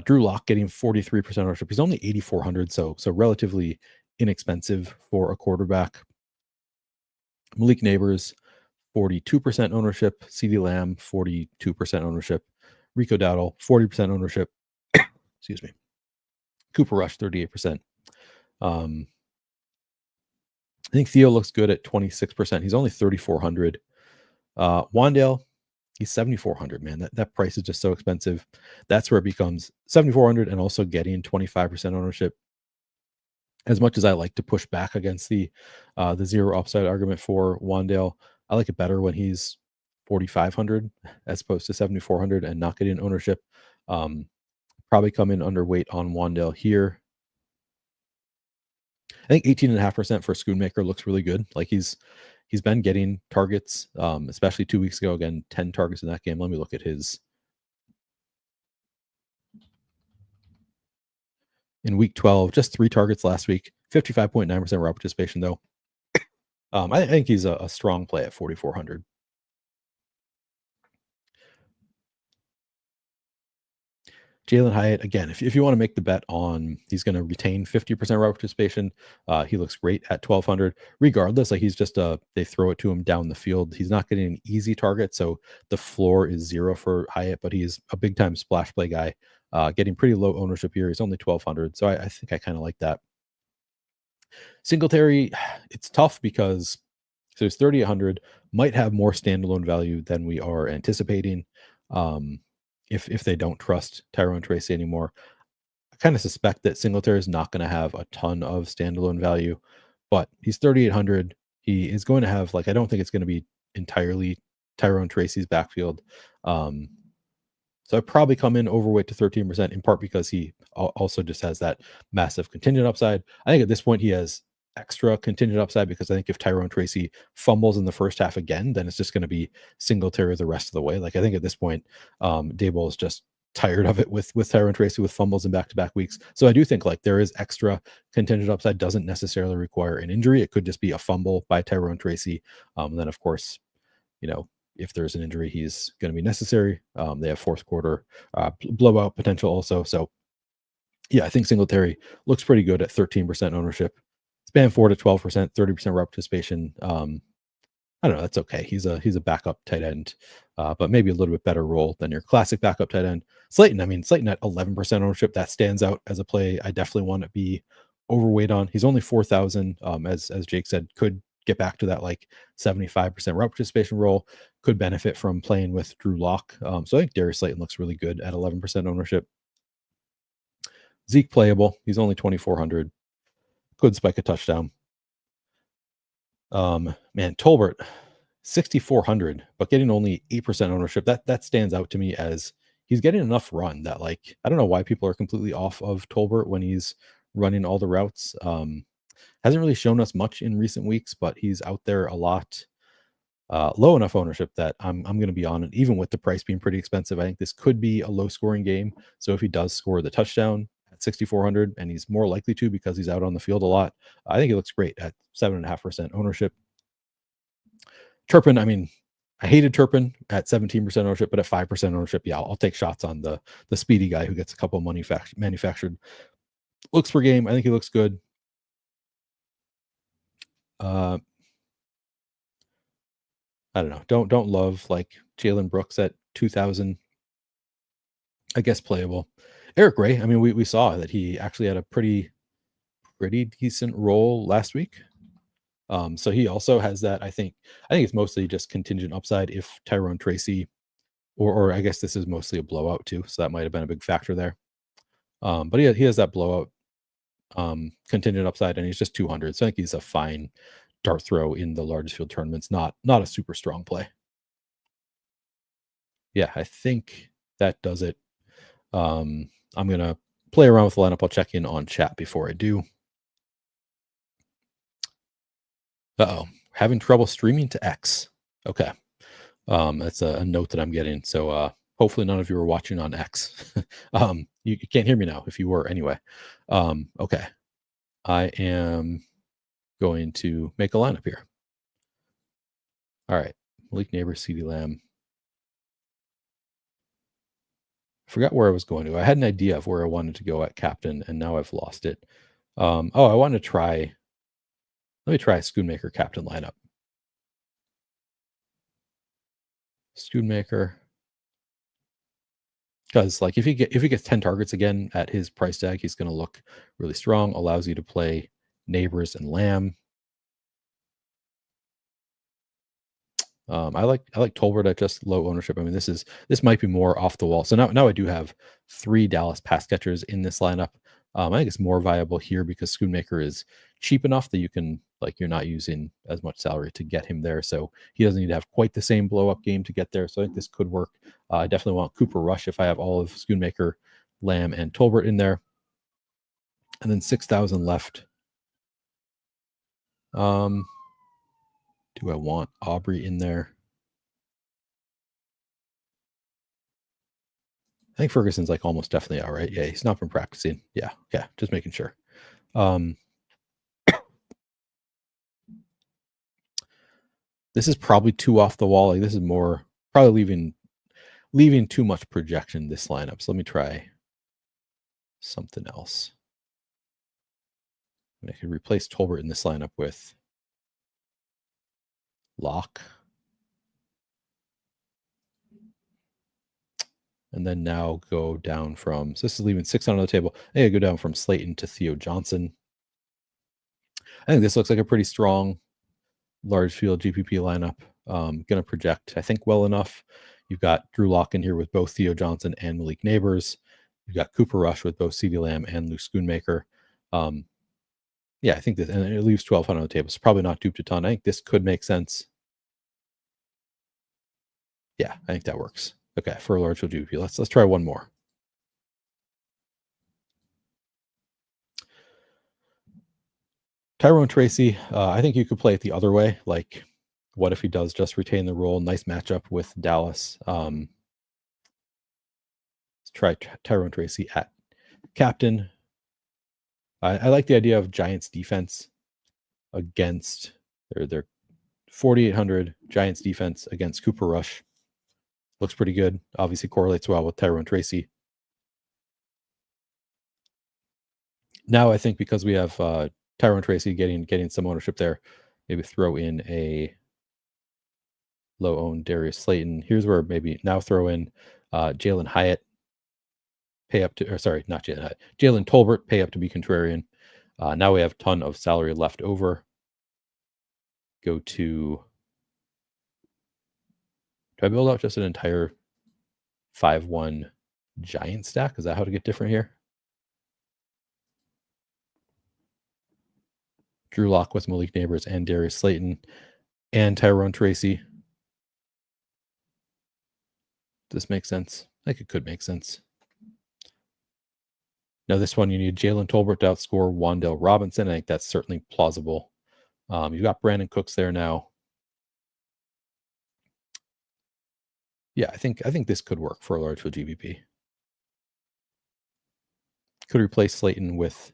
Drew Lock getting 43% ownership. He's only 8,400, so relatively inexpensive for a quarterback. Malik Nabers, 42% ownership. CeeDee Lamb, 42% ownership. Rico Dowdle, 40% ownership. Excuse me. Cooper Rush, 38%. I think Theo looks good at 26%. He's only 3,400. Wandale, he's 7,400, man. That price is just so expensive. That's where it becomes 7,400 and also getting 25% ownership. As much as I like to push back against the zero upside argument for Wandale, I like it better when he's 4,500 as opposed to 7,400 and not getting ownership. Probably come in underweight on Wandale here. I think 18.5% for Schoonmaker looks really good. Like he's been getting targets, especially 2 weeks ago. Again, 10 targets in that game. Let me look at his. In week 12, just 3 targets last week, 55.9% route participation, though. I think he's a strong play at 4,400. Jalen Hyatt, again, if you want to make the bet on he's going to retain 50% route participation, he looks great at 1,200. Regardless, like he's just they throw it to him down the field. He's not getting an easy target, so the floor is 0 for Hyatt, but he's a big-time splash play guy. Getting pretty low ownership here. He's only 1,200, so I think I kind of like that. Singletary, it's tough because so it's 3,800, might have more standalone value than we are anticipating. If they don't trust Tyrone Tracy anymore, I kind of suspect that Singletary is not going to have a ton of standalone value, but he's 3,800. He is going to have, like, I don't think it's going to be entirely Tyrone Tracy's backfield. So I probably come in overweight to 13%, in part because he also just has that massive contingent upside. I think at this point he has extra contingent upside because I think if Tyrone Tracy fumbles in the first half again, then it's just going to be Singletary the rest of the way. Like I think at this point, Daboll is just tired of it with Tyrone Tracy with fumbles in back-to-back weeks. So I do think like there is extra contingent upside. Doesn't necessarily require an injury. It could just be a fumble by Tyrone Tracy. And then of course, if there's an injury, he's going to be necessary. They have fourth quarter blowout potential also. So yeah, I think Singletary looks pretty good at 13% ownership. Span 4 to 12%, 30% route participation. I don't know. That's okay. He's a backup tight end, but maybe a little bit better role than your classic backup tight end. Slayton at 11% ownership. That stands out as a play I definitely want to be overweight on. He's only 4,000. As Jake said, could get back to that like 75% route participation role. Could benefit from playing with Drew Lock. So I think Darius Slayton looks really good at 11% ownership. Zeke playable. He's only 2,400. Could spike a touchdown. Man, Tolbert, 6,400, but getting only 8% ownership. That stands out to me as he's getting enough run that, like, I don't know why people are completely off of Tolbert when he's running all the routes. Hasn't really shown us much in recent weeks, but he's out there a lot. Low enough ownership that I'm going to be on it, even with the price being pretty expensive. I think this could be a low scoring game. So if he does score the touchdown at 6,400, and he's more likely to because he's out on the field a lot, I think it looks great at 7.5% ownership. Turpin, I hated Turpin at 17% ownership, but at 5% ownership, yeah, I'll take shots on the speedy guy who gets a couple money manufactured looks per game. I think he looks good. I don't know. Don't love like Jalen Brooks at 2,000. I guess playable. Eric Gray. We saw that he actually had a pretty decent role last week. So he also has that. I think it's mostly just contingent upside if Tyrone Tracy, or I guess this is mostly a blowout too. So that might have been a big factor there. But he has that blowout contingent upside, and he's just 200. So I think he's a fine dart throw in the largest field tournaments. Not a super strong play. Yeah, I think that does it. I'm gonna play around with the lineup. I'll check in on chat before I do. Having trouble streaming to X. Okay. That's a note that I'm getting. So hopefully none of you are watching on X. You can't hear me now if you were anyway. Okay. I am going to make a lineup here. All right. Malik, Nabers, CeeDee Lamb. I forgot where I was going to. I had an idea of where I wanted to go at captain, and now I've lost it. I wanted to try. Let me try a Schoonmaker captain lineup. Schoonmaker. Because like if he gets 10 targets again at his price tag, he's going to look really strong. Allows you to play Nabers and Lamb. I like Tolbert at just low ownership. I mean, this might be more off the wall. So now I do have 3 Dallas pass catchers in this lineup. I think it's more viable here because Schoonmaker is cheap enough that you can you're not using as much salary to get him there. So he doesn't need to have quite the same blow up game to get there. So I think this could work. I definitely want Cooper Rush if I have all of Schoonmaker, Lamb, and Tolbert in there. And then 6,000 left. Do I want Aubrey in there? I think Ferguson's almost definitely out, right? Yeah, he's not been practicing. Yeah, just making sure. This is probably too off the wall. This is more probably leaving too much projection in this lineup. So let me try something else. I could replace Tolbert in this lineup with Locke. And then now go down from, so this is leaving 6 on the table. I go down from Slayton to Theo Johnson. I think this looks like a pretty strong large field GPP lineup. Going to project, I think, well enough. You've got Drew Lock in here with both Theo Johnson and Malik Nabers. You've got Cooper Rush with both CeeDee Lamb and Luke Schoonmaker. Yeah, I think this, and it leaves 1,200 on the table. So probably not duped a ton. I think this could make sense. Yeah, I think that works. Okay, for a large field GPP, let's try one more. Tyrone Tracy, I think you could play it the other way. Like, what if he does just retain the role? Nice matchup with Dallas. Let's try Tyrone Tracy at captain. I like the idea of Giants defense against their 4,800 Giants defense against Cooper Rush. Looks pretty good. Obviously correlates well with Tyrone Tracy. Now I think because we have Tyrone Tracy getting some ownership there, maybe throw in a low-owned Darius Slayton. Here's where maybe now throw in Jalen Hyatt. Pay up to, or sorry, not Jalen Hyatt. Jalen Tolbert, pay up to be contrarian. Now we have a ton of salary left over. Go to, do I build out just an entire 5-1 Giant stack? Is that how to get different here? Drew Lock with Malik Nabers and Darius Slayton and Tyrone Tracy. Does this make sense? I think it could make sense. Now this one, you need Jalen Tolbert to outscore Wan'Dale Robinson. I think that's certainly plausible. You've got Brandon Cooks there now. Yeah, I think this could work for a large field GPP. Could replace Slayton with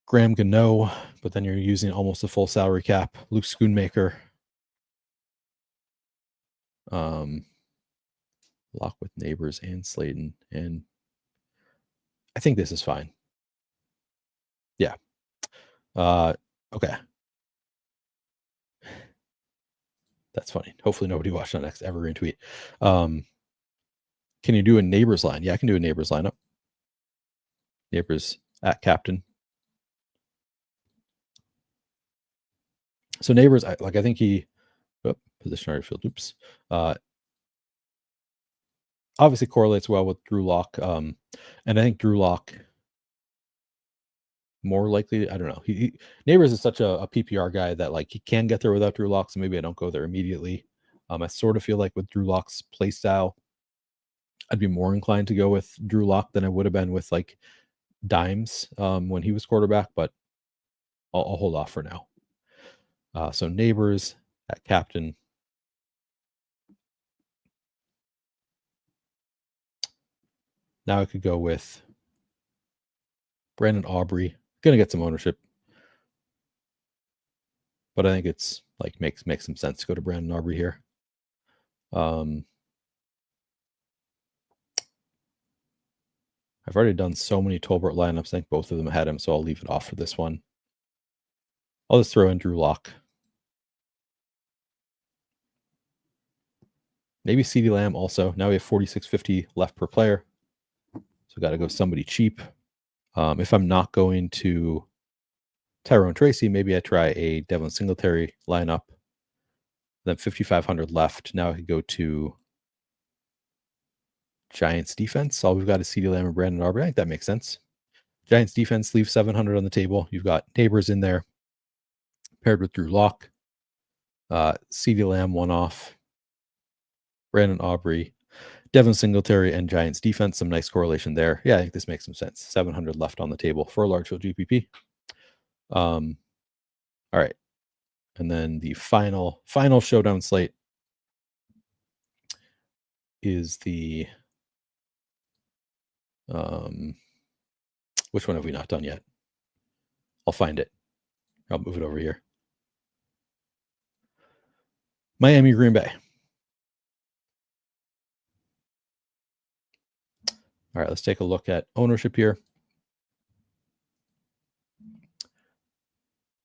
Graham Gano, but then you're using almost a full salary cap. Luke Schoonmaker. Lock with Nabers and Slayton. And I think this is fine. Yeah. Okay. That's funny. Hopefully nobody watched that next evergreen tweet. Can you do a Nabers line? Yeah, I can do a Nabers lineup. Nabers at captain. So Nabers, I think he positionary field. Oops. Obviously correlates well with Drew Lock. And I think Drew Lock more likely, I don't know. Nabers is such a PPR guy that he can get there without Drew Lock, so maybe I don't go there immediately. I sort of feel like with Drew Lock's play style, I'd be more inclined to go with Drew Lock than I would have been with Dimes when he was quarterback, but I'll hold off for now. So Nabers at captain. Now I could go with Brandon Aubrey. Going to get some ownership, but I think it's makes some sense to go to Brandon Aubrey here. I've already done so many Tolbert lineups. I think both of them had him, so I'll leave it off for this one. I'll just throw in Drew Lock. Maybe CeeDee Lamb also. Now we have 46.50 left per player. So got to go somebody cheap. If I'm not going to Tyrone Tracy, maybe I try a Devin Singletary lineup. Then 5,500 left. Now I could go to Giants defense. All we've got is CeeDee Lamb and Brandon Aubrey. I think that makes sense. Giants defense leaves 700 on the table. You've got Nabers in there paired with Drew Lock. CeeDee Lamb one off. Brandon Aubrey, Devin Singletary, and Giants defense. Some nice correlation there. Yeah, I think this makes some sense. 700 left on the table for a large field GPP. All right. And then the final showdown slate is the which one have we not done yet? I'll find it. I'll move it over here. Miami, Green Bay. All right, let's take a look at ownership here.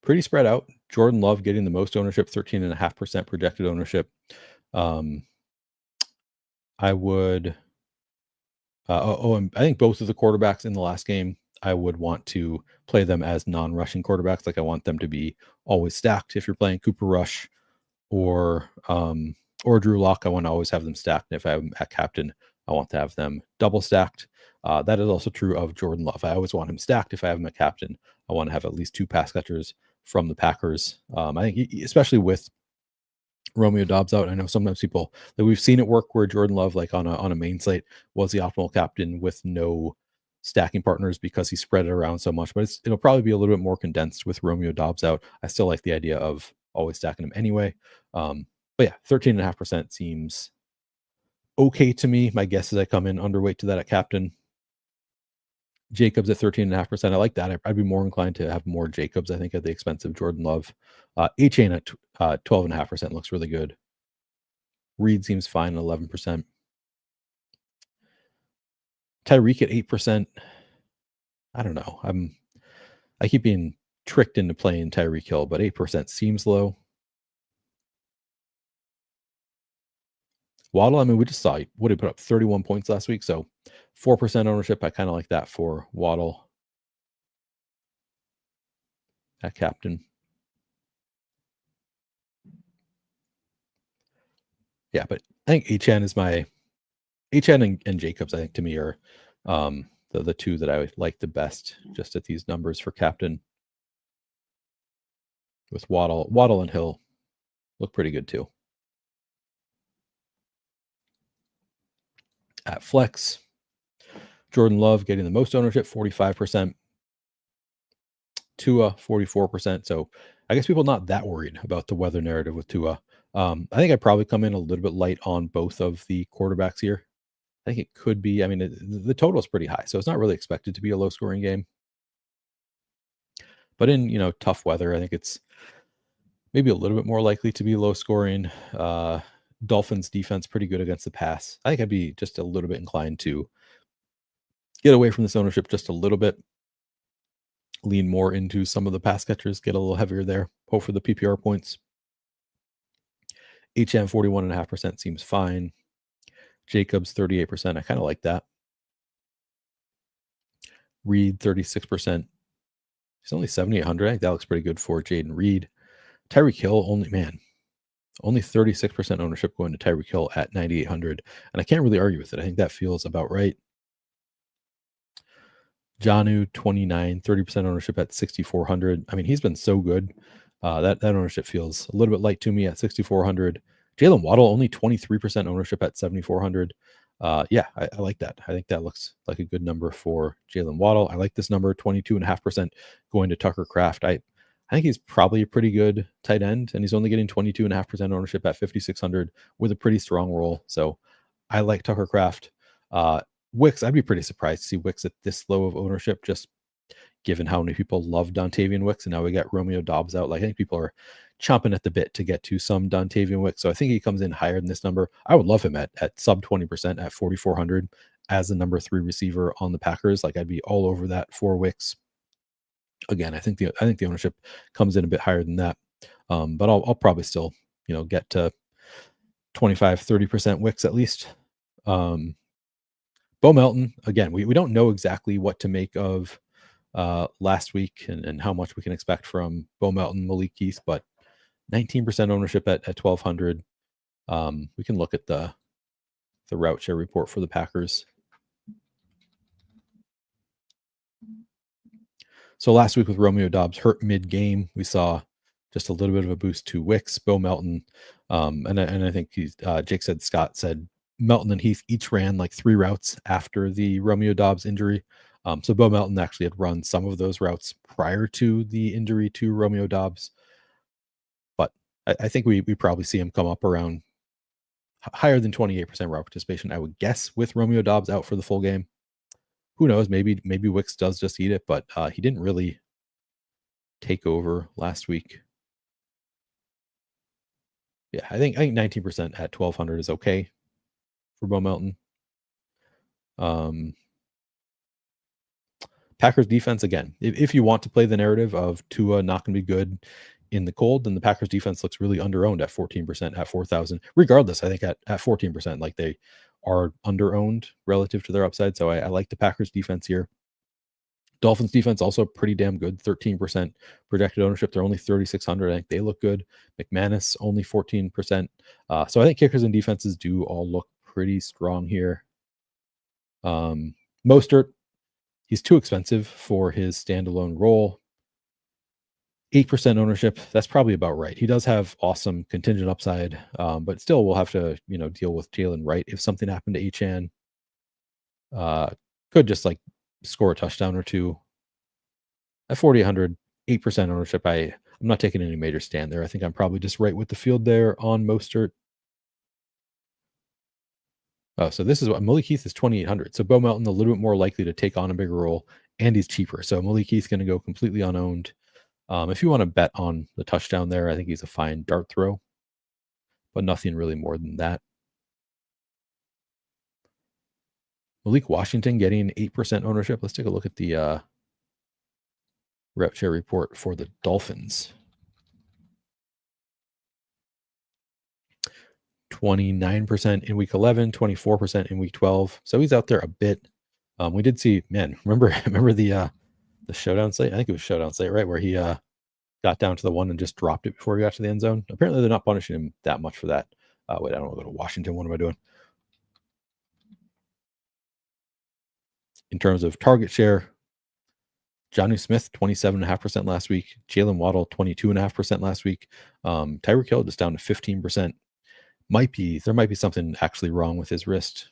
Pretty spread out. Jordan Love getting the most ownership, 13.5% projected ownership. I would, and I think both of the quarterbacks in the last game, I would want to play them as non-rushing quarterbacks. Like I want them to be always stacked. If you're playing Cooper Rush or Drew Lock, I want to always have them stacked. And if I'm at captain, I want to have them double stacked. That is also true of Jordan Love. I always want him stacked. If I have him at captain, I want to have at least 2 pass catchers from the Packers. I think especially with Romeo Doubs out, I know sometimes people, like we've seen it work where Jordan Love, like on a main slate, was the optimal captain with no stacking partners because he spread it around so much. But it'll probably be a little bit more condensed with Romeo Doubs out. I still like the idea of always stacking him anyway. But yeah, 13.5% seems okay to me. My guess is I come in underweight to that at captain. Jacobs at 13.5%. I like that. I'd be more inclined to have more Jacobs, I think, at the expense of Jordan Love. Achane at 12.5% looks really good. Reed seems fine at 11%. Tyreek at 8%. I don't know. I keep being tricked into playing Tyreek Hill, but 8% seems low. Waddle, I mean, we just saw what he put up 31 points last week, so 4% ownership. I kind of like that for Waddle at captain. Yeah, but I think Achane and Jacobs, I think to me are the two that I would like the best just at these numbers for captain. With Waddle and Hill look pretty good too. At flex, Jordan Love getting the most ownership, 45%. Tua, 44%. So I guess people are not that worried about the weather narrative with Tua. I think I'd probably come in a little bit light on both of the quarterbacks here. I think it could be, I mean, the total is pretty high, so it's not really expected to be a low scoring game. But in, tough weather, I think it's maybe a little bit more likely to be low scoring. Dolphins defense pretty good against the pass. I think I'd be just a little bit inclined to get away from this ownership just a little bit, lean more into some of the pass catchers, get a little heavier there, hope for the PPR points. HM 41.5% seems fine. Jacobs 38%. I kind of like that. Reed 36%. He's only 7,800. I think that looks pretty good for Jaden Reed. Tyreek Hill only 36% ownership going to Tyreek Hill at 9,800. And I can't really argue with it. I think that feels about right. Jonnu 29, 30% ownership at 6,400. I mean, he's been so good. That ownership feels a little bit light to me at 6,400. Jalen Waddle only 23% ownership at 7,400. Yeah, I like that. I think that looks like a good number for Jalen Waddle. I like this number, 22.5% going to Tucker Kraft. I think he's probably a pretty good tight end, and he's only getting 22.5% ownership at 5,600 with a pretty strong role. So I like Tucker Kraft. Wicks, I'd be pretty surprised to see Wicks at this low of ownership, just given how many people love Dontavian Wicks, and now we got Romeo Doubs out. Like, I think people are chomping at the bit to get to some Dontavian Wicks. So I think he comes in higher than this number. I would love him at sub 20% at 4,400 as the number 3 receiver on the Packers. Like, I'd be all over that for Wicks. Again, I think the ownership comes in a bit higher than that. But I'll probably still, get to 25-30% Wicks at least. Bo Melton, again, we don't know exactly what to make of last week and how much we can expect from Bo Melton, Malik Keith, but 19% ownership at 1,200. We can look at the route share report for the Packers. So last week with Romeo Doubs hurt mid-game, we saw just a little bit of a boost to Wicks, Bo Melton, and I think Scott said Melton and Heath each ran like 3 routes after the Romeo Doubs injury. So Bo Melton actually had run some of those routes prior to the injury to Romeo Doubs. But I think we probably see him come up around higher than 28% route participation, I would guess, with Romeo Doubs out for the full game. Who knows? Maybe Wicks does just eat it, but he didn't really take over last week. Yeah, I think 19% at 1,200 is okay for Bo Melton. Packers defense, again, if you want to play the narrative of Tua not going to be good in the cold, then the Packers defense looks really underowned at 14% at 4,000. Regardless, I think at 14%, like they are underowned relative to their upside. So I like the Packers defense here. Dolphins defense also pretty damn good, 13% projected ownership. They're only 3,600. I think they look good. McManus only 14%. So I think kickers and defenses do all look pretty strong here. Mostert, he's too expensive for his standalone role. 8% ownership, that's probably about right. He does have awesome contingent upside, but still we'll have to, deal with Jalen Wright if something happened to Achane. Could just like score a touchdown or two. At 4,800, 8% ownership, I'm not taking any major stand there. I think I'm probably just right with the field there on Mostert. Oh, so this is what Malik Heath is 2,800. So Bo Melton a little bit more likely to take on a bigger role, and he's cheaper. So Malik Heath's going to go completely unowned. If you want to bet on the touchdown there, I think he's a fine dart throw, but nothing really more than that. Malik Washington getting 8% ownership. Let's take a look at the rep share report for the Dolphins. 29% in week 11, 24% in week 12. So he's out there a bit. We did see, remember the Showdown Slate? I think it was Showdown Slate, right? Where he got down to the one and just dropped it before he got to the end zone. Apparently they're not punishing him that much for that. Wait, I don't want to go to Washington. What am I doing? In terms of target share, Jonnu Smith, 27.5% last week. Jalen Waddle, 22.5% last week. Tyreek Hill just down to 15%. There might be something actually wrong with his wrist.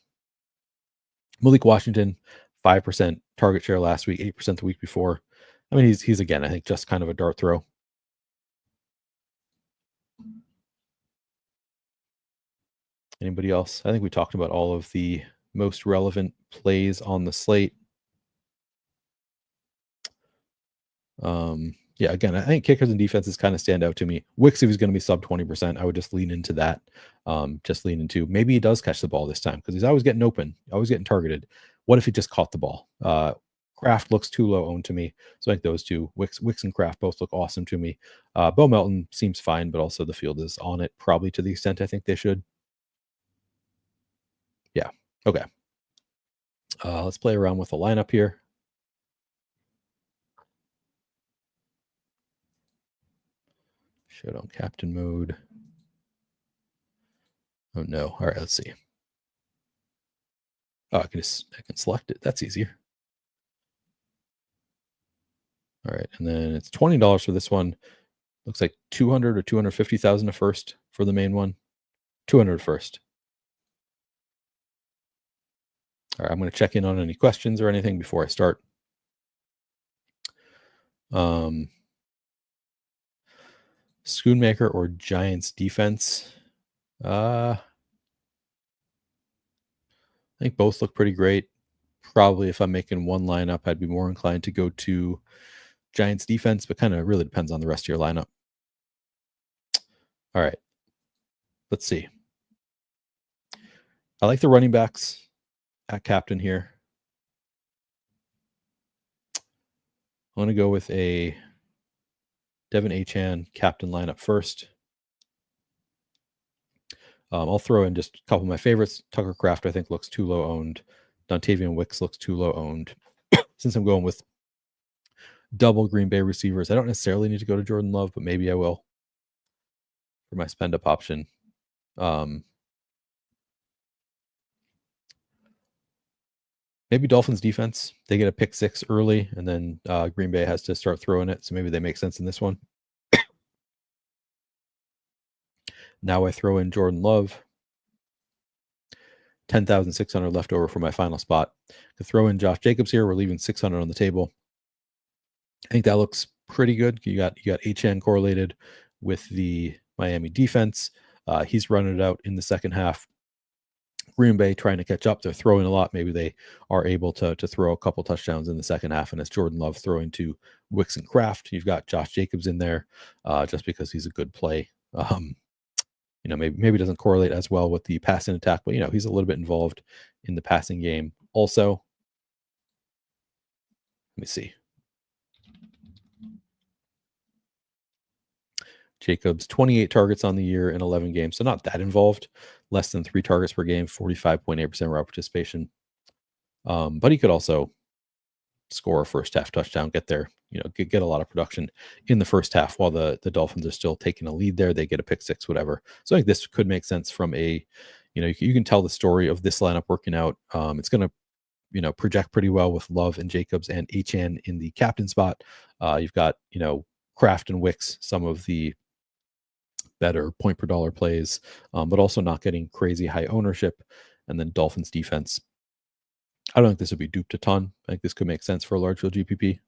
Malik Washington, 5% target share last week, 8% the week before. I mean, he's again, I think, just kind of a dart throw. Anybody else? I think we talked about all of the most relevant plays on the slate. Yeah, again, I think kickers and defenses kind of stand out to me. Wicks, if he's going to be sub 20%, I would just lean into that. Just lean into maybe he does catch the ball this time because he's always getting open, always getting targeted. What if he just caught the ball? Kraft looks too low owned to me. So I think those two, Wicks and Kraft, both look awesome to me. Bo Melton seems fine, but also the field is on it probably to the extent I think they should. Yeah. Okay. Let's play around with the lineup here. Showdown captain mode. Oh no. All right, let's see. Oh, I can select it. That's easier. All right, and then it's $20 for this one. Looks like 200 or 250,000 a first for the main one. 200 first. All right, I'm going to check in on any questions or anything before I start. Schoonmaker or Giants defense? I think both look pretty great. Probably if I'm making one lineup, I'd be more inclined to go to Giants defense, but kind of really depends on the rest of your lineup. All right. Let's see. I like the running backs at captain here. I want to go with a Devin Achane captain lineup first. I'll throw in just a couple of my favorites. Tucker Kraft, I think, looks too low owned. Dontavian Wicks looks too low owned. Since I'm going with double Green Bay receivers, I don't necessarily need to go to Jordan Love, but maybe I will for my spend up option. Maybe Dolphins defense. They get a pick 6 early, and then Green Bay has to start throwing it. So maybe they make sense in this one. Now I throw in Jordan Love. 10,600 left over for my final spot. To throw in Josh Jacobs here, we're leaving 600 on the table. I think that looks pretty good. You got Achane correlated with the Miami defense. He's running it out in the second half. Green Bay trying to catch up. They're throwing a lot. Maybe they are able to throw a couple touchdowns in the second half. And it's Jordan Love throwing to Wicks and Kraft. You've got Josh Jacobs in there just because he's a good play. Maybe doesn't correlate as well with the passing attack, but he's a little bit involved in the passing game. Also, let me see. Jacobs, 28 targets on the year in 11 games, so not that involved. Less than 3 targets per game, 45.8% route participation. But he could also score a first half touchdown, get there, get a lot of production in the first half while the Dolphins are still taking a lead there. They get a pick 6, whatever. So I think this could make sense from a, you can tell the story of this lineup working out. It's going to, project pretty well with Love and Jacobs and Achane in the captain spot. You've got, Kraft and Wicks, some of the better point per dollar plays, but also not getting crazy high ownership. And then Dolphins defense. I don't think this would be duped a ton. I think this could make sense for a large field GPP.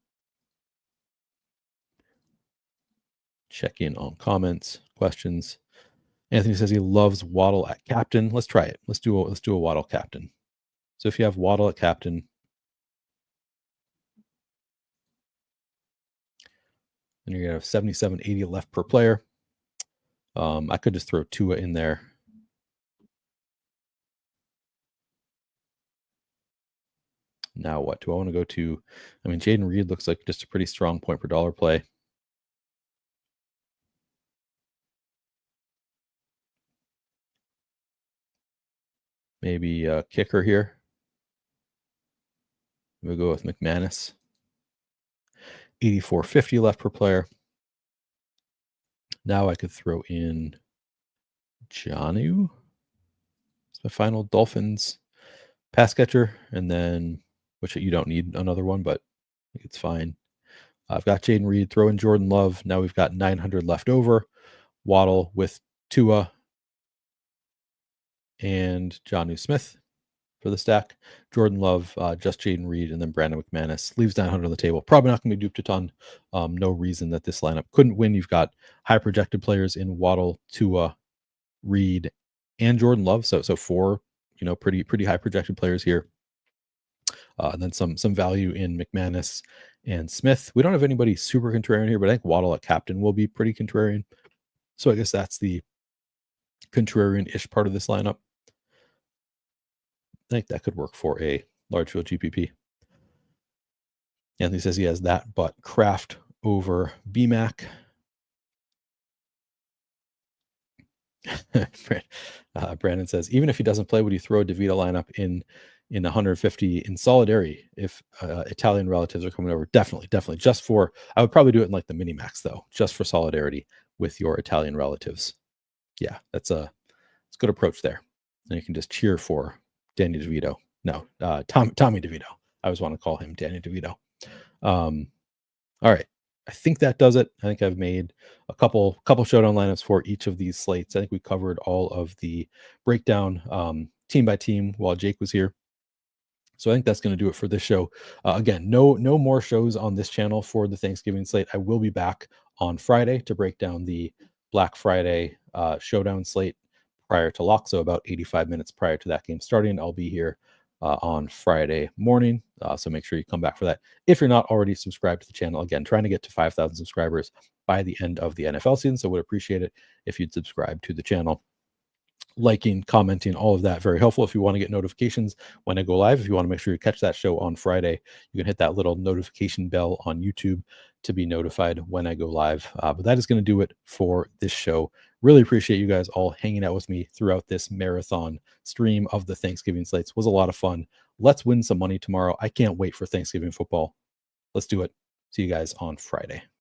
Check in on comments, questions. Anthony says he loves Waddle at captain. Let's try it. Let's do a Waddle captain. So if you have Waddle at captain, then you're gonna have 77.80 left per player. I could just throw Tua in there. Now what? Do I want to go to? I mean, Jaden Reed looks like just a pretty strong point per dollar play. Maybe a kicker here. We'll go with McManus. 84.50 left per player. Now I could throw in Jonnu. It's my final Dolphins pass catcher, and then which you don't need another one, but I think it's fine. I've got Jaden Reed, throw in Jordan Love. Now we've got 900 left over. Waddle with Tua and Jonnu Smith for the stack. Jordan Love, just Jaden Reed, and then Brandon McManus. Leaves 900 on the table. Probably not going to be duped a ton. No reason that this lineup couldn't win. You've got high projected players in Waddle, Tua, Reed, and Jordan Love. So 4, pretty high projected players here. And then some value in McManus and Smith. We don't have anybody super contrarian here, but I think Waddle at captain will be pretty contrarian. So I guess that's the contrarian-ish part of this lineup. I think that could work for a large field GPP. Anthony says he has that, but Kraft over BMAC. Brandon says, even if he doesn't play, would you throw a DeVito lineup in 150 in solidarity if Italian relatives are coming over? Definitely. I would probably do it in like the mini max though, just for solidarity with your Italian relatives. Yeah, it's a good approach there. And you can just cheer for Danny DeVito. No, Tommy DeVito. I always want to call him Danny DeVito. All right. I think that does it. I think I've made a couple showdown lineups for each of these slates. I think we covered all of the breakdown team by team while Jake was here. So I think that's going to do it for this show. Again, no more shows on this channel for the Thanksgiving slate. I will be back on Friday to break down the Black Friday showdown slate prior to lock. So about 85 minutes prior to that game starting, I'll be here on Friday morning. So make sure you come back for that. If you're not already subscribed to the channel, again, trying to get to 5,000 subscribers by the end of the NFL season. So would appreciate it if you'd subscribe to the channel. liking, commenting, all of that. Very helpful if you want to get notifications when I go live. If you want to make sure you catch that show on Friday, you can hit that little notification bell on YouTube to be notified when I go live. But that is going to do it for this show. Really appreciate you guys all hanging out with me throughout this marathon stream of the Thanksgiving slates. It was a lot of fun. Let's win some money tomorrow. I can't wait for Thanksgiving football. Let's do it. See you guys on Friday.